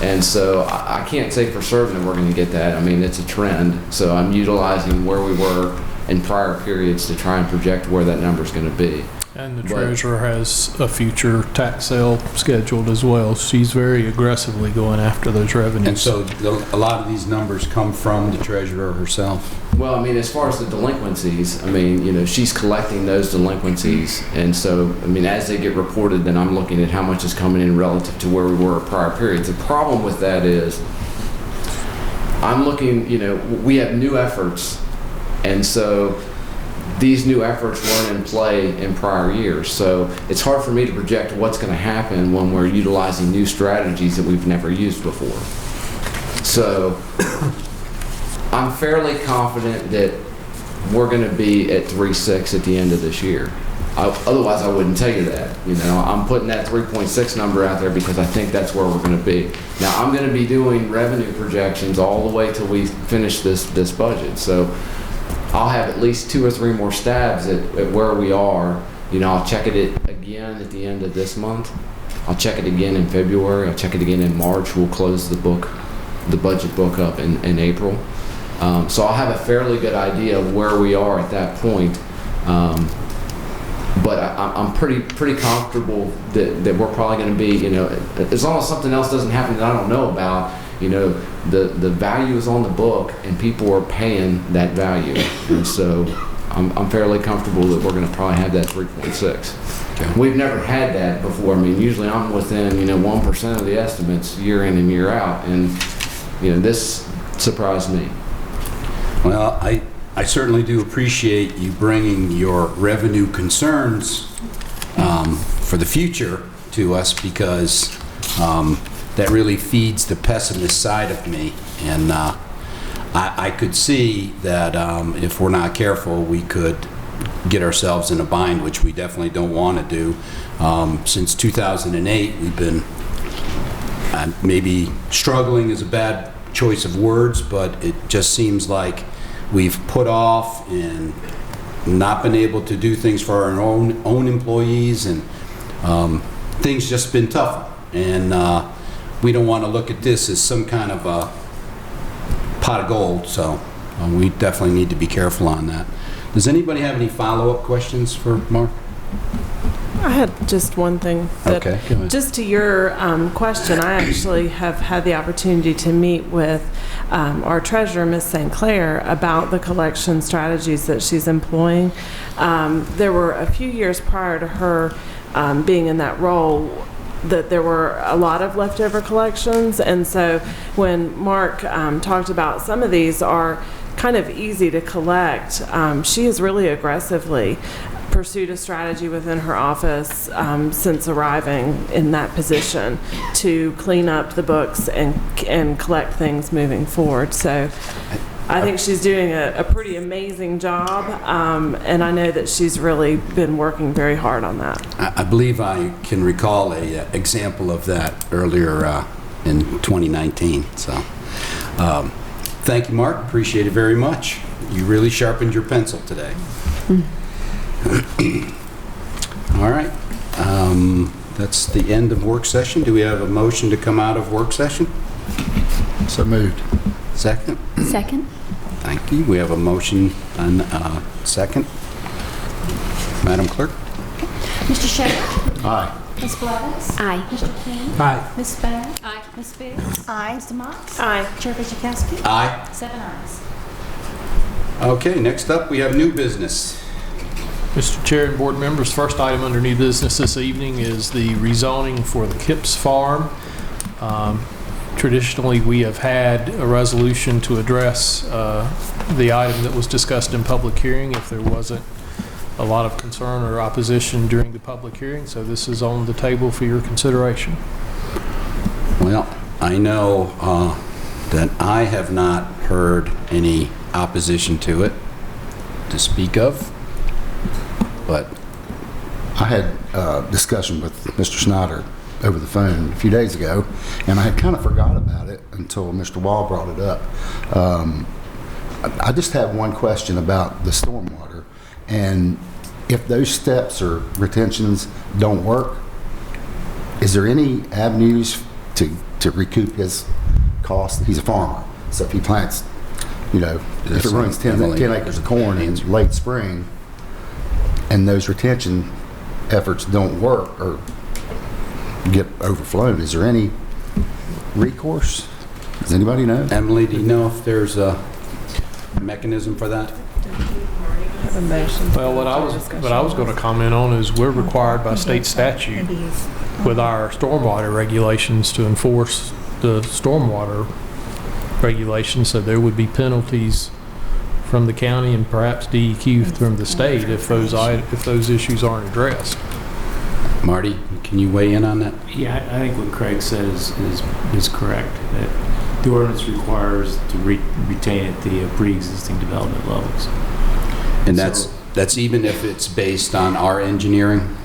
and so I can't say for certain that we're going to get that. I mean, it's a trend, so I'm utilizing where we were in prior periods to try and project where that number is going to be. And the treasurer has a future tax sale scheduled as well. She's very aggressively going after those revenues. And so a lot of these numbers come from the treasurer herself? Well, I mean, as far as the delinquencies, I mean, she's collecting those delinquencies. And so, I mean, as they get reported, then I'm looking at how much is coming in relative to where we were at prior periods. The problem with that is I'm looking, we have new efforts. And so these new efforts weren't in play in prior years. So it's hard for me to project what's going to happen when we're utilizing new strategies that we've never used before. So I'm fairly confident that we're going to be at 3.6 at the end of this year. Otherwise, I wouldn't tell you that. I'm putting that 3.6 number out there because I think that's where we're going to be. Now, I'm going to be doing revenue projections all the way till we finish this budget. So I'll have at least 2 or 3 more stabs at where we are. I'll check it again at the end of this month. I'll check it again in February. I'll check it again in March. We'll close the budget book up in April. So I'll have a fairly good idea of where we are at that point. But I'm pretty comfortable that we're probably going to be, as long as something else doesn't happen that I don't know about, the value is on the book and people are paying that value. And so I'm fairly comfortable that we're going to probably have that 3.6. Okay. We've never had that before. I mean, usually I'm within, 1% of the estimates year in and year out. And, this surprised me. Well, I certainly do appreciate you bringing your revenue concerns for the future to us because that really feeds the pessimist side of me. And I could see that if we're not careful, we could get ourselves in a bind, which we definitely don't want to do. Since 2008, we've been maybe struggling is a bad choice of words, but it just seems like we've put off and not been able to do things for our own employees, and things just been tougher. And we don't want to look at this as some kind of a pot of gold, so we definitely need to be careful on that. Does anybody have any follow-up questions for Mark? I had just one thing. Okay, go ahead. Just to your question, I actually have had the opportunity to meet with our treasurer, Ms. St. Clair, about the collection strategies that she's employing. There were a few years prior to her being in that role that there were a lot of leftover collections, and so when Mark talked about some of these are kind of easy to collect, she is really aggressively pursued a strategy within her office since arriving in that position to clean up the books and collect things moving forward. So I think she's doing a pretty amazing job, and I know that she's really been working very hard on that. I believe I can recall a example of that earlier in 2019. So, thank you, Mark. Appreciate it very much. You really sharpened your pencil today. All right. That's the end of work session. Do we have a motion to come out of work session? So moved. Second? Second. Thank you. We have a motion and second. Madam Clerk? Mr. Shepherd? Aye. Ms. Blevins? Aye. Mr. King? Aye. Ms. Bowers? Aye. Ms. Biggs? Aye. Mr. Motts? Aye. Chair Fishikowski? Aye. 7 ayes. Okay, next up, we have new business. Mr. Chair and board members, first item under new business this evening is the rezoning for the Kipps Farm. Traditionally, we have had a resolution to address the item that was discussed in public hearing if there wasn't a lot of concern or opposition during the public hearing. So this is on the table for your consideration. Well, I know that I have not heard any opposition to it to speak of, but I had a discussion with Mr. Snyder over the phone a few days ago, and I had kind of forgot about it until Mr. Wall brought it up. I just have one question about the stormwater, and if those steps or retentions don't work, is there any avenues to recoup his cost? He's a farmer, so if he plants, if it runs 10 acres of corn in late spring, and those retention efforts don't work or get overflowed, is there any recourse? Does anybody know? Emily, do you know if there's a mechanism for that? Well, what I was going to comment on is we're required by state statute with our stormwater regulations to enforce the stormwater regulations, so there would be penalties from the county and perhaps DEQ from the state if those issues aren't addressed. Marty, can you weigh in on that? Yeah, I think what Craig says is correct, that the ordinance requires to retain at the pre-existing development levels. And that's even if it's based on our engineering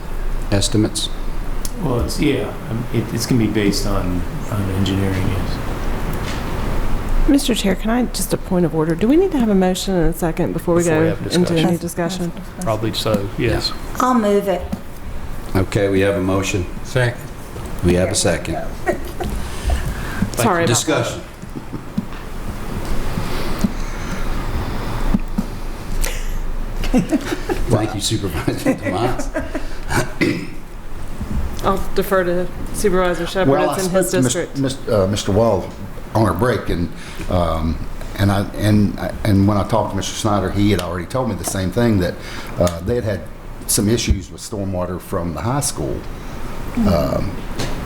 estimates? Well, it's going to be based on engineering, yes. Mr. Chair, can I just a point of order? Do we need to have a motion and a second before we go into any discussion? Probably so, yes. I'll move it. Okay, we have a motion. Second. We have a second. Sorry about discussion. Thank you, Supervisor Demots. I'll defer to Supervisor Shepherd. Well, it's in his district. Mr. Wall on our break, and when I talked to Mr. Snyder, he had already told me the same thing, that they had some issues with stormwater from the high school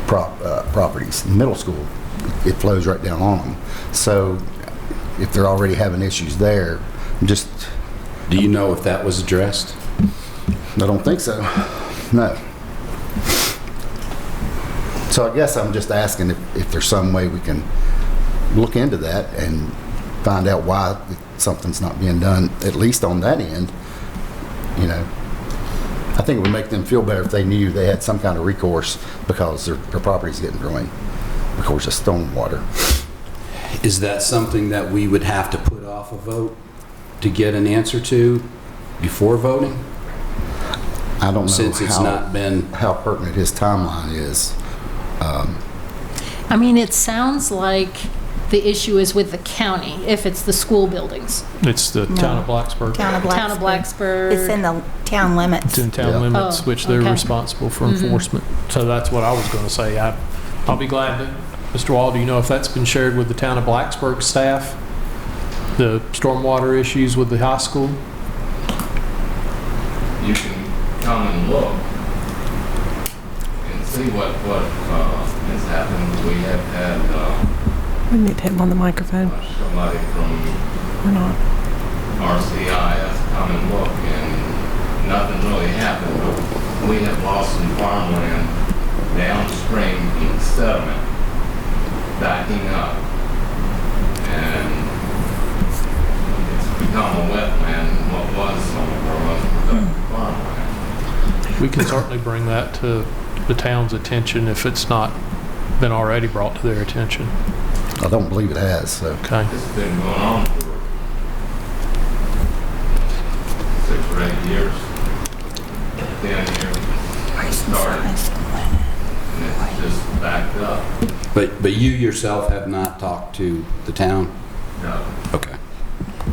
properties. Middle school, it flows right down on them. So if they're already having issues there, just... Do you know if that was addressed? I don't think so. No. So I guess I'm just asking if there's some way we can look into that and find out why something's not being done, at least on that end. I think it would make them feel better if they knew they had some kind of recourse because their property's getting ruined, because of stormwater. Is that something that we would have to put off a vote to get an answer to before voting? I don't know since it's not been how pertinent his timeline is. I mean, it sounds like the issue is with the county, if it's the school buildings. It's the town of Blacksburg. Town of Blacksburg. It's in the town limits. It's in town limits, which they're responsible for enforcement. So that's what I was going to say. I'll be glad to. Mr. Wall, do you know if that's been shared with the town of Blacksburg staff? The stormwater issues with the high school? You can come and look and see what has happened. We have had we need to hit him on the microphone. Somebody from We're not. RCIS come and look, and nothing really happened, but we have lost some farmland downstream in sediment backing up. And it's become a wetland, and what was some of our most productive farmland. We can certainly bring that to the town's attention if it's not been already brought to their attention. I don't believe it has, so. Okay. It's been going on for 6 or 8 years. 10 years. It started. And it's just backed up. But you yourself have not talked to the town? No. Okay.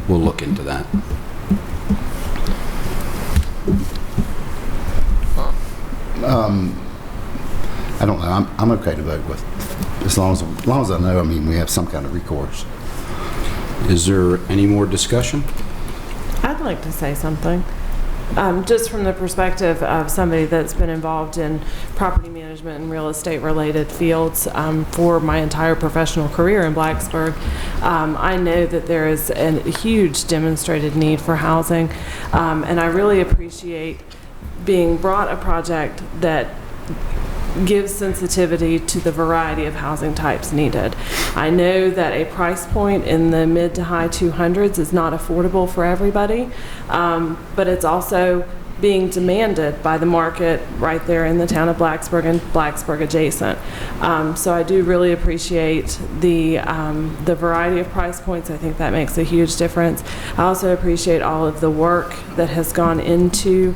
We'll look into that. I don't know. I'm okay to vote with, as long as I know. I mean, we have some kind of recourse. Is there any more discussion? I'd like to say something. Just from the perspective of somebody that's been involved in property management and real estate related fields for my entire professional career in Blacksburg, I know that there is a huge demonstrated need for housing, and I really appreciate being brought a project that gives sensitivity to the variety of housing types needed. I know that a price point in the mid to high 200s is not affordable for everybody, but it's also being demanded by the market right there in the town of Blacksburg and Blacksburg adjacent. So I do really appreciate the variety of price points. I think that makes a huge difference. I also appreciate all of the work that has gone into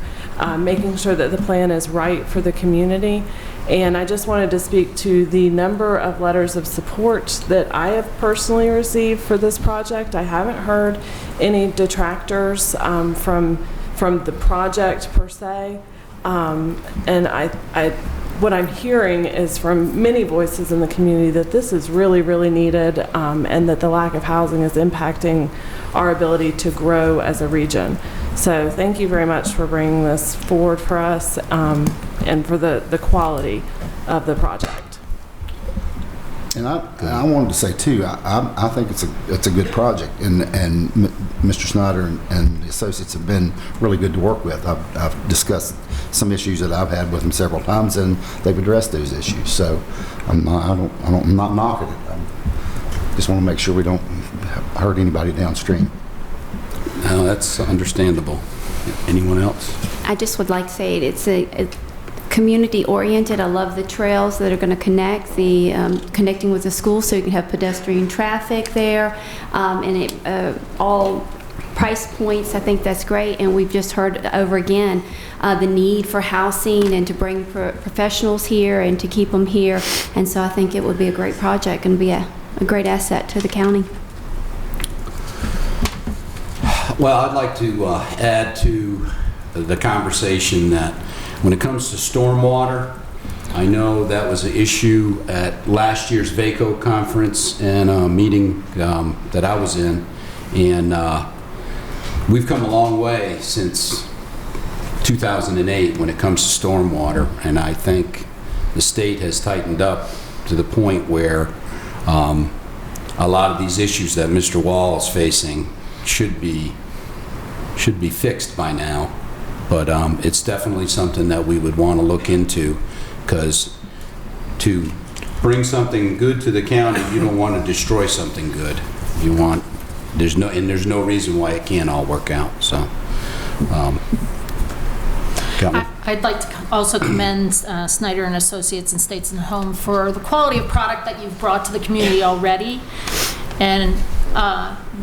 making sure that the plan is right for the community. And I just wanted to speak to the number of letters of support that I have personally received for this project. I haven't heard any detractors from the project per se. And what I'm hearing is from many voices in the community that this is really, really needed, and that the lack of housing is impacting our ability to grow as a region. So thank you very much for bringing this forward for us, and for the quality of the project. And I wanted to say too, I think it's a good project, and Mr. Snyder and the associates have been really good to work with. I've discussed some issues that I've had with them several times, and they've addressed those issues. So I'm not knocking it. I just want to make sure we don't hurt anybody downstream. No, that's understandable. Anyone else? I just would like to say it's a community-oriented. I love the trails that are going to connect, the connecting with the school so you can have pedestrian traffic there, and all price points. I think that's great, and we've just heard over again the need for housing and to bring professionals here and to keep them here, and so I think it would be a great project and be a great asset to the county. Well, I'd like to add to the conversation that when it comes to stormwater, I know that was an issue at last year's VACO conference and a meeting that I was in, and we've come a long way since 2008 when it comes to stormwater, and I think the state has tightened up to the point where a lot of these issues that Mr. Wall is facing should be fixed by now, but it's definitely something that we would want to look into, because to bring something good to the county, you don't want to destroy something good. You want, there's no reason why it can't all work out. So I'd like to also commend Snyder and Associates and States and Home for the quality of product that you've brought to the community already, and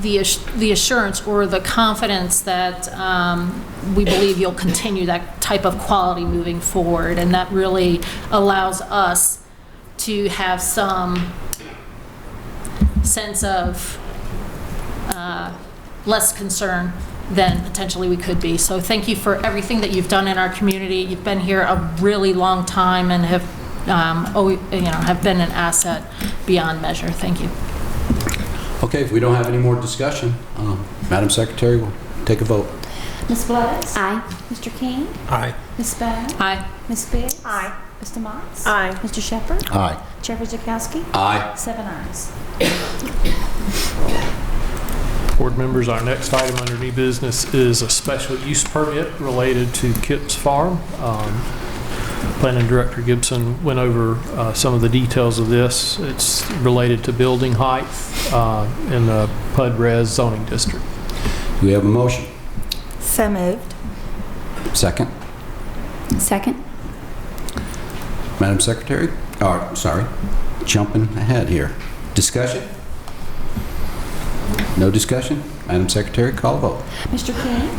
the assurance or the confidence that we believe you'll continue that type of quality moving forward, and that really allows us to have some sense of less concern than potentially we could be. So thank you for everything that you've done in our community. You've been here a really long time and have have been an asset beyond measure. Thank you. Okay, if we don't have any more discussion, Madam Secretary will take a vote. Ms. Bloods? Aye. Mr. King? Aye. Ms. Bowden? Aye. Ms. Biggs? Aye. Mr. Motts? Aye. Mr. Shepherd? Aye. Chair Jakowski? Aye. 7 ayes. Ordinance Board members, our next item under new business is a special use permit related to Kip's Farm. Planning Director Gibson went over some of the details of this. It's related to building height in the PUD Res zoning district. Do we have a motion? So moved. Second? Second. Madam Secretary? Sorry, jumping ahead here. Discussion? No discussion? Madam Secretary, call the vote. Mr. King?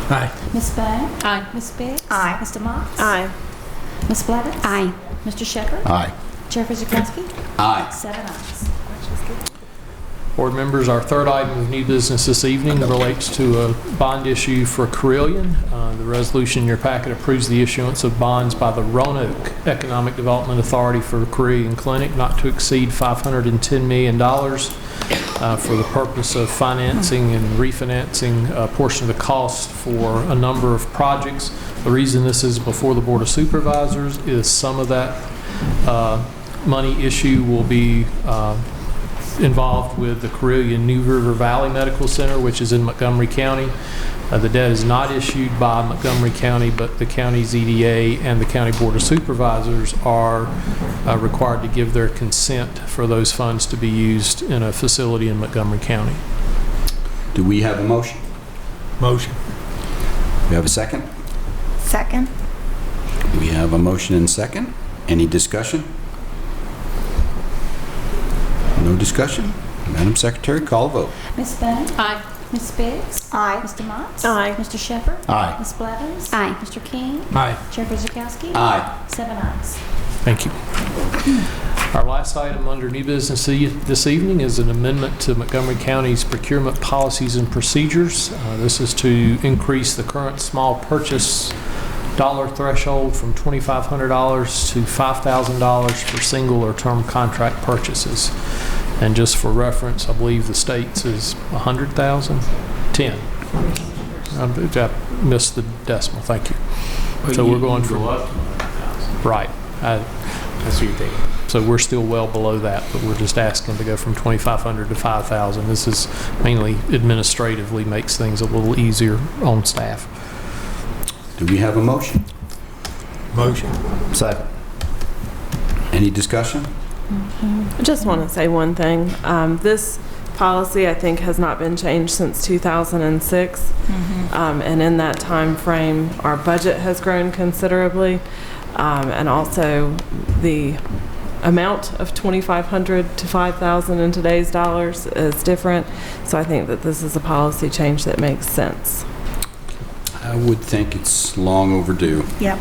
Aye. Ms. Bang? Aye. Ms. Biggs? Aye. Mr. Motts? Aye. Ms. Blevins? Aye. Mr. Shepherd? Aye. Chair Fizikowski? Aye. 7 ayes. Board members, our third item of new business this evening relates to a bond issue for Carillion. The resolution in your packet approves the issuance of bonds by the Roanoke Economic Development Authority for Carillion Clinic not to exceed $510 million for the purpose of financing and refinancing a portion of the cost for a number of projects. The reason this is before the Board of Supervisors is some of that money issue will be involved with the Carillion New River Valley Medical Center, which is in Montgomery County. The debt is not issued by Montgomery County, but the county's EDA and the County Board of Supervisors are required to give their consent for those funds to be used in a facility in Montgomery County. Do we have a motion? Motion. We have a second? Second. We have a motion and second. Any discussion? No discussion? Madam Secretary, call the vote. Ms. Bang? Aye. Ms. Biggs? Aye. Mr. Motts? Aye. Mr. Shepherd? Aye. Ms. Blevins? Aye. Mr. King? Aye. Chair Fizikowski? Aye. 7 ayes. Thank you. Our last item under new business this evening is an amendment to Montgomery County's procurement policies and procedures. This is to increase the current small purchase dollar threshold from $2,500 to $5,000 for single or term contract purchases. And just for reference, I believe the state's is 100,000? 10. I missed the decimal, thank you. So we're going from... Go up to 100,000. Right. That's what you're thinking. So we're still well below that, but we're just asking to go from 2,500 to 5,000. This is mainly administratively makes things a little easier on staff. Do we have a motion? Motion. Second. Any discussion? I just want to say one thing. This policy, I think, has not been changed since 2006. And in that time frame, our budget has grown considerably. And also the amount of $2,500 to $5,000 in today's dollars is different. So I think that this is a policy change that makes sense. I would think it's long overdue. Yep.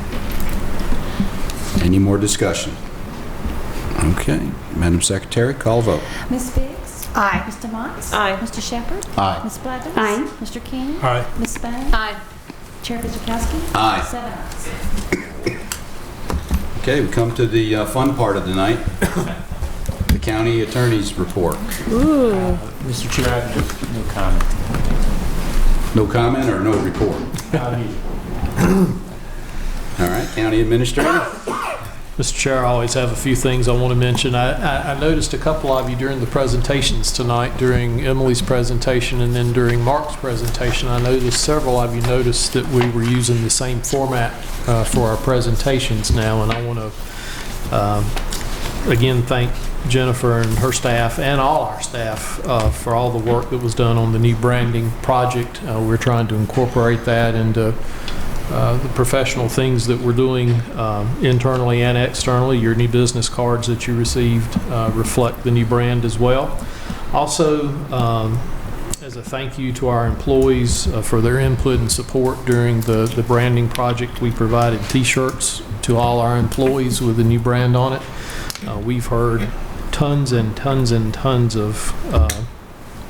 Any more discussion? Okay. Madam Secretary, call vote. Ms. Biggs? Aye. Mr. Motts? Aye. Mr. Shepherd? Aye. Ms. Blevins? Aye. Mr. King? Aye. Ms. Bang? Aye. Chair Fizikowski? Aye. 7 ayes. Okay, we come to the fun part of the night. The county attorney's report. Ooh. Mr. Chair, no comment. No comment or no report? All right, county administrator. Mr. Chair, I always have a few things I want to mention. I noticed a couple of you during the presentations tonight, during Emily's presentation and then during Mark's presentation. I noticed several of you noticed that we were using the same format for our presentations now, and I want to again thank Jennifer and her staff and all our staff for all the work that was done on the new branding project. We're trying to incorporate that into the professional things that we're doing internally and externally. Your new business cards that you received reflect the new brand as well. Also, as a thank you to our employees for their input and support during the branding project, we provided t-shirts to all our employees with the new brand on it. We've heard tons and tons and tons of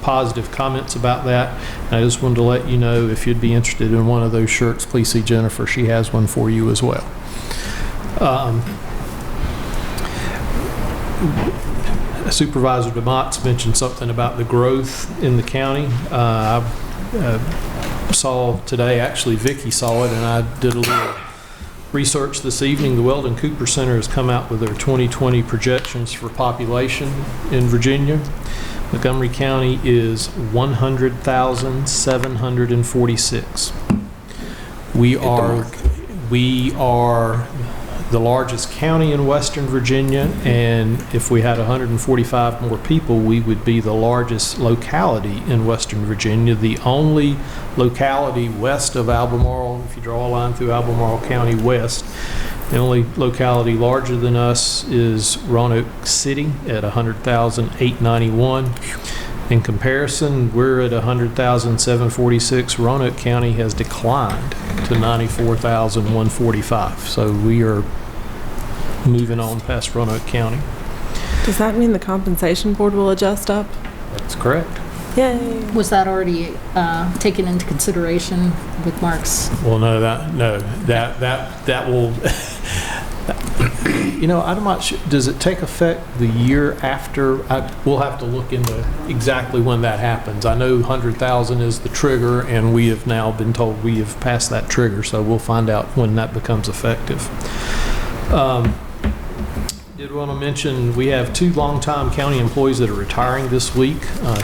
positive comments about that. And I just wanted to let you know, if you'd be interested in one of those shirts, please see Jennifer. She has one for you as well. Supervisor DeMott's mentioned something about the growth in the county. I saw today, actually Vicki saw it, and I did a little research this evening. The Weldon Cooper Center has come out with their 2020 projections for population in Virginia. Montgomery County is 100,746. We are the largest county in Western Virginia, and if we had 145 more people, we would be the largest locality in Western Virginia. The only locality west of Albemarle, if you draw a line through Albemarle County west, the only locality larger than us is Roanoke City at 100,891. In comparison, we're at 100,746. Roanoke County has declined to 94,145. So we are moving on past Roanoke County. Does that mean the compensation board will adjust up? That's correct. Yay. Was that already taken into consideration with Mark's? Well, no, that will. You know, I'm not sure. Does it take effect the year after? We'll have to look into exactly when that happens. I know 100,000 is the trigger, and we have now been told we have passed that trigger, so we'll find out when that becomes effective. Did want to mention we have 2 longtime county employees that are retiring this week.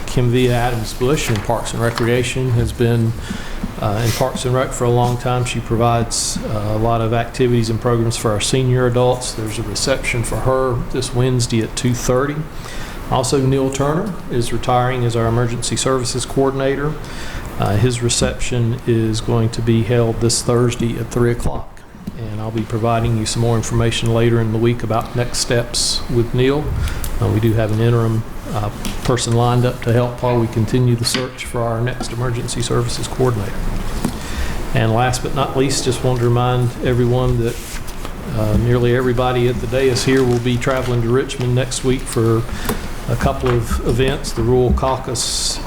Kim V. Adams Bush in Parks and Recreation has been in Parks and Rec for a long time. She provides a lot of activities and programs for our senior adults. There's a reception for her this Wednesday at 2:30. Also, Neil Turner is retiring as our Emergency Services Coordinator. His reception is going to be held this Thursday at 3 o'clock. And I'll be providing you some more information later in the week about next steps with Neil. We do have an interim person lined up to help while we continue the search for our next Emergency Services Coordinator. And last but not least, just wanted to remind everyone that nearly everybody at the dais here will be traveling to Richmond next week for a couple of events. The Rural Caucus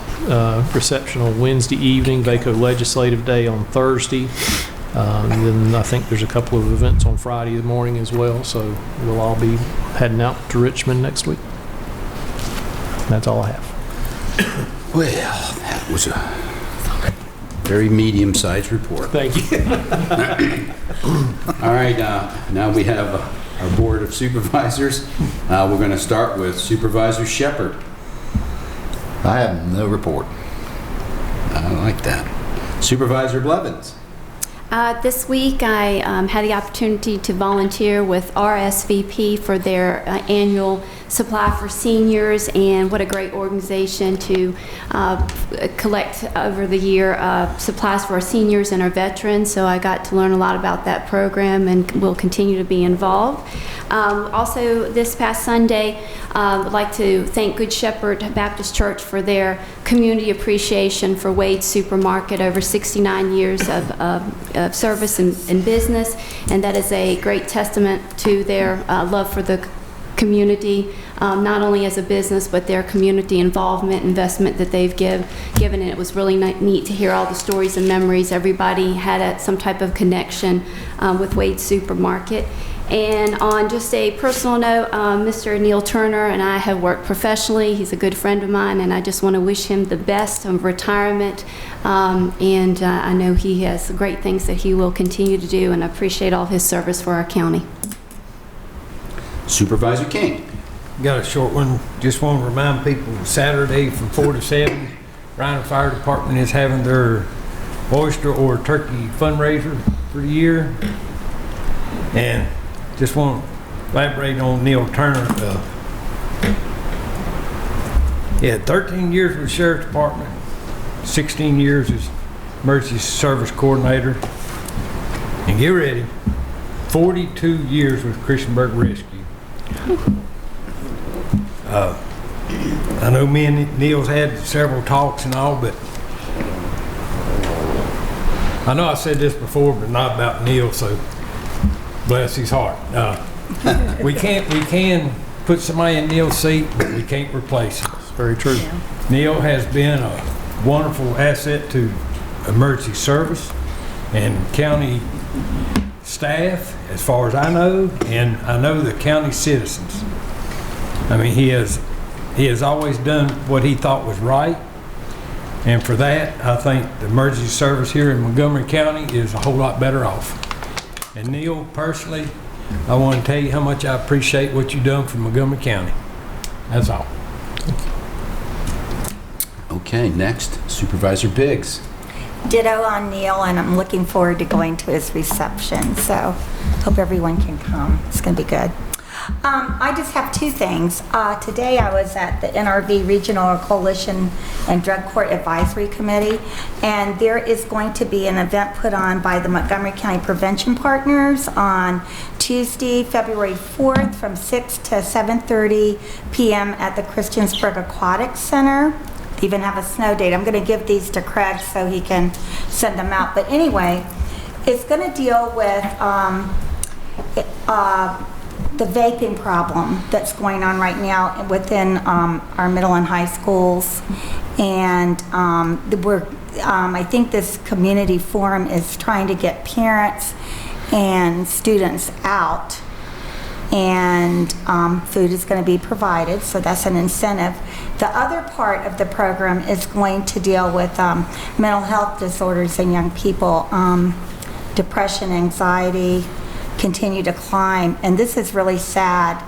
reception on Wednesday evening, VACO Legislative Day on Thursday. And then I think there's a couple of events on Friday morning as well, so we'll all be heading out to Richmond next week. That's all I have. Well, that was a very medium-sized report. Thank you. All right, now we have our Board of Supervisors. We're going to start with Supervisor Shepherd. I have no report. I like that. Supervisor Blevins. This week, I had the opportunity to volunteer with RSVP for their annual supply for seniors, and what a great organization to collect over the year supplies for our seniors and our veterans. So I got to learn a lot about that program and will continue to be involved. Also, this past Sunday, I'd like to thank Good Shepherd Baptist Church for their community appreciation for Wade's Supermarket, over 69 years of service and business, and that is a great testament to their love for the community, not only as a business, but their community involvement, investment that they've given, and it was really neat to hear all the stories and memories. Everybody had some type of connection with Wade's Supermarket. And on just a personal note, Mr. Neil Turner and I have worked professionally. He's a good friend of mine, and I just want to wish him the best of retirement. And I know he has great things that he will continue to do, and I appreciate all of his service for our county. Supervisor King. Got a short one. Just want to remind people, Saturday from 4 to 7, Rhino Fire Department is having their oyster or turkey fundraiser for the year. And just want to elaborate on Neil Turner. He had 13 years with the Sheriff's Department, 16 years as Emergency Service Coordinator, and get ready, 42 years with Christiansburg Rescue. I know me and Neil's had several talks and all, but I know I said this before, but not about Neil, so bless his heart. We can put somebody in Neil's seat, but we can't replace him. It's very true. Yeah. Neil has been a wonderful asset to emergency service and county staff, as far as I know, and I know the county citizens. I mean, he has always done what he thought was right, and for that, I think the emergency service here in Montgomery County is a whole lot better off. And Neil, personally, I want to tell you how much I appreciate what you've done for Montgomery County. That's all. Okay, next, Supervisor Biggs. Ditto on Neil, and I'm looking forward to going to his reception, so hope everyone can come. It's going to be good. I just have two things. Today I was at the NRV Regional Coalition and Drug Court Advisory Committee, and there is going to be an event put on by the Montgomery County Prevention Partners on Tuesday, February 4th from 6 to 7:30 p.m. at the Christiansburg Aquatic Center. They even have a snow date. I'm going to give these to Craig so he can send them out. But anyway, it's going to deal with the vaping problem that's going on right now within our middle and high schools. And I think this community forum is trying to get parents and students out, and food is going to be provided, so that's an incentive. The other part of the program is going to deal with mental health disorders in young people. Depression, anxiety continue to climb, and this is really sad.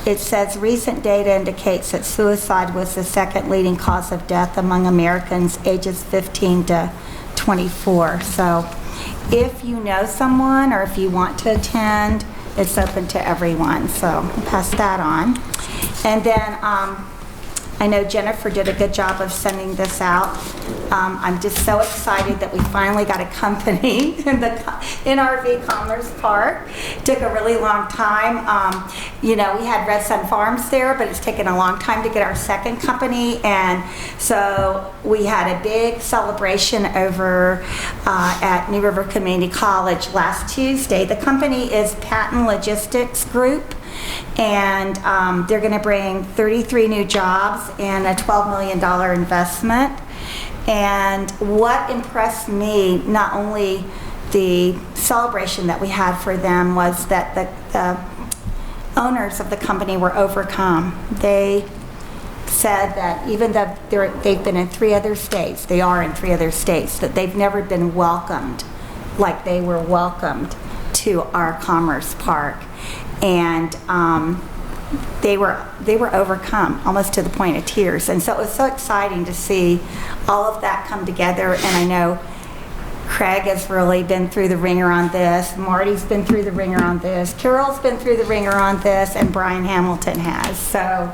It says recent data indicates that suicide was the second leading cause of death among Americans ages 15 to 24. So if you know someone or if you want to attend, it's open to everyone. So I'll pass that on. And then I know Jennifer did a good job of sending this out. I'm just so excited that we finally got a company in the NRV Commerce Park. Took a really long time. You know, we had Red Sun Farms there, but it's taken a long time to get our second company. And so we had a big celebration over at New River Community College last Tuesday. The company is Patton Logistics Group, and they're going to bring 33 new jobs and a $12 million investment. And what impressed me, not only the celebration that we had for them, was that the owners of the company were overcome. They said that even though they've been in 3 other states, they are in 3 other states, that they've never been welcomed like they were welcomed to our Commerce Park. And they were overcome almost to the point of tears. And so it was so exciting to see all of that come together. And I know Craig has really been through the ringer on this. Marty's been through the ringer on this. Carol's been through the ringer on this, and Brian Hamilton has. So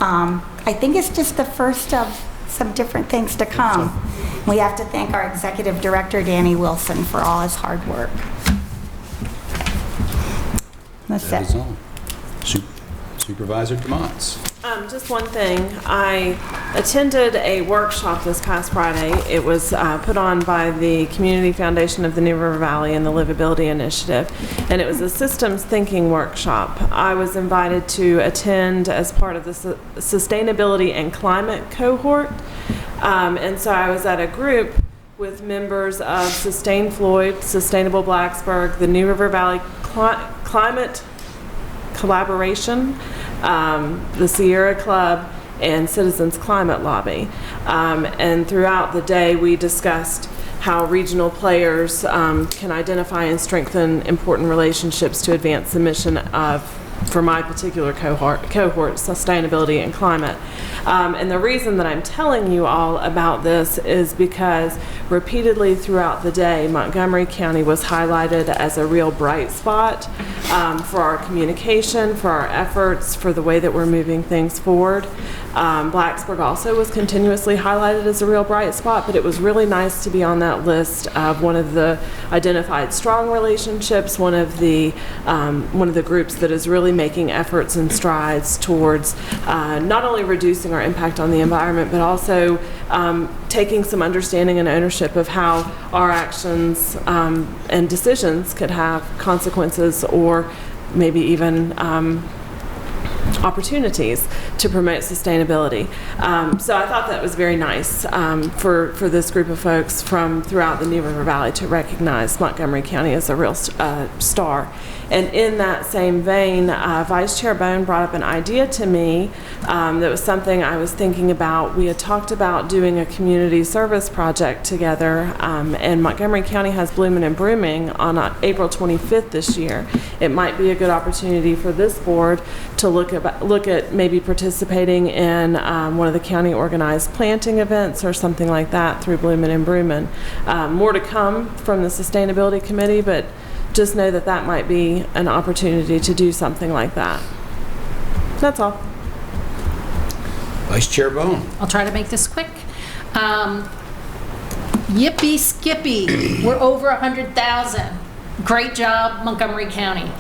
I think it's just the first of some different things to come. We have to thank our executive director, Danny Wilson, for all his hard work. That's That it. is all. Supervisor DeMonts. Just one thing. I attended a workshop this past Friday. It was put on by the Community Foundation of the New River Valley and the Livability Initiative, and it was a systems thinking workshop. I was invited to attend as part of the Sustainability and Climate cohort, and so I was at a group with members of Sustain Floyd, Sustainable Blacksburg, the New River Valley Climate Collaboration, the Sierra Club, and Citizens Climate Lobby. And throughout the day, we discussed how regional players can identify and strengthen important relationships to advance the mission of, for my particular cohort, sustainability and climate. And the reason that I'm telling you all about this is because repeatedly throughout the day, Montgomery County was highlighted as a real bright spot for our communication, for our efforts, for the way that we're moving things forward. Blacksburg also was continuously highlighted as a real bright spot, but it was really nice to be on that list of one of the identified strong relationships, one of the groups that is really making efforts and strides towards not only reducing our impact on the environment, but also taking some understanding and ownership of how our actions and decisions could have consequences or maybe even opportunities to promote sustainability. So I thought that was very nice for this group of folks from throughout the New River Valley to recognize Montgomery County as a real star. And in that same vein, Vice Chair Bone brought up an idea to me that was something I was thinking about. We had talked about doing a community service project together, and Montgomery County has Bloomin' and Brooming on April 25th this year. It might be a good opportunity for this board to look look at maybe participating in one of the county organized planting events or something like that through Bloomin' and Broomin'. More to come from the Sustainability Committee, but just know that that might be an opportunity to do something like that. That's all. Vice Chair Bone. I'll try to make this quick. Yippee skippy, we're over 100,000. Great job, Montgomery County.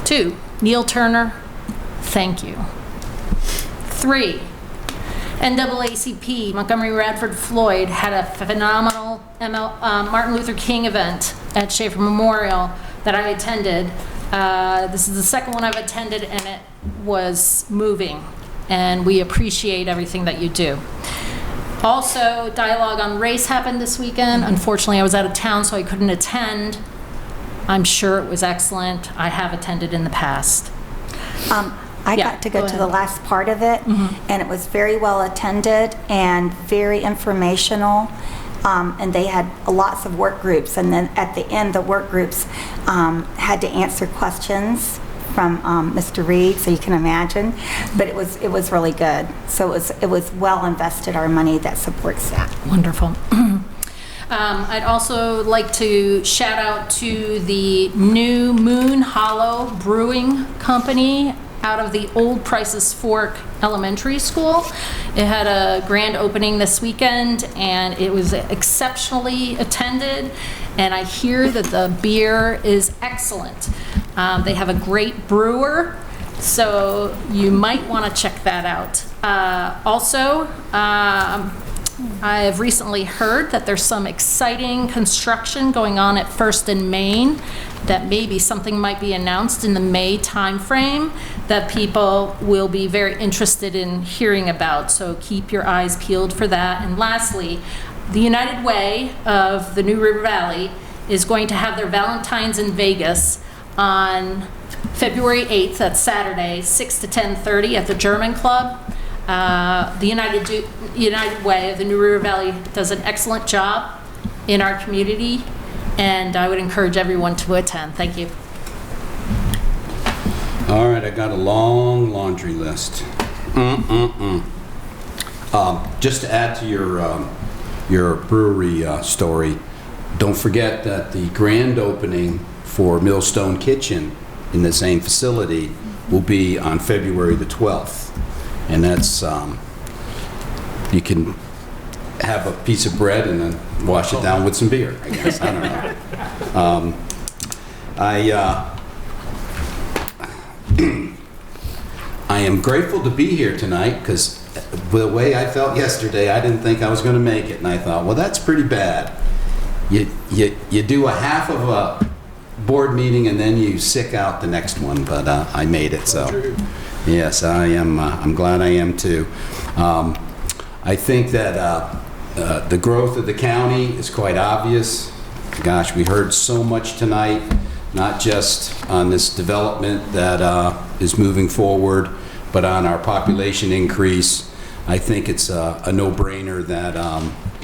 2, Neil Turner, thank you. 3, NAACP, Montgomery Radford Floyd had a phenomenal Martin Luther King event at Schaefer Memorial that I attended. This is the second one I've attended, and it was moving, and we appreciate everything that you do. Also, Dialogue on Race happened this weekend. Unfortunately, I was out of town, so I couldn't attend. I'm sure it was excellent. I have attended in the past. I got to go to the last part of it, and it was very well attended and very informational. And they had lots of work groups, and then at the end, the work groups had to answer questions from Mr. Reed, so you can imagine. But it was really good. So it was well invested, our money that supports that. Wonderful. I'd also like to shout out to the new Moon Hollow Brewing Company out of the old Price's Fork Elementary School. It had a grand opening this weekend, and it was exceptionally attended, and I hear that the beer is excellent. They have a great brewer, so you might want to check that out. Also, I have recently heard that there's some exciting construction going on at First and Main, that maybe something might be announced in the May timeframe that people will be very interested in hearing about. So keep your eyes peeled for that. And lastly, the United Way of the New River Valley is going to have their Valentine's in Vegas on February 8th, that's Saturday, 6 to 10:30 at the German Club. The United Way of the New River Valley does an excellent job in our community, and I would encourage everyone to attend. Thank you. All right, I got a long laundry list. Just to add to your brewery story, don't forget that the grand opening for Millstone Kitchen in the same facility will be on February the 12th. And that's, you can have a piece of bread and then wash it down with some beer, I guess. I don't know. I am grateful to be here tonight because the way I felt yesterday, I didn't think I was going to make it. And I thought, well, that's pretty bad. You do a half of a board meeting and then you sick out the next one, but I made it, so. Yes, I am. I'm glad I am too. I think that the growth of the county is quite obvious. Gosh, we heard so much tonight, not just on this development that is moving forward, but on our population increase. I think it's a no-brainer that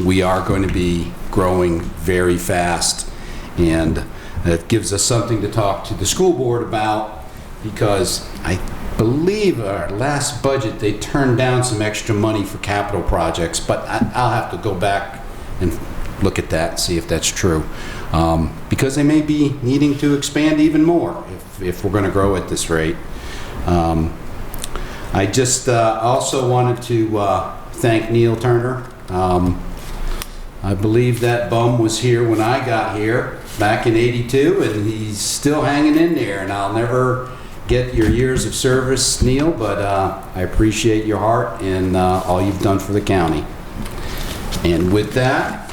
we are going to be growing very fast, and it gives us something to talk to the school board about, because I believe our last budget they turned down some extra money for capital projects, but I'll have to go back and look at that and see if that's true, because they may be needing to expand even more if we're going to grow at this rate. I just also wanted to thank Neil Turner. I believe that bum was here when I got here back in '82, and he's still hanging in there, and I'll never get your years of service, Neil, but I appreciate your heart and all you've done for the county. And with that,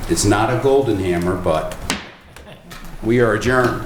it's not a golden hammer, but we are adjourned.